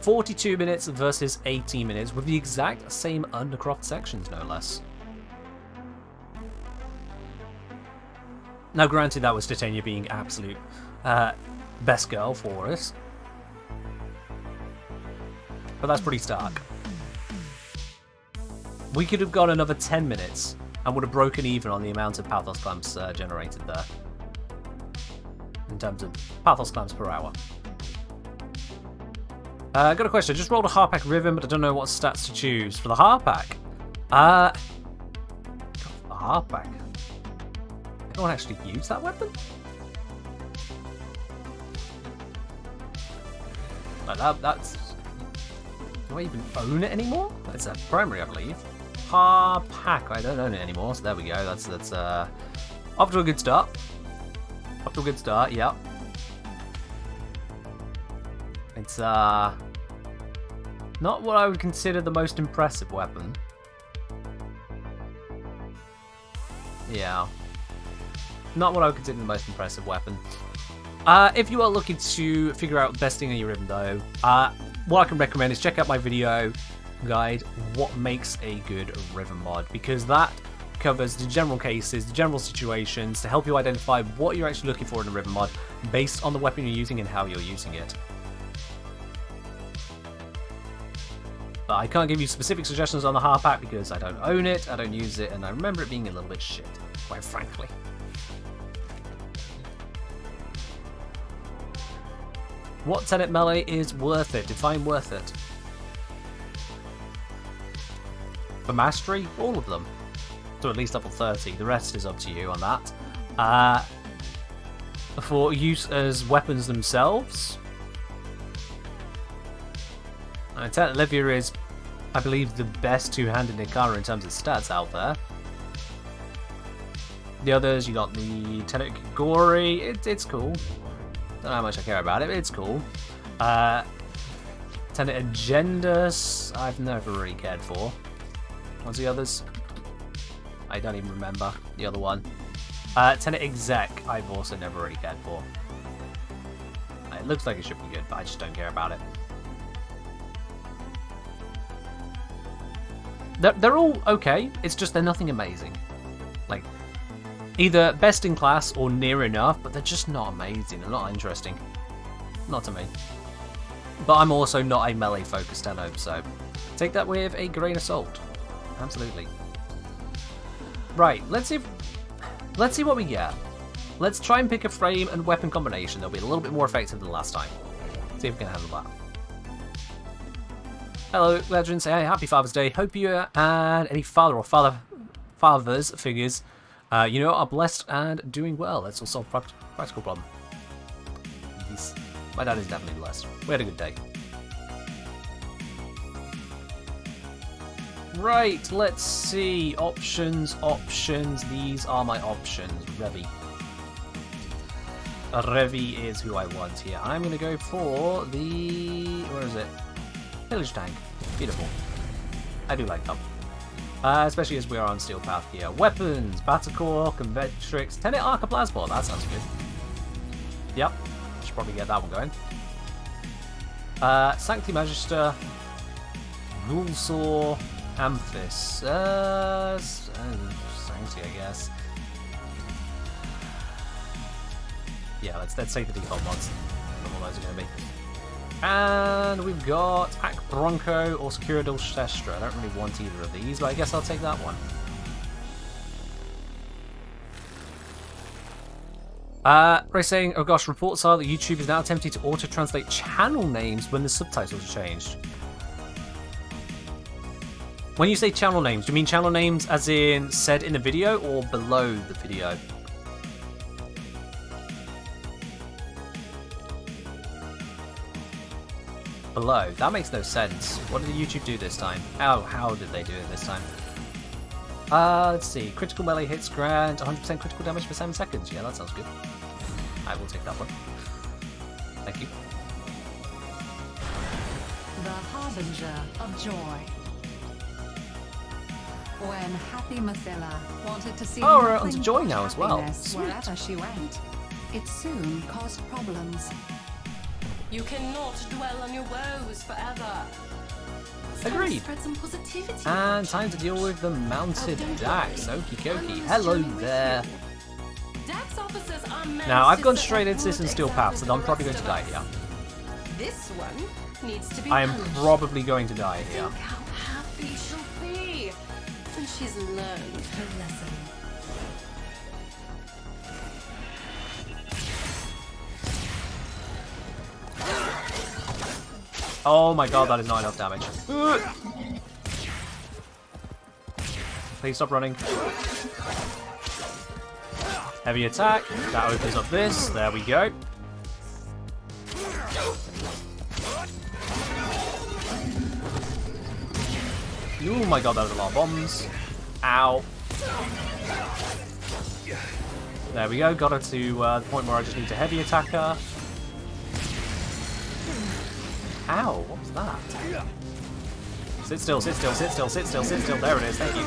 42 minutes versus 18 minutes, with the exact same Undercroft sections, no less. Now granted, that was Titania being absolute best girl for us. But that's pretty stark. We could have got another 10 minutes and would have broken even on the amount of Pathos clamps generated there. In terms of Pathos clamps per hour. I got a question. I just rolled a Harpack Riven, but I don't know what stats to choose. For the Harpack? The Harpack? Anyone actually use that weapon? Like that's... Do I even own it anymore? It's a primary, I believe. Harpack. I don't own it anymore, so there we go. That's off to a good start. Off to a good start, yep. It's not what I would consider the most impressive weapon. Yeah. Not what I would consider the most impressive weapon. If you are looking to figure out besting on your Riven though, what I can recommend is check out my video guide, What Makes a Good Riven Mod, because that covers the general cases, the general situations, to help you identify what you're actually looking for in a Riven Mod, based on the weapon you're using and how you're using it. But I can't give you specific suggestions on the Harpack because I don't own it, I don't use it, and I remember it being a little bit shit, quite frankly. What Tenet melee is worth it? Define worth it. For mastery, all of them. So at least level 30. The rest is up to you on that. For use as weapons themselves, Tenet Livia is, I believe, the best two-handed Nikara in terms of stats out there. The others, you got the Tenet Gori. It's cool. Don't know how much I care about it, but it's cool. Tenet Agendas, I've never really cared for. What's the others? I don't even remember the other one. Tenet Exec, I've also never really cared for. It looks like it should be good, but I just don't care about it. They're all okay, it's just they're nothing amazing. Like, either best in class or near enough, but they're just not amazing, they're not interesting. Not to me. But I'm also not a melee focused Tenno, so take that with a grain of salt. Absolutely. Right, let's see what we get. Let's try and pick a frame and weapon combination that'll be a little bit more effective than last time. See if we can handle that. Hello, legends. Hey, happy Father's Day. Hope you and any father or fathers figures, you know, are blessed and doing well. Let's all solve practical problem. Yes. My dad is definitely blessed. We had a good day. Right, let's see. Options. These are my options. Revi. Revi is who I want here. I'm going to go for the... Where is it? Village tank. Beautiful. I do like them. Especially as we are on Steel Path here. Weapons, Battlecore, Convectrix, Tenet Arcoplasma. That sounds good. Yep. Should probably get that one going. Sancti Magister, Rulsaw, Amphis. Sancti, I guess. Yeah, let's take the default mods. What those are going to be. And we've got Pack Bronco or Secura Dulcestra. I don't really want either of these, but I guess I'll take that one. Ray saying, oh gosh, reports are that YouTube is now attempting to auto-translate channel names when the subtitles are changed. When you say channel names, do you mean channel names as in said in the video or below the video? Below. That makes no sense. What did YouTube do this time? How did they do it this time? Let's see. Critical melee hits grant 100% critical damage for 7 seconds. Yeah, that sounds good. I will take that one. Thank you. The Harbinger of Joy. When happy Mathila wanted to see we're onto Joy now as well. Sweet. Wherever she went, it soon caused problems. You cannot dwell on your woes forever. Agreed. Spread some positivity. And time to deal with the mounted Dax. Okie dokie. Hello there. Dax officers are meant Now, I've to gone set straight into this in Steel Path, so I'm probably going to die here. This one needs to be I am punished. probably going to die here. Think how happy she'll be when she's learned her lesson. Oh my god, that is not enough damage. Please stop running. Heavy attack. That opens up this. There we go. Oh my god, that was a lot of bombs. Ow. There we go. Got her to the point where I just need to heavy attack her. Ow, what was that? Sit still, sit still, sit still, sit still, sit still. There it is, thank you.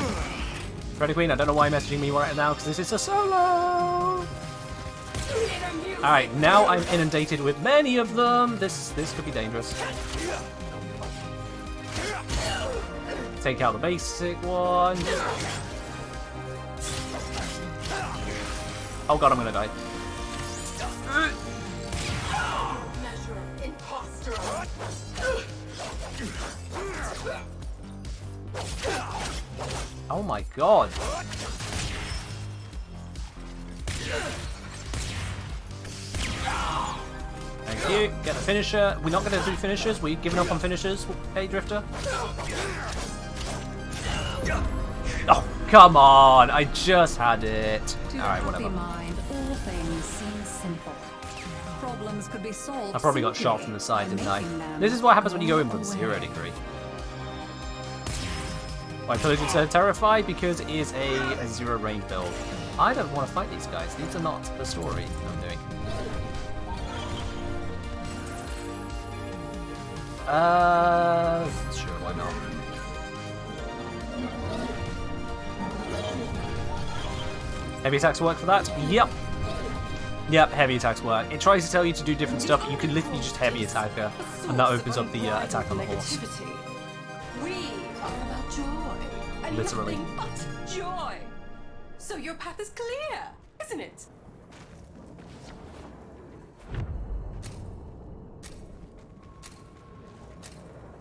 Freddy Queen, I don't know why you're messaging me right now, because this is a solo! Alright, now I'm inundated with many of them. This could be dangerous. Take out the basic one. Oh god, I'm gonna die. Oh my god. Thank you. Get the finisher. We're not going to do finishers. We've given up on finishers. Hey, Drifter. Oh, come on. I just had it. Alright, whatever. Mind, all things seem simple. Problems could be solved. I probably got shot from the side, didn't I? This is what happens when you go in with 0 degree. Why Pillaged said Terrified? Because it is a 0 range build. I don't want to fight these guys. These are not the story I'm doing. Sure, why not? Heavy attacks work for that? Yep. Yep, heavy attacks work. It tries to tell you to do different stuff, but you can literally just heavy attack her, and that opens up the attack on the horse. We are about joy. And Literally. nothing but joy. So your path is clear, isn't it?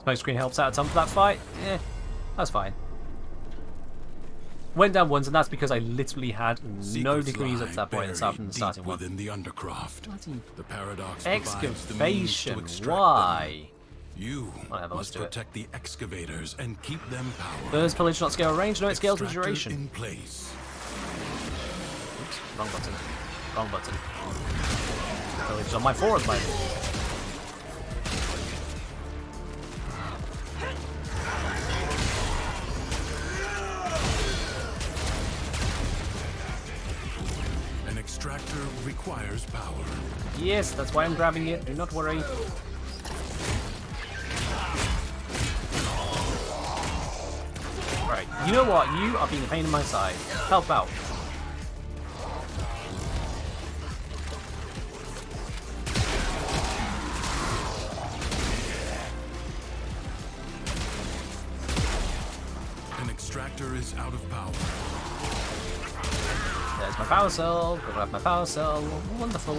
Smoke screen helps out some for that fight. Eh, that's fine. Went down once, and that's because I literally had no degrees up to that point aside from the starting one. Within the undercroft, the paradox Excavation. Why? You Whatever, let's must do it. protect the excavators and keep them powered. Does pillage not scale range? No, it scales with Extractor duration. in place. Oops, wrong button. Wrong button. Pillage on my forward line. An extractor requires power. Yes, that's why I'm grabbing it. Do not worry. Alright, you know what? You are being a pain in my side. Help out. An extractor is out of power. There's my power cell. Gotta have my power cell. Wonderful.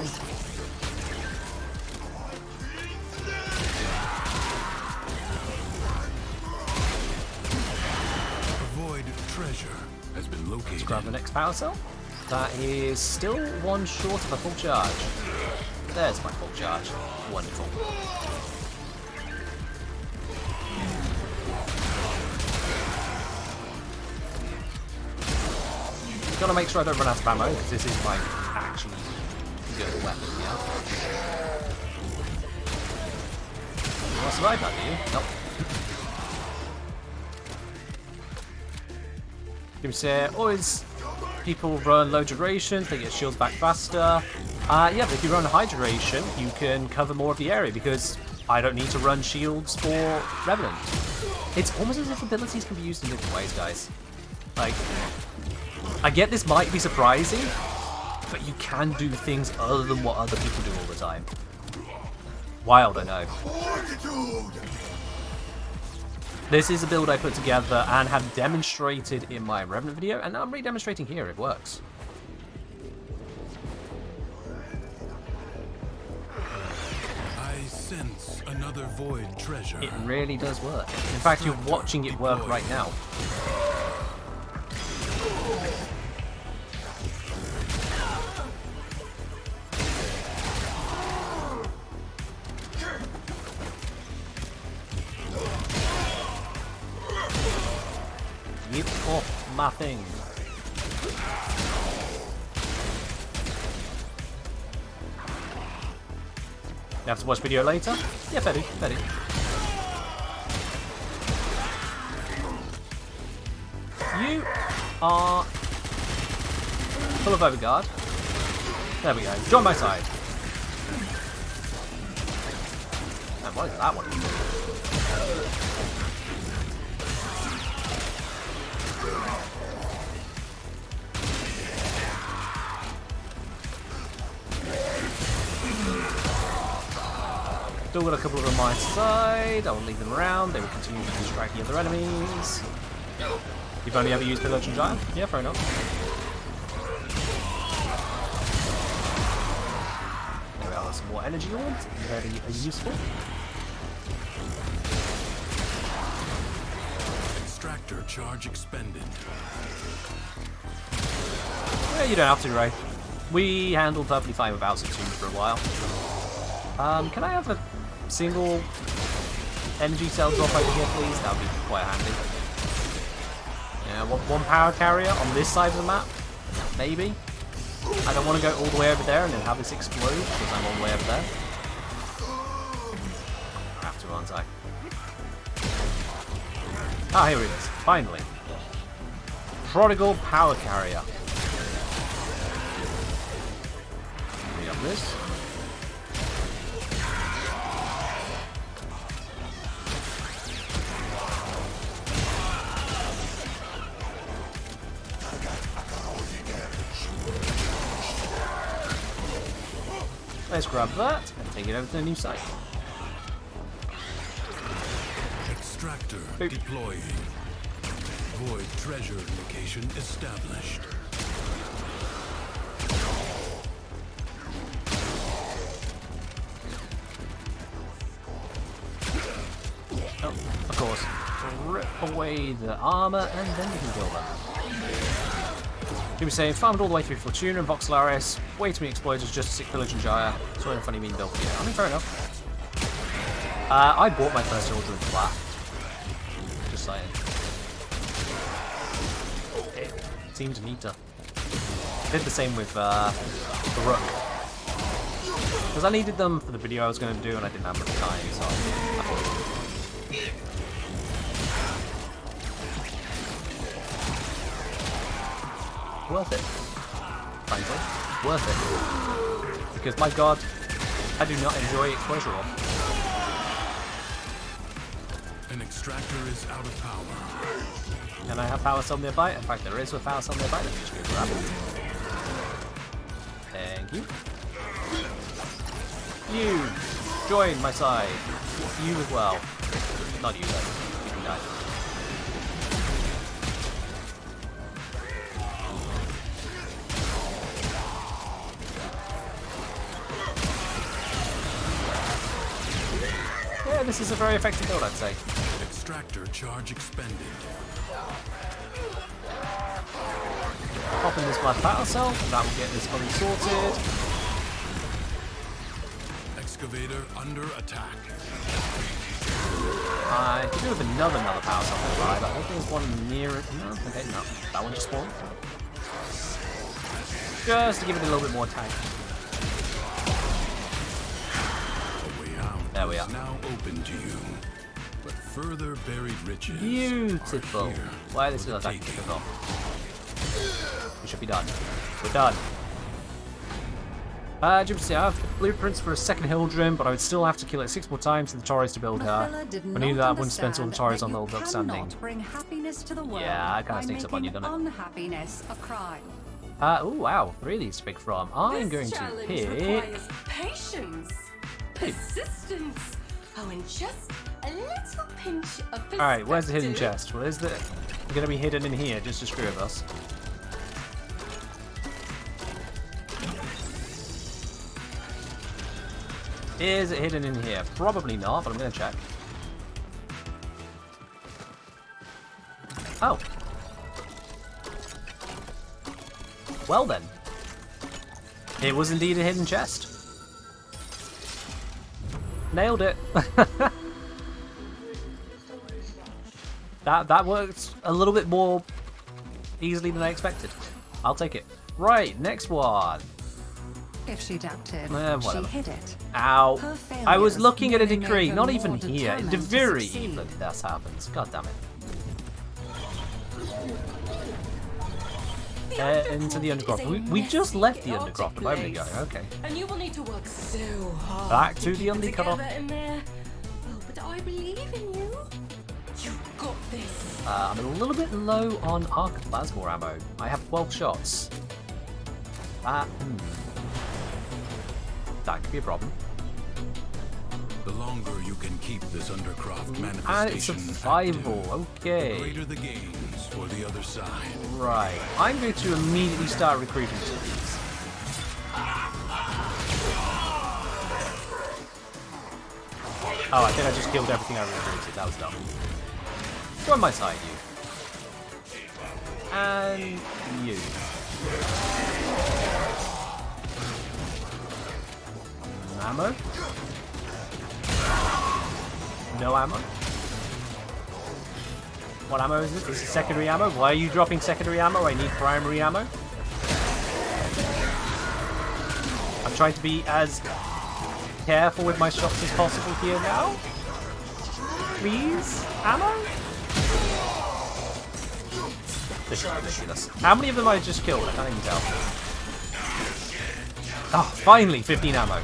Void treasure has been located. Let's grab the next power cell. That is still one short of a full charge. There's my full charge. Wonderful. Gotta make sure I don't run out of ammo, because this is my actually good weapon, yeah? You want to survive that, do you? Nope. You can say, always people run low duration, they get shields back faster. Yeah, but if you run high duration, you can cover more of the area, because I don't need to run shields for Revenant. It's almost as if abilities can be used in different ways, guys. Like, I get this might be surprising, but you can do things other than what other people do all the time. Wild, I know. This is a build I put together and have demonstrated in my Revenant video, and I'm re-demonstrating here, it works. I sense another void treasure. It really does work. In fact, you're watching it work right now. Get off my thing. You have to watch video later? Yeah, fair do, fair do. You are full of overguard. There we go. Join my side. And what is that one? Still got a couple of them on my side. I won't leave them around. They will continue to distract the other enemies. You've only ever used Pillage and Giant? Yeah, fair enough. There we are, some more energy orbs. Very useful. Extractor charge expended. Yeah, you don't have to, Ray. We handled perfectly fine without Setsuna for a while. Can I have a single energy cell drop over here, please? That would be quite handy. Yeah, one power carrier on this side of the map, maybe. I don't want to go all the way over there and then have this explode because I'm all the way over there. I have to, aren't I? Ah, here it is. Finally. Prodigal power carrier. We got this. Let's grab that and take it over to the new site. Extractor deploying. Void treasure location established. Oh, of course. Rip away the armor and then we can kill them. He was saying, farmed all the way through Fortuna and Voxelaris, way too many exploiters just to stick Pillage and Gyre. Sort of funny mean build. Yeah, I mean, fair enough. I bought my first order in flat. Just saying. It seemed neater. Did the same with the Rook. Because I needed them for the video I was going to do and I didn't have much time, so I thought worth it, frankly. Worth it. Because, my god, I do not enjoy exposure orb. An extractor is out of power. Can I have power cell nearby? In fact, there is a power cell nearby. Let me just go grab it. Thank you. You! Join my side. You as well. Not you though. You can die. Yeah, this is a very effective build, I'd say. Extractor charge expended. Pop in this blood power cell, and that will get this fully sorted. Excavator under attack. I could do with another power cell nearby, but I don't think there's one near it. No, okay, no. That one just spawned. Just to give it a little bit more time. There we are. Now open to you, but further buried riches. Beautiful. Why this is attacking kick us off? We should be done. We're done. Gypsy, I have blueprints for a second Hildrim, but I would still have to kill it 6 more times in the Taurus to build her. I knew that I wouldn't spend all the Taurus on the little duck standing. Yeah, I kind of sneaks up on you, doesn't it? Unhappiness a crime. Oh wow, really big from. I'm going to pick. Patience, persistence. Oh, and just a little pinch of perspective. Alright, where's the hidden chest? Well, is it going to be hidden in here just to screw with us? Is it hidden in here? Probably not, but I'm going to check. Oh. Well then. It was indeed a hidden chest. Nailed it. That worked a little bit more easily than I expected. I'll take it. Right, next one. If she doubted, whatever. she hid it. Ow. Her I was failures looking at a merely decree, made not her even more here. In determined to Deviri succeed. even this happens. God damn it. Into the Undercroft. We just left the Undercroft a moment ago. Okay. And you will need to work so hard. Back to the keep it Undercroft. together in there. Oh, but I believe in you. You've got this. I'm a little bit low on arc plasma ammo. I have 12 shots. That could be a problem. The longer you can keep this Undercroft And it's manifestation survival. active, Okay. the greater the gains for the other side. Right. I'm going to immediately start recruiting to these. Oh, I think I just killed everything I recruited. That was dumb. Go on my side, you. And you. Ammo? No ammo? What ammo is this? This is secondary ammo? Why are you dropping secondary ammo? I need primary ammo. I'm trying to be as careful with my shots as possible here now. Please? Ammo? This is ridiculous. How many of them I just killed? I can't even tell. Oh, finally, 15 ammo.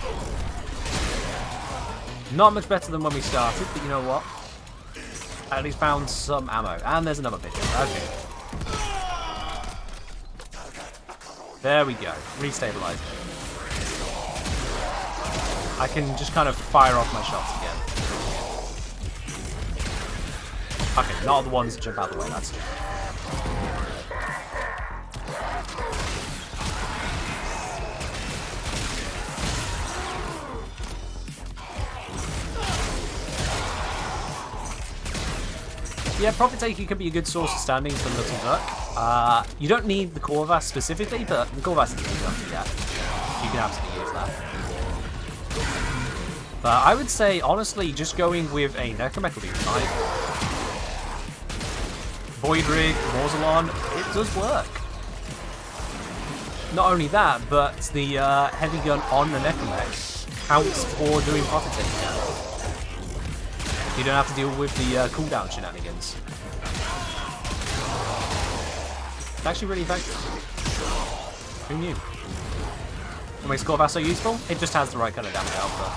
Not much better than when we started, but you know what? I at least found some ammo. And there's another picture. Okay. There we go. Restabilized. I can just kind of fire off my shots again. Okay, not the ones that jump out of the way. That's stupid. Yeah, Profit Taker can be a good source of standing for Little Duck. You don't need the Corvus specifically, but the Corvus is good enough, yeah. You can absolutely use that. But I would say, honestly, just going with a Necromech would be fine. Void Rig, Morzalon, it does work. Not only that, but the heavy gun on the Necromech counts for doing Profit Taker. You don't have to deal with the cooldown shenanigans. It's actually really effective. Who knew? What makes Corvus so useful? It just has the right kind of damage output.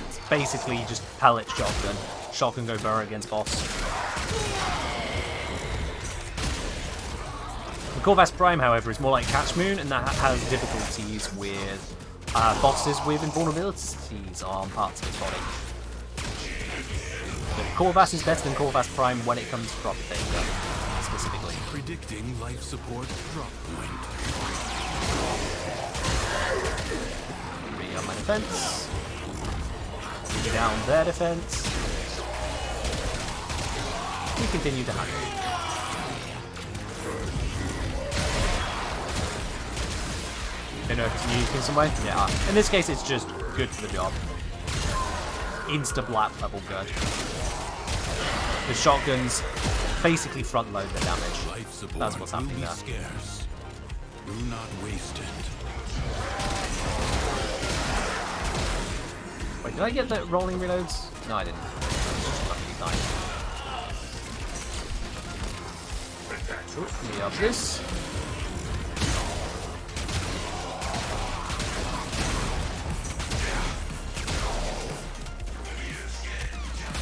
It's basically just pellet shotgun. Shotgun go burrow against boss. The Corvus Prime, however, is more like Catch Moon, and that has difficulties with bosses with invulnerabilities on parts of his body. So Corvus is better than Corvus Prime when it comes to drop danger, specifically. Predicting life support drop point. Bring up my defense. Bring down their defense. We continue to handle. Don't know if it's unique in some way. Yeah. In this case, it's just good for the job. Insta black level good. The shotguns basically front load the damage. That's what's happening there. Scarce. Do not waste it. Wait, did I get the rolling reloads? No, I didn't. Let me up this.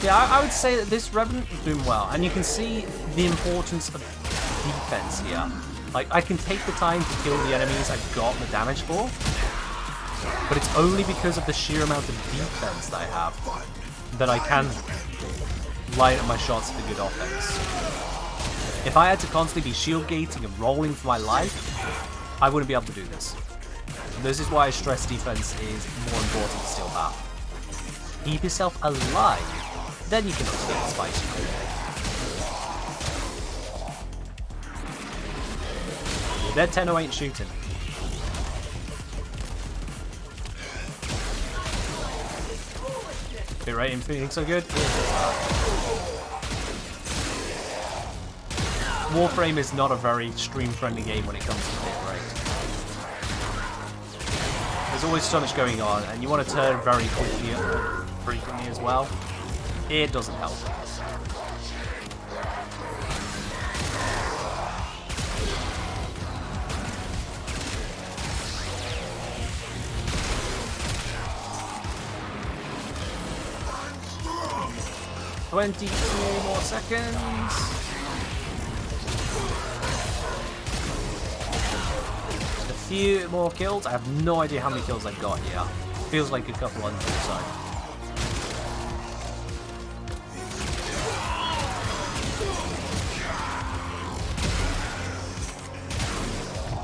Yeah, I would say that this Revenant is doing well, and you can see the importance of defense here. Like, I can take the time to kill the enemies I've got the damage for, but it's only because of the sheer amount of defense that I have that I can line up my shots for good offense. If I had to constantly be shield gating and rolling for my life, I wouldn't be able to do this. And this is why stress defense is more important to still have. Keep yourself alive, then you can upset the spicy cool. Dead 10 ain't shooting. Bit rate in feeling so good. Warframe is not a very stream-friendly game when it comes to bit rate. There's always so much going on, and you want to turn very quickly and frequently as well. It doesn't help. "22 more seconds." Just a few more kills. I have no idea how many kills I've got here. Feels like a couple hundred or so.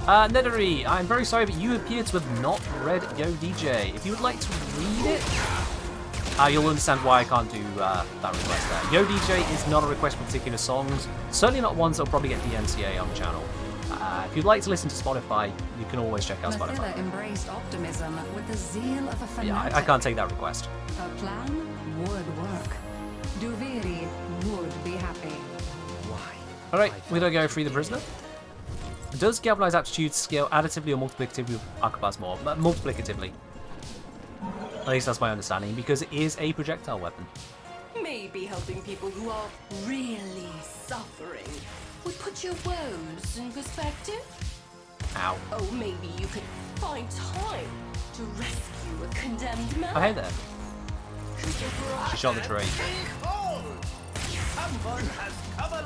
Nettery, I'm very sorry, but you appear to have not read Yo DJ. If you would like to read it, you'll understand why I can't do that request there. Yo DJ is not a request for particular songs, certainly not ones that'll probably get the NCA on the channel. If you'd like to listen to Spotify, you can always check out Spotify. Embraced optimism with the zeal of a fanatic. Yeah, I can't take that request. Her plan would work. Duviri would be happy. Why? Alright, we're gonna go free the prisoner. Does galvanized aptitude scale additively or multiplicatively with arquebus more? Multiplicatively. At least that's my understanding, because it is a projectile weapon. Maybe helping people who are really suffering would put your woes in perspective. Ow. Oh, maybe you could find time to rescue a condemned man. Oh, hey there. She shot the tree.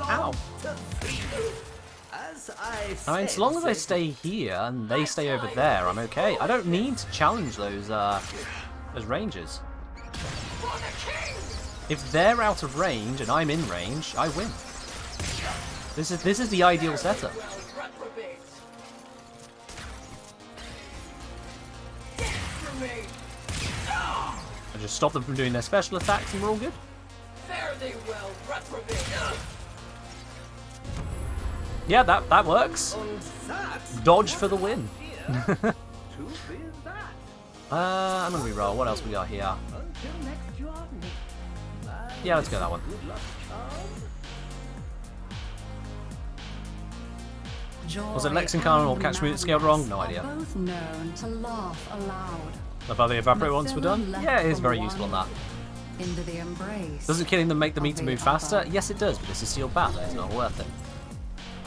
Ow. I mean, so long as I stay here and they stay over there, I'm okay. I don't need to challenge those rangers. If they're out of range and I'm in range, I win. This is the ideal setup. I just stop them from doing their special attacks and we're all good. Fare thee well, reprobate. Yeah, that works. Dodge for the win. I'm gonna reroll. What else we got here? Yeah, let's go that one. Was it Lexington or Catch Me scaled wrong? No idea. Both known to laugh aloud. I thought the evaporate once were done. Yeah, it is very useful in that. Into the embrace. Doesn't killing them make the meter move faster? Yes, it does, but this is sealed battle. It's not worth it.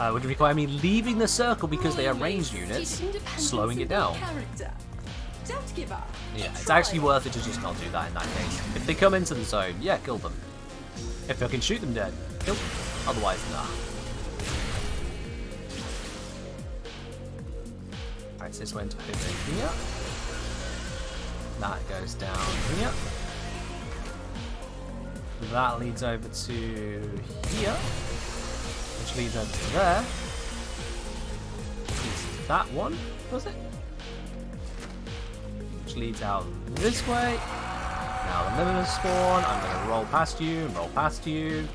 Would require me leaving the circle because they are ranged units, slowing it down. Don't give up. Yeah, it's actually worth it to just not do that in that case. If they come into the zone, yeah, kill them. If I can shoot them dead, kill them. Otherwise, nah. Alright, so this went over here. That goes down here. That leads over to here. Which leads over to there. Leads that one, was it? Which leads out this way. Now the limiter spawn. I'm going to roll past you and roll past you.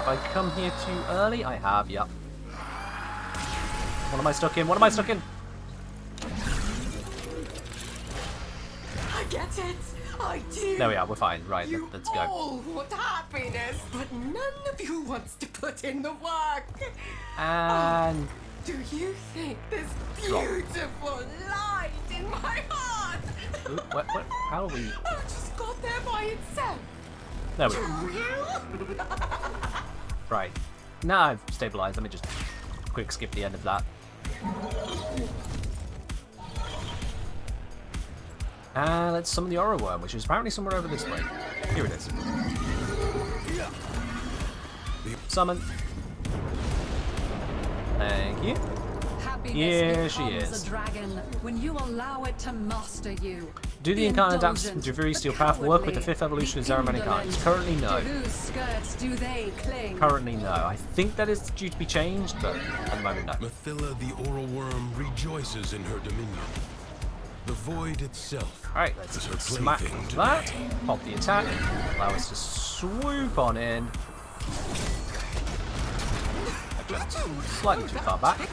Have I come here too early? I have, yep. What am I stuck in? What am I stuck in? I get it. I do. There we are. We're fine. Right, You let's go. all want happiness, but none of you wants to put in the work. And Do you think this Drop. beautiful light in my heart what? How are we? just got there by itself? There we Do go. you? Right. Now I've stabilized. Let me just quick skip the end of that. And let's summon the Aura Worm, which is apparently somewhere over this way. Here it is. Summon. Thank you. Happiness Here she becomes is. a dragon when you allow it to master you. Do the incarnate adapts to Javiri Steel Path work with the 5th evolution of Zaramani Kinds? Currently, no. To whose skirts do they cling? Currently, no. I think that is due to be changed, but at the moment, no. Mathila the Oral Worm rejoices in her dominion. The void itself. Alright, let's is her smack plaything that. today. Pop the attack. Allow us to swoop on in. I jumped slightly too far back.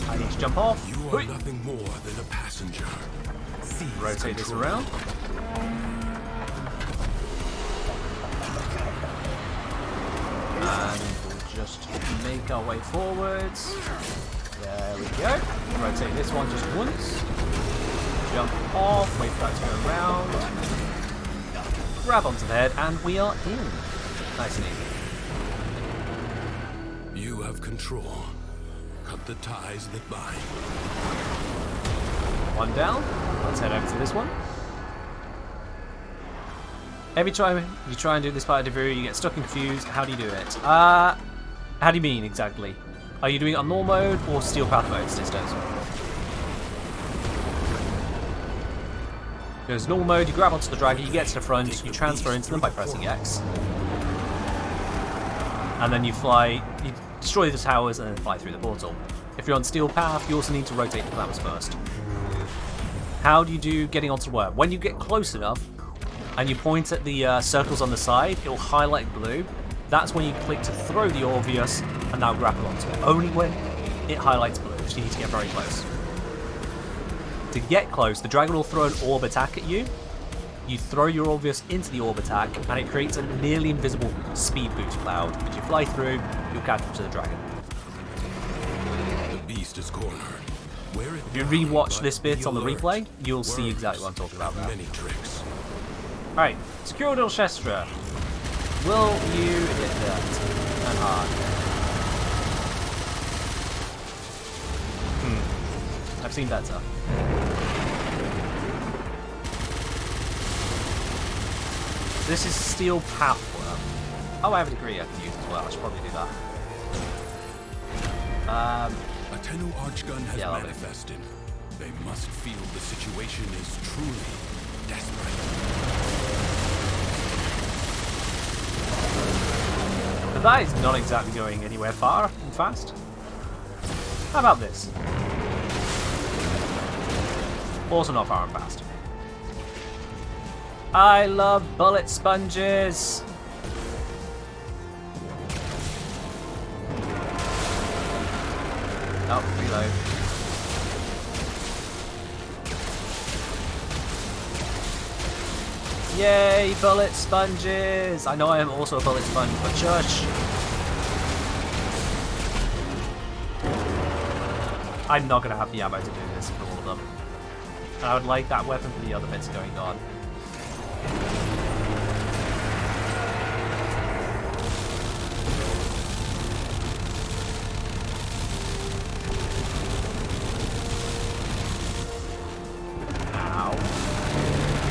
I need to jump off. You are nothing more than a passenger. Seize Rotate this control. around. And we'll just make our way forwards. There we go. Rotate this one just once. Jump off, wait for that to go around. Grab onto the head, and we are in. Nice and easy. You have control. Cut the ties that bind. One down. Let's head over to this one. Every time you try and do this part of Javiri, you get stuck and confused. How do you do it? How do you mean exactly? Are you doing it on normal mode or steel path mode, sisters? Because normal mode, you grab onto the dragon, you get to the front, you transfer into them by pressing X. And then you fly, you destroy the towers and then fly through the portal. If you're on steel path, you also need to rotate the clamps first. How do you do getting onto the worm? When you get close enough and you point at the circles on the side, it will highlight blue. That's when you click to throw the Orvius and now grapple onto it. Only when it highlights blue, so you need to get very close. To get close, the dragon will throw an orb attack at you. You throw your Orvius into the orb attack, and it creates a nearly invisible speed boost cloud. As you fly through, you'll catch up to the dragon. The beast is cornered. Where it If you rewatch this bit on the replay, you'll see exactly what I'm talking about now. Many tricks. Alright, Secure Shestra. Will you hit that? And hard. I've seen better. This is Steel Pathworm. Oh, I have a degree I can use as well. I should probably do that. A Tenno Archgun has Yeah, manifested. They must feel the situation is truly desperate. But that is not exactly going anywhere far and fast. How about this? Also not far and fast. I love bullet sponges. Oh, reload. Yay, bullet sponges! I know I am also a bullet sponge, but shush! I'm not going to have the ammo to do this for all of them. And I would like that weapon for the other bits going on.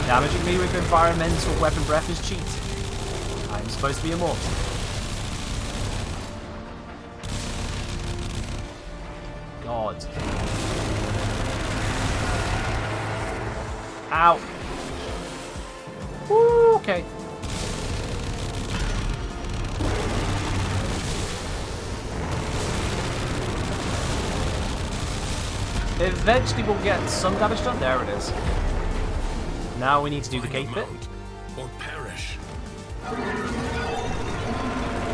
Damaging me with environmental weapon breath is cheating. I'm supposed to be immortal. god. Ow. Woo, okay. Eventually we'll get some damage done. There it is. Now we need to do the cave bit. Or perish.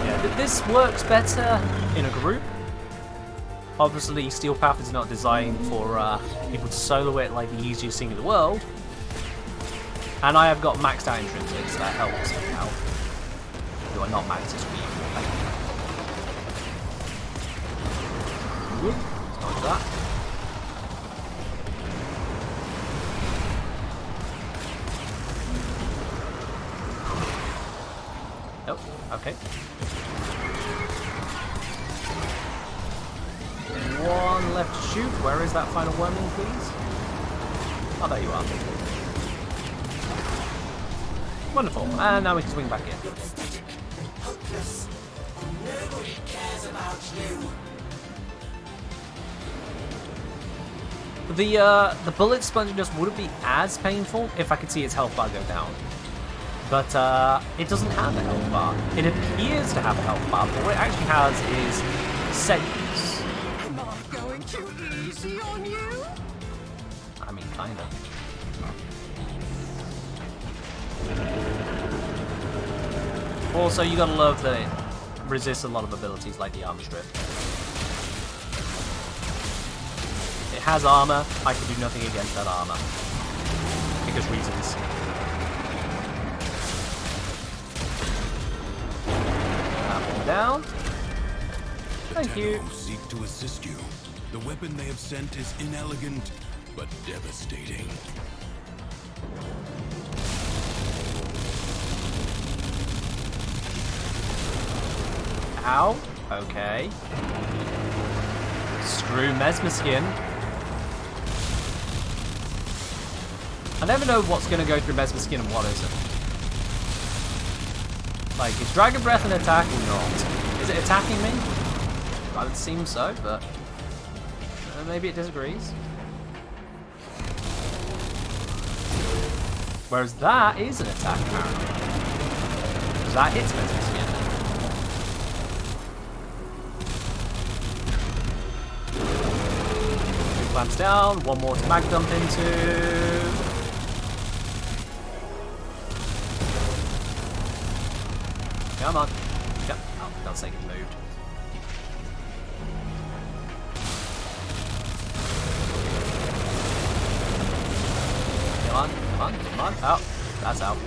Yeah, this works better in a group. Obviously, Steel Path is not designed for people to solo it like the easiest thing in the world. And I have got maxed out intrinsics, so that helps me out. Do I not max this week? Let's not do that. Oh, okay. One left to shoot. Where is that final wormling, please? Oh, there you are. Wonderful. And now we can swing back in. Hopeless. Nobody cares about you. The bullet sponge just wouldn't be as painful if I could see its health bar go down. But it doesn't have a health bar. It appears to have a health bar, but what it actually has is seconds. Am I going too easy on you? I mean, kind of. Also, you gotta love that it resists a lot of abilities like the armor strip. It has armor. I can do nothing against that armor because reasons. Down. Thank you. Who seek to assist you. The weapon they have sent is inelegant, but devastating. Ow. Okay. Screw Mesmer Skin. I never know what's going to go through Mesmer Skin and what isn't. Like, is Dragon Breath an attack or not? Is it attacking me? I would seem so, but maybe it disagrees. Whereas that is an attack, apparently. Because that hits Mesmer Skin. Two clamps down, one more to mag dump into. Come on. Come. Oh, for God's sake, it moved. Come on, come on, come on. Oh, that's out.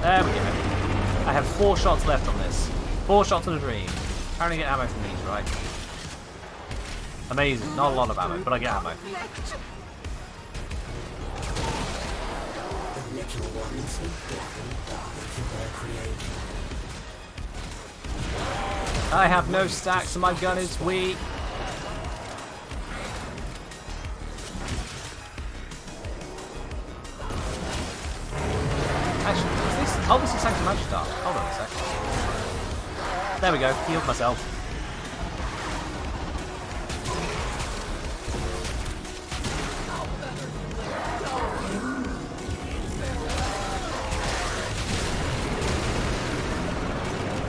There we go. I have 4 shots left on this. 4 shots on a dream. Apparently get ammo from these, right? Amazing. Not a lot of ammo, but I get ammo. The little ones will gladly die for their creator. I have no stacks and my gun is weak. Actually, is this obviously Sanctum Magister? Hold on a sec. There we go, healed myself.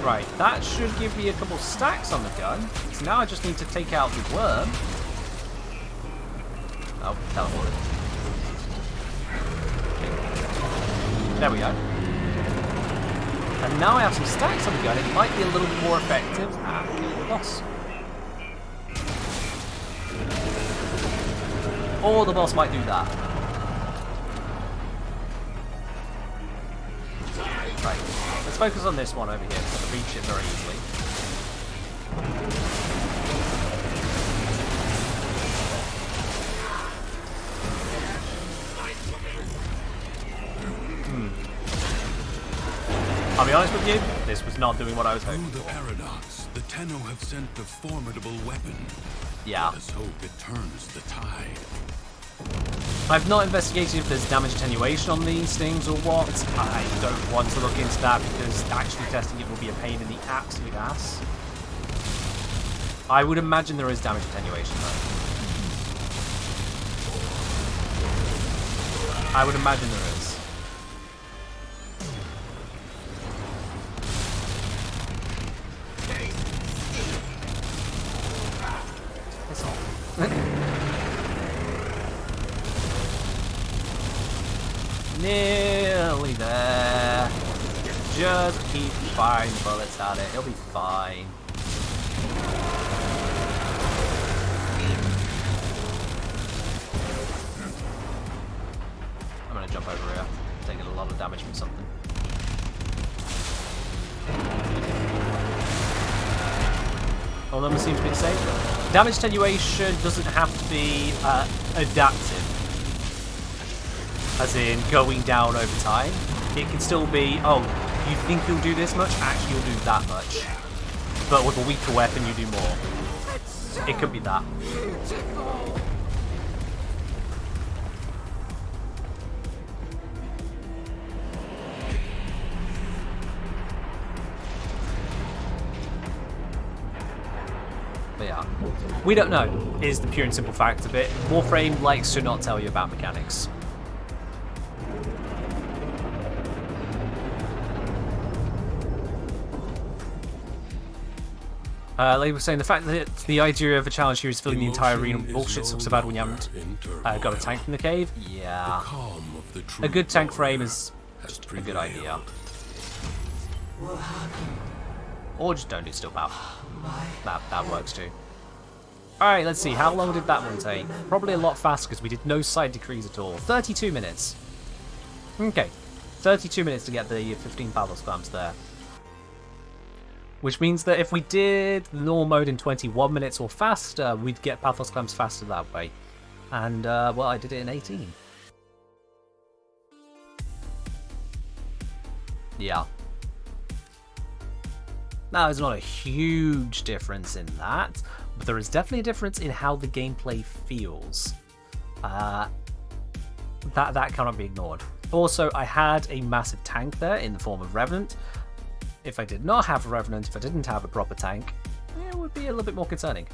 Right, that should give me a couple stacks on the gun. So now I just need to take out the worm. Oh, teleported. There we go. And now I have some stacks on the gun. It might be a little bit more effective at killing the boss. Or the boss might do that. Right. Let's focus on this one over here, because I can reach it very easily. I'll be honest with you, this was not doing what I was hoping Through the for. paradox, the Tenno have sent a formidable weapon. Yeah. Let us hope it turns the tide. I've not investigated if there's damage attenuation on these things or what. I don't want to look into that because actually testing it will be a pain in the absolute ass. I would imagine there is damage attenuation though. I would imagine there is. Piss off. Nearly there. Just keep firing bullets at it. It'll be fine. I'm gonna jump over here. Taking a lot of damage from something. All of them seems to be the same. Damage attenuation doesn't have to be adaptive. As in going down over time. It can still be, oh, you think you'll do this much? Actually, you'll do that much. But with a weaker weapon, you do more. It could be that. But yeah, we don't know, is the pure and simple fact of it. Warframe likes to not tell you about mechanics. Like was saying, the fact that the idea of a challenge here is filling the entire arena with bullshit sucks so bad when you haven't got a tank from the cave. Yeah. A good tank frame is just a good idea. Or just don't do still power. That works too. Alright, let's see. How long did that one take? Probably a lot faster because we did no side decrees at all. 32 minutes. Okay. 32 minutes to get the 15 pathos clamps there. Which means that if we did the normal mode in 21 minutes or faster, we'd get pathos clamps faster that way. And, well, I did it in 18. Yeah. Now, there's not a huge difference in that, but there is definitely a difference in how the gameplay feels. That cannot be ignored. Also, I had a massive tank there in the form of Revenant. If I did not have a Revenant, if I didn't have a proper tank, it would be a little bit more concerning.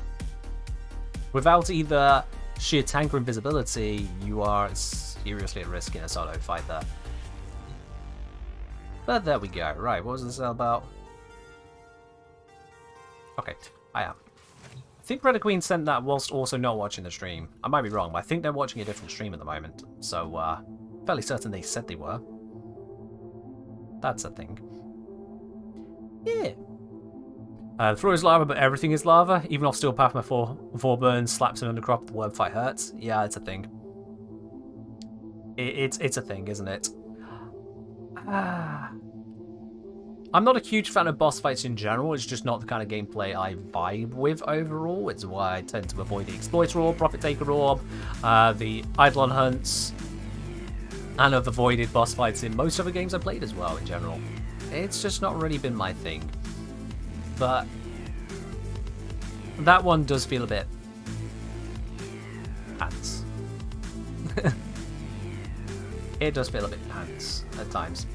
Without either sheer tank or invisibility, you are seriously at risk in a solo fight there. But there we go. Right, what was this all about? Okay, I am. I think Red Queen sent that whilst also not watching the stream. I might be wrong, but I think they're watching a different stream at the moment. So, fairly certain they said they were. That's a thing. Yeah. The floor is lava, but everything is lava. Even off Steel Path, my four burns, slaps an undercrop, the worm fight hurts. Yeah, it's a thing. It's a thing, isn't it? I'm not a huge fan of boss fights in general. It's just not the kind of gameplay I vibe with overall. It's why I tend to avoid the Exploiter Orb, Profit Taker Orb, the Eidolon Hunts, and have avoided boss fights in most other games I've played as well in general. It's just not really been my thing. But that one does feel a bit pants. It does feel a bit pants at times.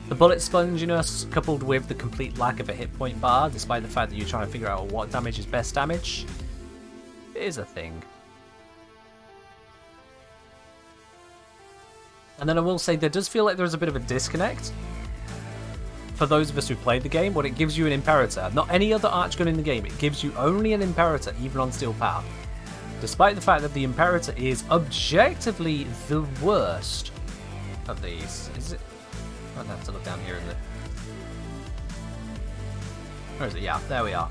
The bullet sponginess coupled with the complete lack of a hit point bar, despite the fact that you're trying to figure out what damage is best damage, is a thing. And then I will say there does feel like there's a bit of a disconnect for those of us who played the game, when it gives you an Imperator. Not any other Archgun in the game, it gives you only an Imperator, even on Steel Path. Despite the fact that the Imperator is objectively the worst of these. Is it? I don't have to look down here, is it? Where is it? Yeah, there we are.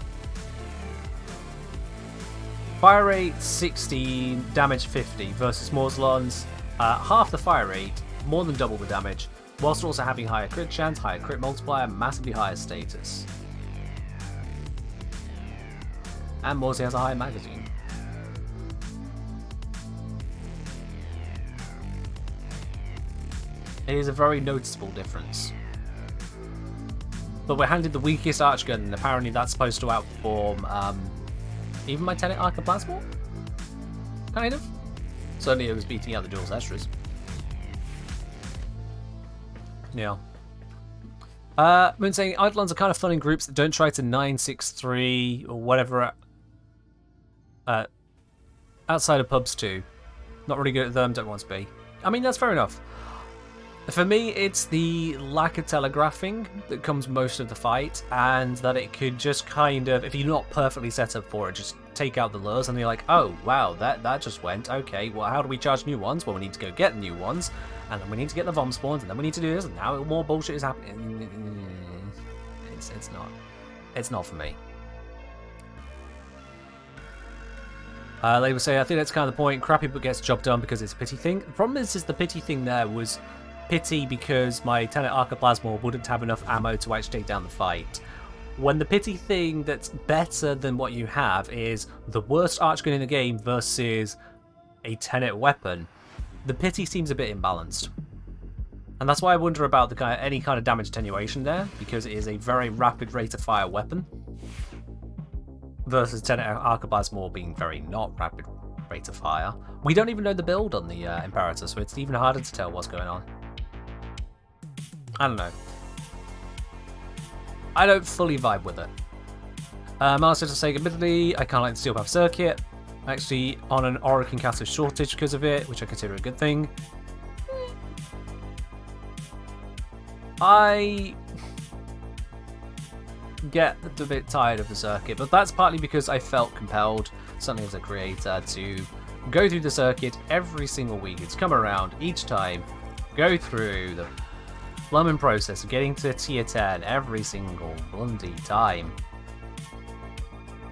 Fire rate 16, damage 50 versus Morslon's half the fire rate, more than double the damage, whilst also having higher crit chance, higher crit multiplier, massively higher status. And Morsley has a higher magazine. It is a very noticeable difference. But we're handed the weakest Archgun, and apparently that's supposed to outperform even my Tenet Arca Plasma? Kind of? Certainly it was beating out the Dual Zestras. Yeah. Moon saying Eidolons are kind of fun in groups that don't try to 963 or whatever outside of pubs too. Not really good at them, don't want to be. I mean, that's fair enough. For me, it's the lack of telegraphing that comes most of the fight, and that it could just kind of, if you're not perfectly set up for it, just take out the lures, and you're like, oh, wow, that just went. Okay, well, how do we charge new ones? Well, we need to go get new ones, and then we need to get the vom spawns, and then we need to do this, and now more bullshit is happening. It's not for me. They would say, I think that's kind of the point. Crappy but gets job done because it's a pity thing. The problem is the pity thing there was pity because my Tenet Archoplasma wouldn't have enough ammo to actually take down the fight. When the pity thing that's better than what you have is the worst archgun in the game versus a Tenet weapon, the pity seems a bit imbalanced. And that's why I wonder about any kind of damage attenuation there, because it is a very rapid rate of fire weapon versus Tenet Archoplasma being very not rapid rate of fire. We don't even know the build on the Imperator, so it's even harder to tell what's going on. I don't know. I don't fully vibe with it. Master to say, admittedly, I kind of like the Steel Path circuit. Actually, on an Orokin Castle shortage because of it, which I consider a good thing. I get a bit tired of the circuit, but that's partly because I felt compelled, certainly as a creator, to go through the circuit every single week. It's come around each time, go through the plumbing process of getting to tier 10 every single bloody time.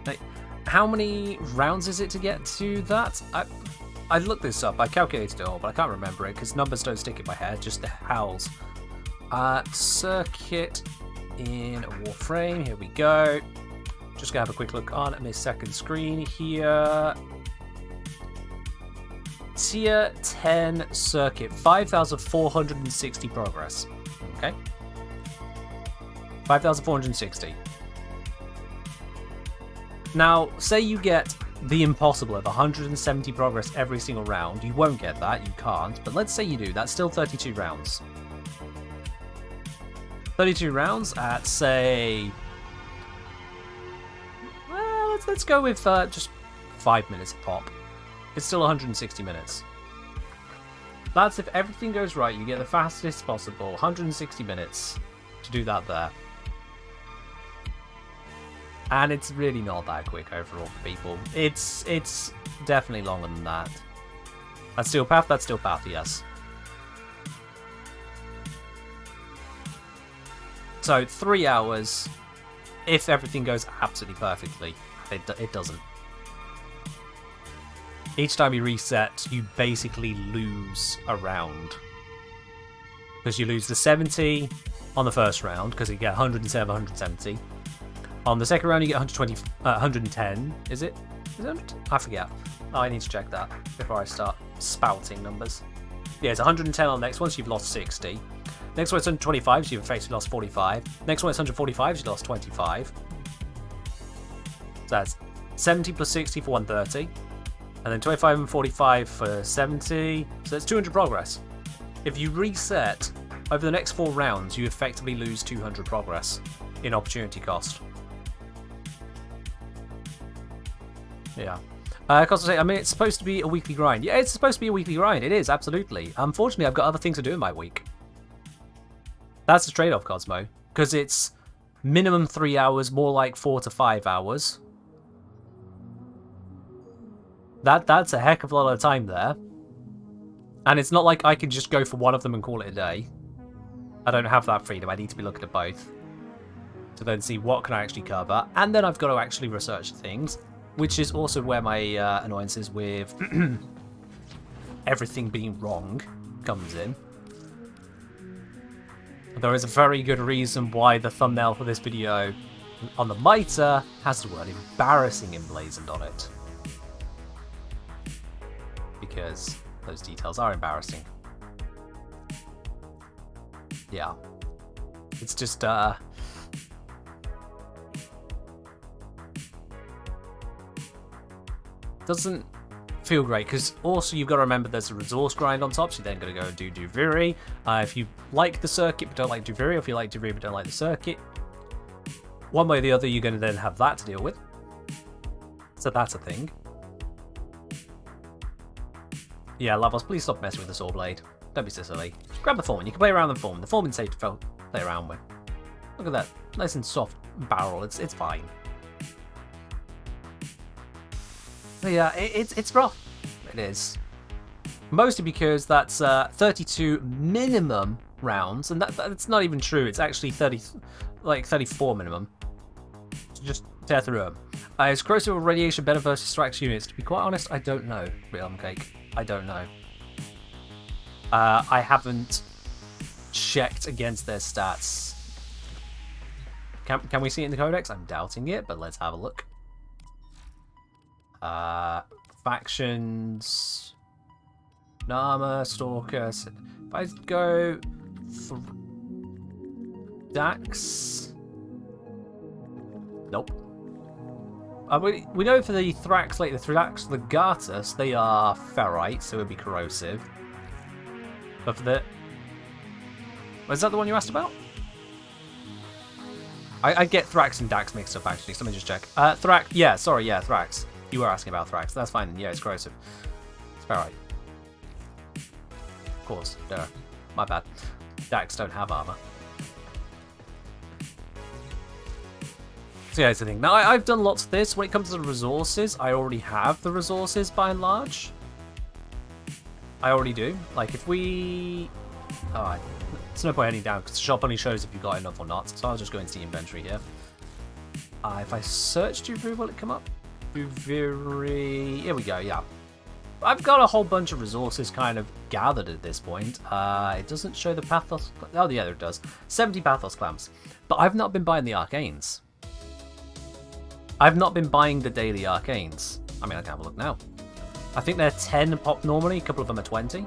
Like, how many rounds is it to get to that? I looked this up, I calculated it all, but I can't remember it because numbers don't stick in my head, just the howls. Circuit in Warframe, here we go. Just gonna have a quick look on my second screen here. Tier 10 circuit, 5,460 progress. Okay. 5,460. Now, say you get the impossible of 170 progress every single round. You won't get that, you can't. But let's say you do, that's still 32 rounds. 32 rounds at, say... Well, let's go with just 5 minutes a pop. It's still 160 minutes. That's if everything goes right, you get the fastest possible, 160 minutes to do that there. And it's really not that quick overall for people. It's definitely longer than that. That's Steel Path, yes. So 3 hours, if everything goes absolutely perfectly. It doesn't. Each time you reset, you basically lose a round. Because you lose the 70 on the first round, because you get 107, 170. On the second round, you get 110, is it? Is it? I forget. Oh, I need to check that before I start spouting numbers. Yeah, it's 110 on the next one, so you've lost 60. Next one it's 125, so you've effectively lost 45. Next one it's 145, so you lost 25. So that's 70 plus 60 for 130. And then 25 and 45 for 70. So that's 200 progress. If you reset over the next 4 rounds, you effectively lose 200 progress in opportunity cost. Yeah. I mean, it's supposed to be a weekly grind. Yeah, it's supposed to be a weekly grind. It is, absolutely. Unfortunately, I've got other things to do in my week. That's the trade-off, Cosmo. Because it's minimum 3 hours, more like 4 to 5 hours. That's a heck of a lot of time there. And it's not like I can just go for one of them and call it a day. I don't have that freedom. I need to be looking at both. To then see what can I actually cover. And then I've got to actually research things. Which is also where my annoyances with everything being wrong comes in. There is a very good reason why the thumbnail for this video on the mitre has the word embarrassing emblazoned on it. Because those details are embarrassing. Yeah. It's just, doesn't feel great, because also you've got to remember there's a resource grind on top, so you're then going to go and do Duviri. If you like the circuit but don't like Duviri, or if you like Duviri but don't like the circuit, one way or the other, you're going to then have that to deal with. So that's a thing. Yeah, Lavos, please stop messing with the saw blade. Don't be so silly. Just grab the Foreman. You can play around the Foreman. The Foreman's safe to play around with. Look at that. Nice and soft barrel. It's fine. But yeah, it's rough. It is. Mostly because that's 32 minimum rounds, and that's not even true. It's actually 34 minimum. So just tear through them. Is corrosive radiation better versus Thrax units? To be quite honest, I don't know. Real cake. I don't know. I haven't checked against their stats. Can we see it in the codex? I'm doubting it, but let's have a look. Factions, Nama, Stalkers. If I go Dax, nope. We know for the Thrax, like the Thrax, the Gartus, they are ferrite, so it would be corrosive. But for the, was that the one you asked about? I get Thrax and Dax mixed up actually. So let me just check. Thrax, yeah, sorry, yeah, Thrax. You were asking about Thrax. That's fine. Yeah, it's corrosive. It's ferrite. Of course, duh. My bad. Dax don't have armor. So yeah, it's the thing. Now, I've done lots of this. When it comes to the resources, I already have the resources by and large. I already do. Like, if we... Alright. There's no point heading down, because the shop only shows if you've got enough or not. So I'll just go into the inventory here. If I search Duviri, will it come up? Duviri... Here we go, yeah. I've got a whole bunch of resources kind of gathered at this point. It doesn't show the Pathos... Oh, yeah, it does. 70 Pathos clamps. But I've not been buying the Arcanes. I've not been buying the daily Arcanes. I mean, I can have a look now. I think they're 10 pop normally. A couple of them are 20.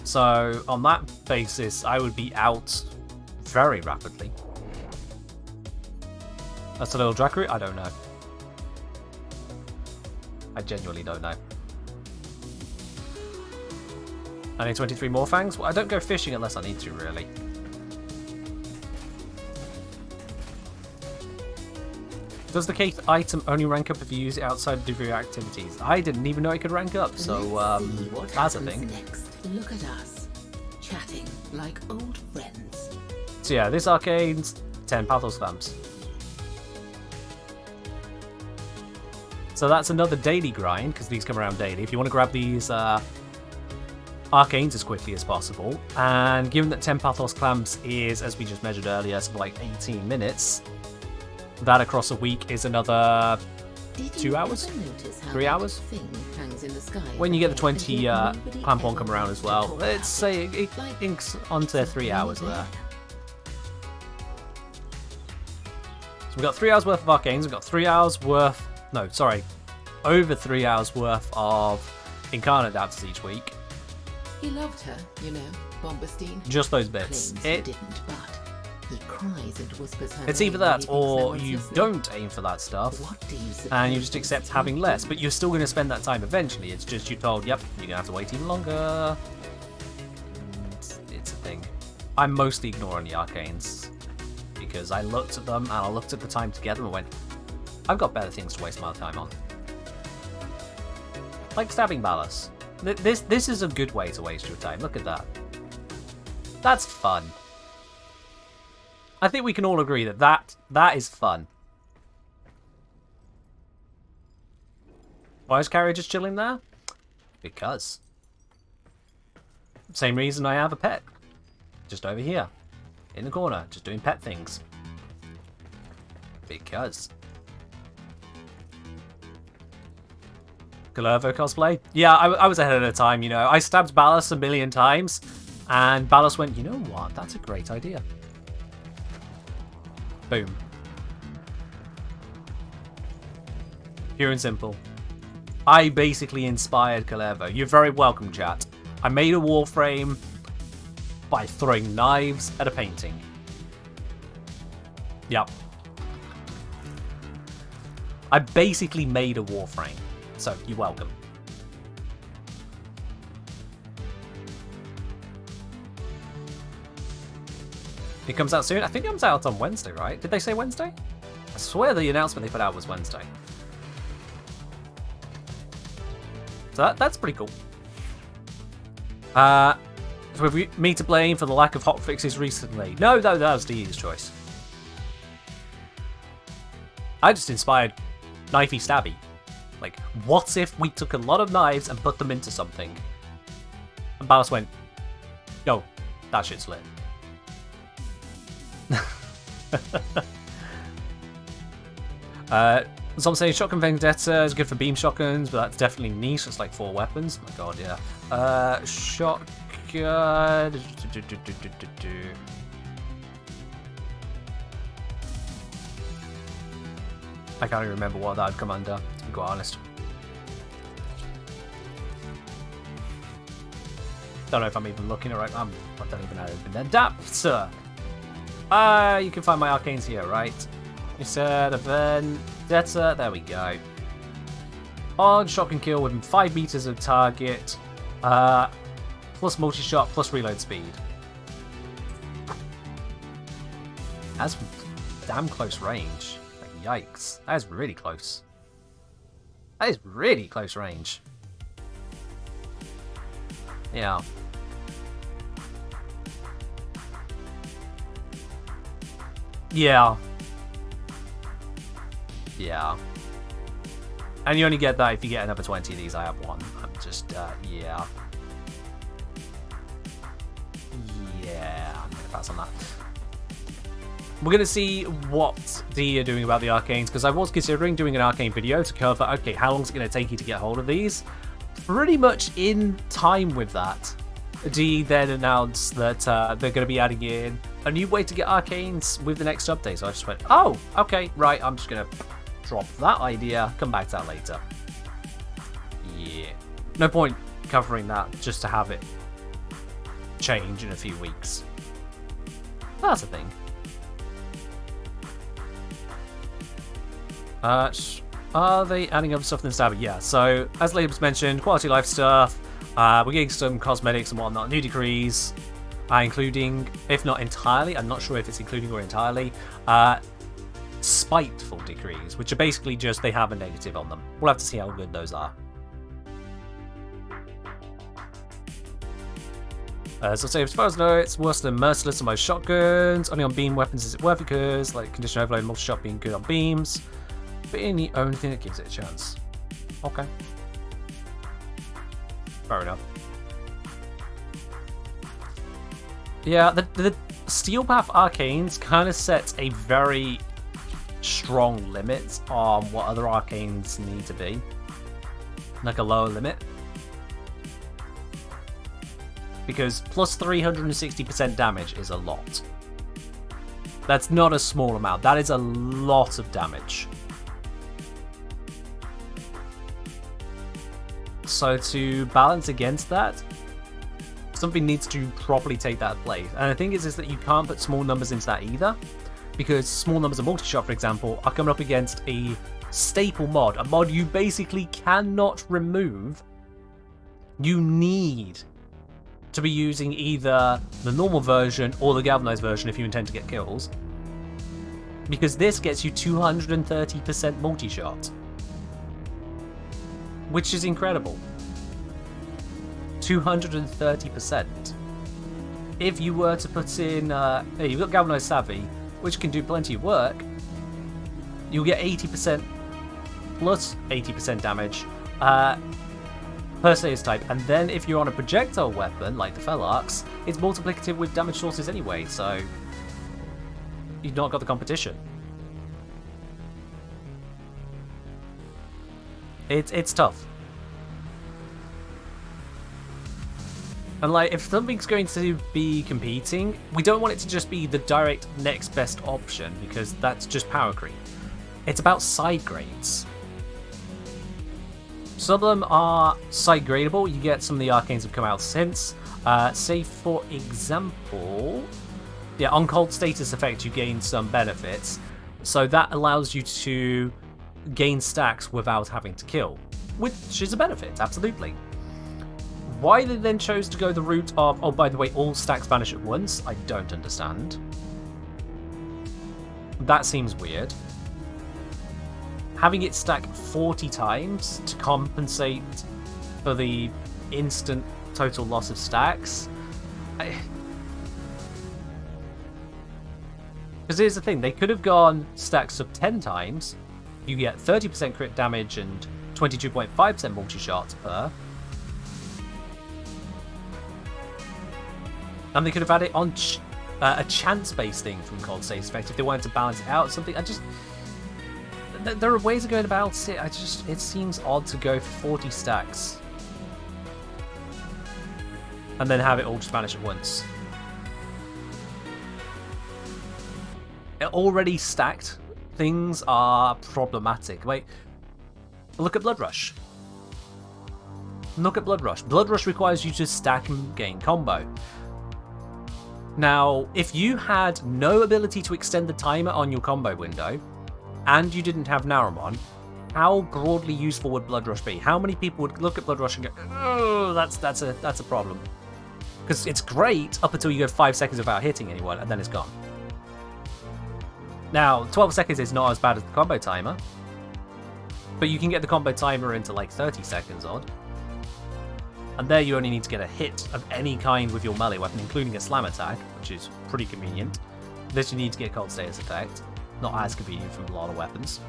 So, on that basis, I would be out very rapidly. That's a little Dracaru? I don't know. I genuinely don't know. I need 23 more fangs? Well, I don't go fishing unless I need to, really. Does the Keith item only rank up if you use it outside of Duviri activities? I didn't even know it could rank up, so that's a thing. Next. Look at us, chatting like old friends. So yeah, this Arcane's 10 Pathos clamps. So that's another daily grind, because these come around daily. If you want to grab these Arcanes as quickly as possible, and given that 10 Pathos clamps is, as we just measured earlier, something like 18 minutes, that across a week is another 2 hours? 3 hours? When you get the 20 clamp on come around as well, let's say it inks onto 3 hours there. So we've got 3 hours worth of Arcanes, we've got 3 hours worth, no, sorry, over 3 hours worth of Incarnate adapters each week. He loved her, you know, Bombastine. Just those bits. It didn't, but he cries and whispers her it's either that or you don't aim for that stuff and you just accept having less, but you're still going to spend that time eventually. It's just you're told, yep, you're going to have to wait even longer. It's a thing. I'm mostly ignoring the Arcanes because I looked at them and I looked at the time together and went, I've got better things to waste my time on. Like Stabbing Ballast. This is a good way to waste your time. Look at that. That's fun. I think we can all agree that is fun. Why is Carrie just chilling there? Because. Same reason I have a pet. Just over here. In the corner. Just doing pet things. Because. Galervo cosplay? Yeah, I was ahead of the time, you know. I stabbed Ballas a million times. And Ballas went, you know what? That's a great idea. Boom. Pure and simple. I basically inspired Galervo. You're very welcome, chat. I made a Warframe by throwing knives at a painting. Yep. I basically made a Warframe, so you're welcome. It comes out soon? I think it comes out on Wednesday, right? Did they say Wednesday? I swear the announcement they put out was Wednesday. So that's pretty cool. With me to blame for the lack of hotfixes recently. No, that was DE's choice. I just inspired Knifey Stabby. Like, what if we took a lot of knives and put them into something? And Balas went, yo, that shit's lit. Some say Shotgun Vendetta is good for beam shotguns, but that's definitely niche. It's like 4 weapons. My god, yeah. Shotgun. I can't even remember what that would come under, to be quite honest. Don't know if I'm even looking right. I don't even know how to open the adapter. You can find my arcanes here, right? You said Vendetta. There we go. On shotgun kill within 5 meters of target. Plus multi-shot, plus reload speed. That's damn close range. Like, yikes. That is really close. That is really close range. Yeah. Yeah. Yeah. And you only get that if you get another 20 of these. I have one. I'm just, yeah. Yeah, I'm going to pass on that. We're going to see what they are doing about the arcanes, because I was considering doing an arcane video to cover, okay, how long is it going to take you to get hold of these? Pretty much in time with that, D then announced that they're going to be adding in a new way to get arcanes with the next update. So I just went, oh, okay, right, I'm just going to drop that idea, come back to that later. Yeah. No point covering that just to have it change in a few weeks. That's a thing. Are they adding other stuff than Stabby? Yeah, so as Labels mentioned, quality life stuff. We're getting some cosmetics and whatnot, new decrees, including, if not entirely, I'm not sure if it's including or entirely, spiteful decrees, which are basically just they have a negative on them. We'll have to see how good those are. So as far as I know, it's worse than Merciless on most shotguns. Only on beam weapons is it worth it, because like condition overload and multi-shot being good on beams. Being the only thing that gives it a chance. Okay. Fair enough. Yeah, the Steel Path Arcanes kind of sets a very strong limit on what other arcanes need to be. Like a lower limit. Because plus 360% damage is a lot. That's not a small amount. That is a lot of damage. So to balance against that, something needs to properly take that place. And the thing is that you can't put small numbers into that either, because small numbers of multi-shot, for example, are coming up against a staple mod, a mod you basically cannot remove. You need to be using either the normal version or the galvanized version if you intend to get kills, because this gets you 230% multi-shot. Which is incredible. 230%. If you were to put in, you've got Galvanized Savvy, which can do plenty of work, you'll get 80% plus 80% damage per status type. And then if you're on a projectile weapon, like the Felarx, it's multiplicative with damage sources anyway, so you've not got the competition. It's tough. And like, if something's going to be competing, we don't want it to just be the direct next best option, because that's just power creep. It's about side grades. Some of them are side gradable. You get some of the arcanes have come out since. Say for example, yeah, on cold status effect you gain some benefits. So that allows you to gain stacks without having to kill, which is a benefit, absolutely. Why they then chose to go the route of, oh, by the way, all stacks vanish at once, I don't understand. That seems weird. Having it stack 40 times to compensate for the instant total loss of stacks. Because here's the thing, they could have gone stacks of 10 times. You get 30% crit damage and 22.5% multi-shots per. And they could have had it on a chance-based thing from Cold Status Effect if they wanted to balance it out. Something there are ways of going about it. It seems odd to go for 40 stacks and then have it all just vanish at once. Already stacked things are problematic. Wait, look at Blood Rush. Look at Blood Rush. Blood Rush requires you to stack and gain combo. Now, if you had no ability to extend the timer on your combo window, and you didn't have Naramon, how broadly useful would Blood Rush be? How many people would look at Blood Rush and go, oh, that's a problem? Because it's great up until you go 5 seconds without hitting anyone, and then it's gone. Now, 12 seconds is not as bad as the combo timer, but you can get the combo timer into like 30 seconds odd. And there you only need to get a hit of any kind with your melee weapon, including a slam attack, which is pretty convenient. This you need to get Cold Status Effect. Not as convenient from a lot of weapons.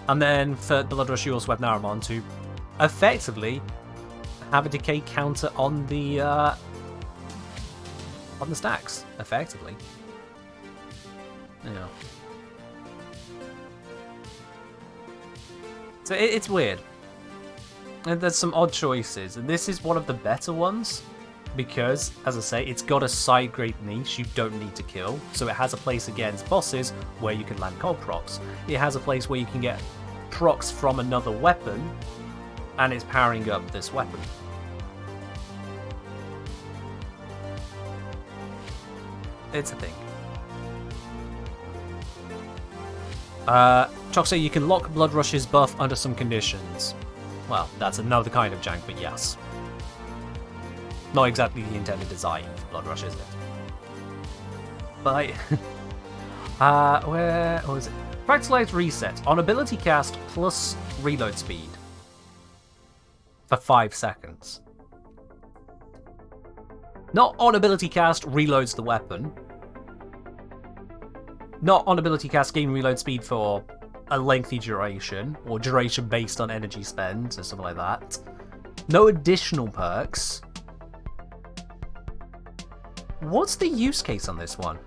And then for Blood Rush you also have Naramon to effectively have a decay counter on the stacks, effectively. Yeah. So it's weird. And there's some odd choices, and this is one of the better ones, because, as I say, it's got a side-grade niche you don't need to kill, so it has a place against bosses where you can land cold procs. It has a place where you can get procs from another weapon, and it's powering up this weapon. It's a thing. Chalk say you can lock Blood Rush's buff under some conditions. Well, that's another kind of jank, but yes. Not exactly the intended design for Blood Rush, is it? But where was it? Fractalized reset on ability cast plus reload speed for 5 seconds. Not on ability cast reloads the weapon. Not on ability cast gain reload speed for a lengthy duration, or duration based on energy spend, or something like that. No additional perks. What's the use case on this one?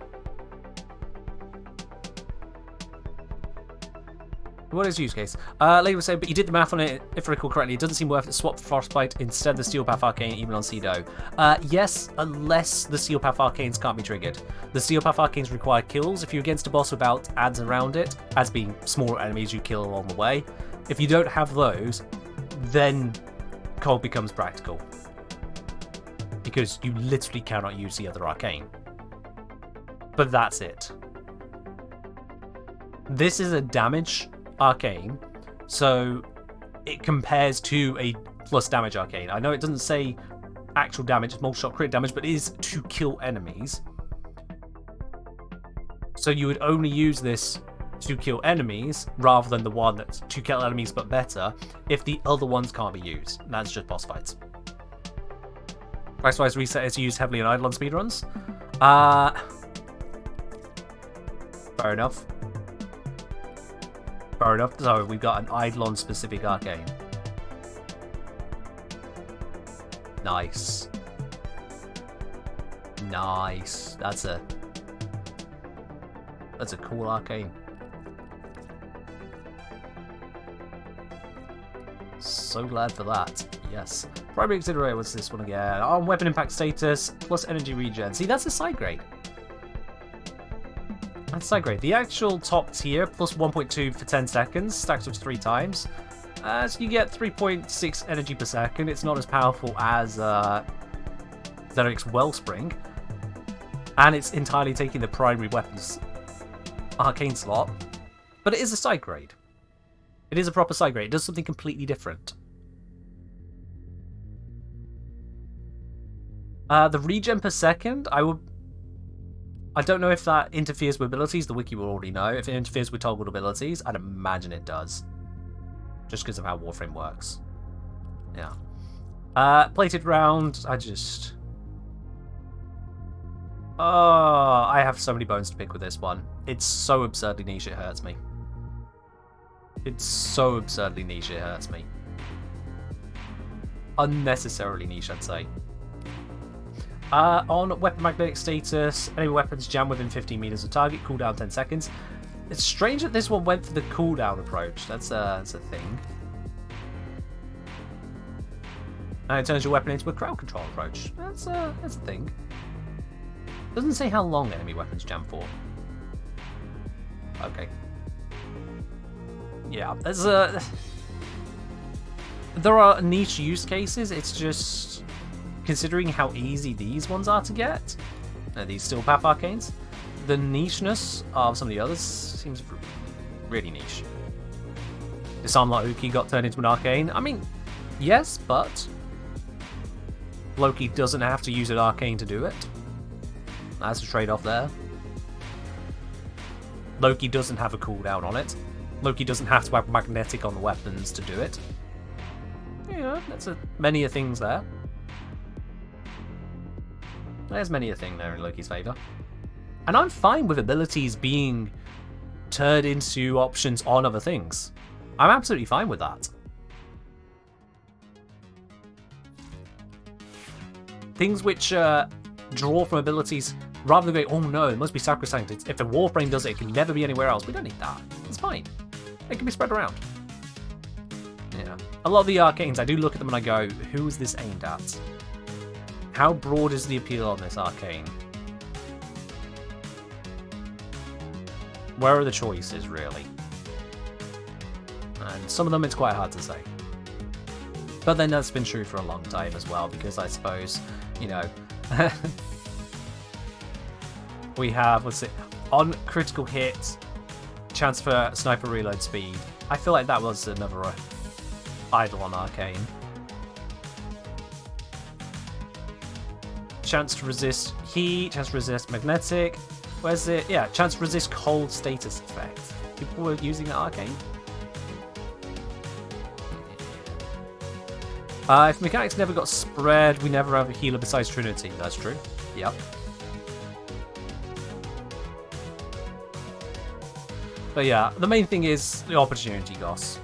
What is use case? Lady was saying, but you did the math on it, if I recall correctly. It doesn't seem worth it to swap Frostbite instead of the Steel Path Arcane even on Cedo. Yes, unless the Steel Path Arcanes can't be triggered. The Steel Path Arcanes require kills. If you're against a boss without adds around it, adds being smaller enemies you kill along the way, if you don't have those, then Cold becomes practical. Because you literally cannot use the other Arcane. But that's it. This is a damage Arcane, so it compares to a plus damage Arcane. I know it doesn't say actual damage, it's multi-shot crit damage, but it is to kill enemies. So you would only use this to kill enemies, rather than the one that's to kill enemies but better, if the other ones can't be used. And that's just boss fights. Price-wise reset is used heavily in Eidolon speedruns. Fair enough. Fair enough. So we've got an Eidolon specific Arcane. Nice. Nice. That's a cool Arcane. So glad for that. Yes. Primary Accelerator, what's this one again? On weapon impact status, plus energy regen. See, that's a side grade. That's side grade. The actual top tier, plus 1.2 for 10 seconds, stacks up 3 times. So you get 3.6 energy per second. It's not as powerful as Zeric's Wellspring. And it's entirely taking the primary weapons arcane slot, but it is a side grade. It is a proper side grade. It does something completely different. The regen per second, I don't know if that interferes with abilities. The wiki will already know. If it interferes with toggled abilities, I'd imagine it does. Just because of how Warframe works. Yeah. Plated round, I have so many bones to pick with this one. It's so absurdly niche, it hurts me. It's so absurdly niche, it hurts me. Unnecessarily niche, I'd say. On weapon magnetic status, enemy weapons jam within 15 meters of target, cooldown 10 seconds. It's strange that this one went for the cooldown approach. That's a thing. And it turns your weapon into a crowd control approach. That's a thing. Doesn't say how long enemy weapons jam for. Okay. Yeah, there are niche use cases. It's just considering how easy these ones are to get. These Steel Path Arcanes. The nicheness of some of the others seems really niche. Disarm Loki got turned into an arcane. I mean, yes, but Loki doesn't have to use an arcane to do it. That's a trade-off there. Loki doesn't have a cooldown on it. Loki doesn't have to have magnetic on the weapons to do it. Yeah, that's many a things there. There's many a thing there in Loki's favour. And I'm fine with abilities being turned into options on other things. I'm absolutely fine with that. Things which draw from abilities, rather than going, oh no, it must be sacrosanct. If a Warframe does it, it can never be anywhere else. We don't need that. It's fine. It can be spread around. Yeah. A lot of the arcanes, I do look at them and I go, who is this aimed at? How broad is the appeal on this arcane? Where are the choices, really? And some of them it's quite hard to say. But then that's been true for a long time as well, because I suppose, you know, we have, what's it, on critical hit, chance for sniper reload speed. I feel like that was another idle on arcane. Chance to resist heat, chance to resist magnetic. Where's it? Yeah, chance to resist cold status effect. People were using that arcane. If mechanics never got spread, we never have a healer besides Trinity. That's true. Yep. But yeah, the main thing is the opportunity costs.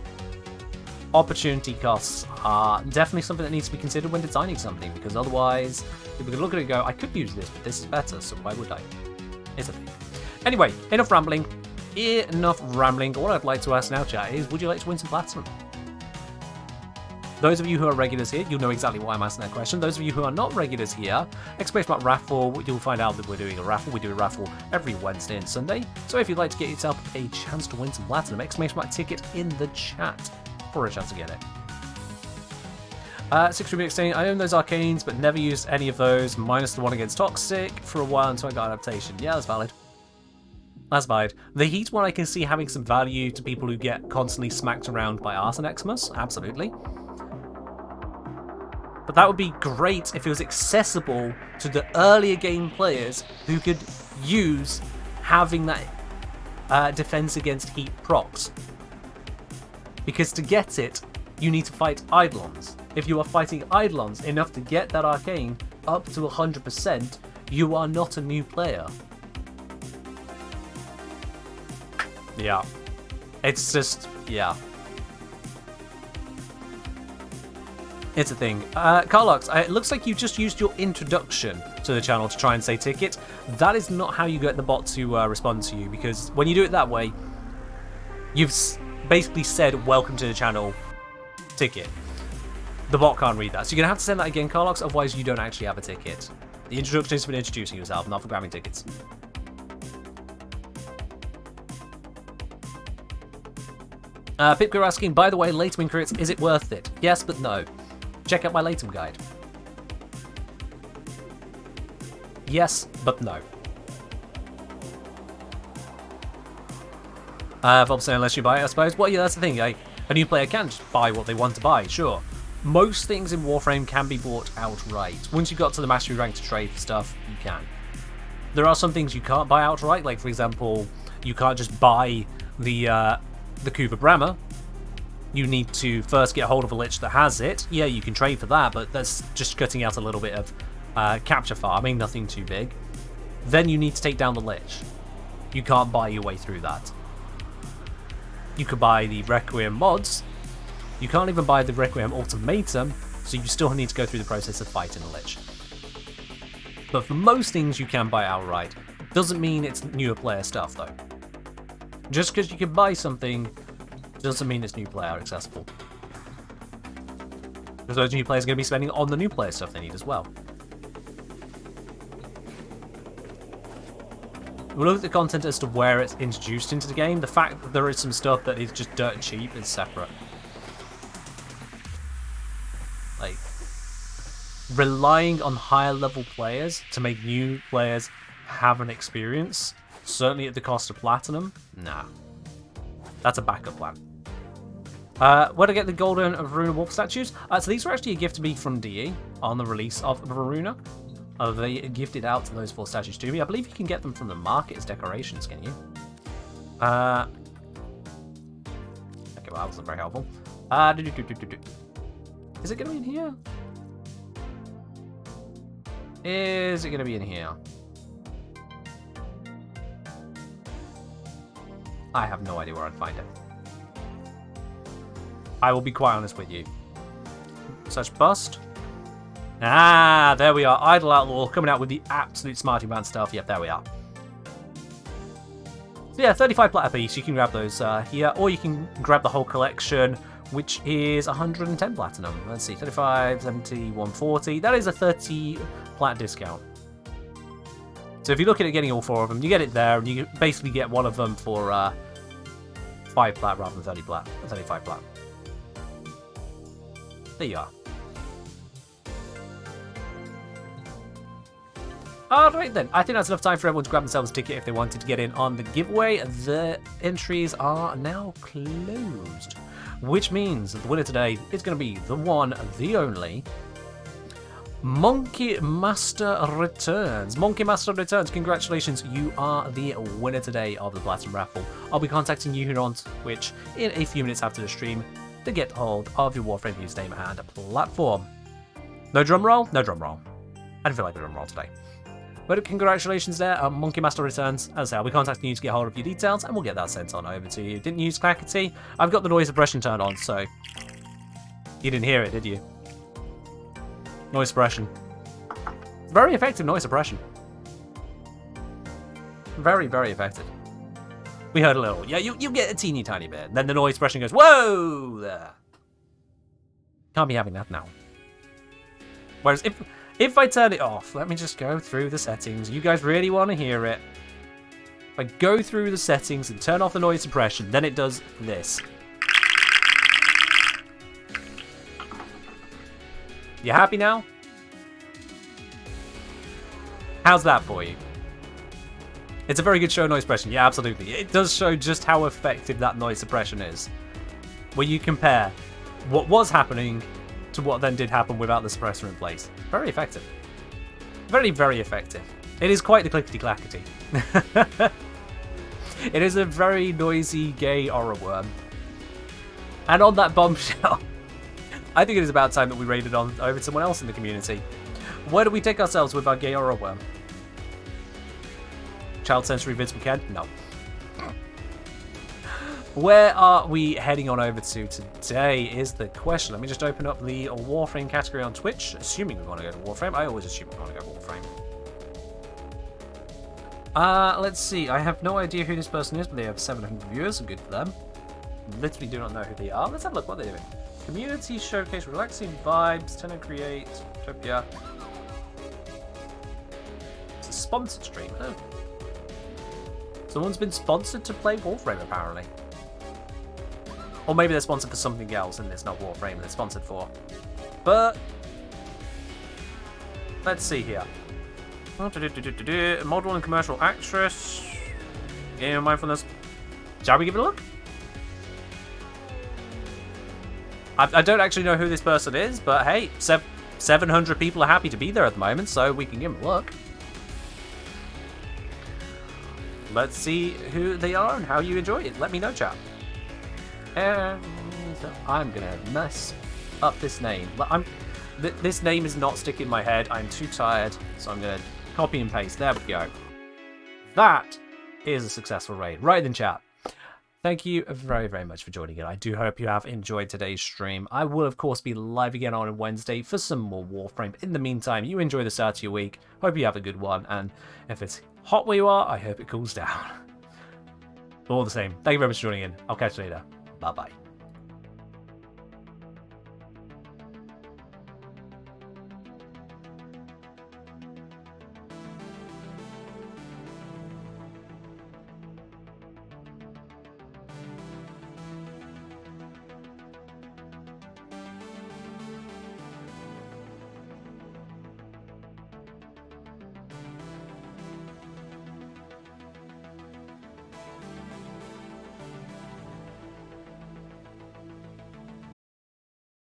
Opportunity costs are definitely something that needs to be considered when designing something, because otherwise people can look at it and go, I could use this, but this is better, so why would I? It's a thing. Anyway, enough rambling. What I'd like to ask now, chat, is would you like to win some platinum? Those of you who are regulars here, you'll know exactly why I'm asking that question. Those of you who are not regulars here, !raffle, you'll find out that we're doing a raffle. We do a raffle every Wednesday and Sunday. So if you'd like to get yourself a chance to win some platinum, !ticket in the chat for a chance to get it. 616, I own those arcanes, but never used any of those, minus the one against Toxic, for a while until I got adaptation. Yeah, that's valid. That's valid. The heat one I can see having some value to people who get constantly smacked around by Arson Xmas, absolutely. But that would be great if it was accessible to the earlier game players who could use having that defense against heat procs. Because to get it, you need to fight Eidolons. If you are fighting Eidolons enough to get that arcane up to 100%, you are not a new player. Yeah. It's just, yeah. It's a thing. Carlox, it looks like you just used your introduction to the channel to try and say ticket. That is not how you get the bot to respond to you, because when you do it that way, you've basically said, welcome to the channel, ticket. The bot can't read that. So you're going to have to send that again, Carlox, otherwise you don't actually have a ticket. The introduction is for introducing yourself, not for grabbing tickets. Pipko asking, by the way, Latum crits, is it worth it? Yes, but no. Check out my Latum guide. Yes, but no. Obviously, unless you buy it, I suppose. Well, yeah, that's the thing. A new player can just buy what they want to buy, sure. Most things in Warframe can be bought outright. Once you got to the Mastery rank to trade for stuff, you can. There are some things you can't buy outright, like, for example, you can't just buy the Kuva Brahma. You need to first get hold of a Lich that has it. Yeah, you can trade for that, but that's just cutting out a little bit of capture farming, nothing too big. Then you need to take down the Lich. You can't buy your way through that. You could buy the Requiem mods. You can't even buy the Requiem Ultimatum, so you still need to go through the process of fighting the Lich. But for most things you can buy outright. Doesn't mean it's newer player stuff, though. Just because you can buy something doesn't mean it's new player accessible. Because those new players are going to be spending on the new player stuff they need as well. We'll look at the content as to where it's introduced into the game. The fact that there is some stuff that is just dirt cheap is separate. Like, relying on higher level players to make new players have an experience, certainly at the cost of platinum, nah. That's a backup plan. Where to get the golden Varuna wolf statues? So these were actually a gift to me from DE on the release of Varuna. They gifted out those 4 statues to me. I believe you can get them from the market as decorations, can you? Okay, well, that wasn't very helpful. Is it going to be in here? Is it going to be in here? I have no idea where I'd find it. I will be quite honest with you. Search bust. Ah, there we are. Idle Outlaw coming out with the absolute smarty man stuff. Yep, there we are. So yeah, 35 plat a piece. You can grab those here, or you can grab the whole collection, which is 110 platinum. Let's see, 35, 70, 140. That is a 30 plat discount. So if you're looking at getting all 4 of them, you get it there, and you basically get one of them for 5 plat rather than 30 plat, 35 plat. There you are. Alright then, I think that's enough time for everyone to grab themselves a ticket if they wanted to get in on the giveaway. The entries are now closed, which means that the winner today is going to be the one, the only, Monkey Master Returns. Monkey Master Returns, congratulations, you are the winner today of the Platinum Raffle. I'll be contacting you here on Twitch in a few minutes after the stream to get hold of your Warframe username and platform. No drum roll? No drum roll. I didn't feel like a drum roll today. But congratulations there, Monkey Master Returns. As I say, I'll be contacting you to get hold of your details, and we'll get that sent on over to you. Didn't use Clackety? I've got the noise suppression turned on, so... You didn't hear it, did you? Noise suppression. Very effective noise suppression. Very, very effective. We heard a little. Yeah, you get a teeny tiny bit. Then the noise suppression goes, whoa! There. Can't be having that now. Whereas if I turn it off, let me just go through the settings. You guys really want to hear it. If I go through the settings and turn off the noise suppression, then it does this. You happy now? How's that for you? It's a very good show noise suppression. Yeah, absolutely. It does show just how effective that noise suppression is. Where you compare what was happening to what then did happen without the suppressor in place. Very effective. Very, very effective. It is quite the clickety-clackety. It is a very noisy, gay horror worm. And on that bombshell, I think it is about time that we raided on over to someone else in the community. Where do we take ourselves with our gay horror worm? Child sensory Vince McKen? No. Where are we heading on over to today is the question. Let me just open up the Warframe category on Twitch, assuming we want to go to Warframe. I always assume we want to go to Warframe. Let's see. I have no idea who this person is, but they have 700 viewers, so good for them. Literally do not know who they are. Let's have a look what they're doing. Community showcase, relaxing vibes, Tenor Create, Utopia. It's a sponsored stream, huh? Someone's been sponsored to play Warframe, apparently. Or maybe they're sponsored for something else and it's not Warframe they're sponsored for. But let's see here. Model and commercial actress. Game of mindfulness. Shall we give it a look? I don't actually know who this person is, but hey, 700 people are happy to be there at the moment, so we can give them a look. Let's see who they are and how you enjoy it. Let me know, chat. And I'm gonna mess up this name. This name is not sticking in my head. I'm too tired, so I'm gonna copy and paste. There we go. That is a successful raid. Right in chat. Thank you very, very much for joining in. I do hope you have enjoyed today's stream. I will, of course, be live again on Wednesday for some more Warframe. In the meantime, you enjoy the start of your week. Hope you have a good one. And if it's hot where you are, I hope it cools down. But all the same, thank you very much for joining in. I'll catch you later. Bye-bye.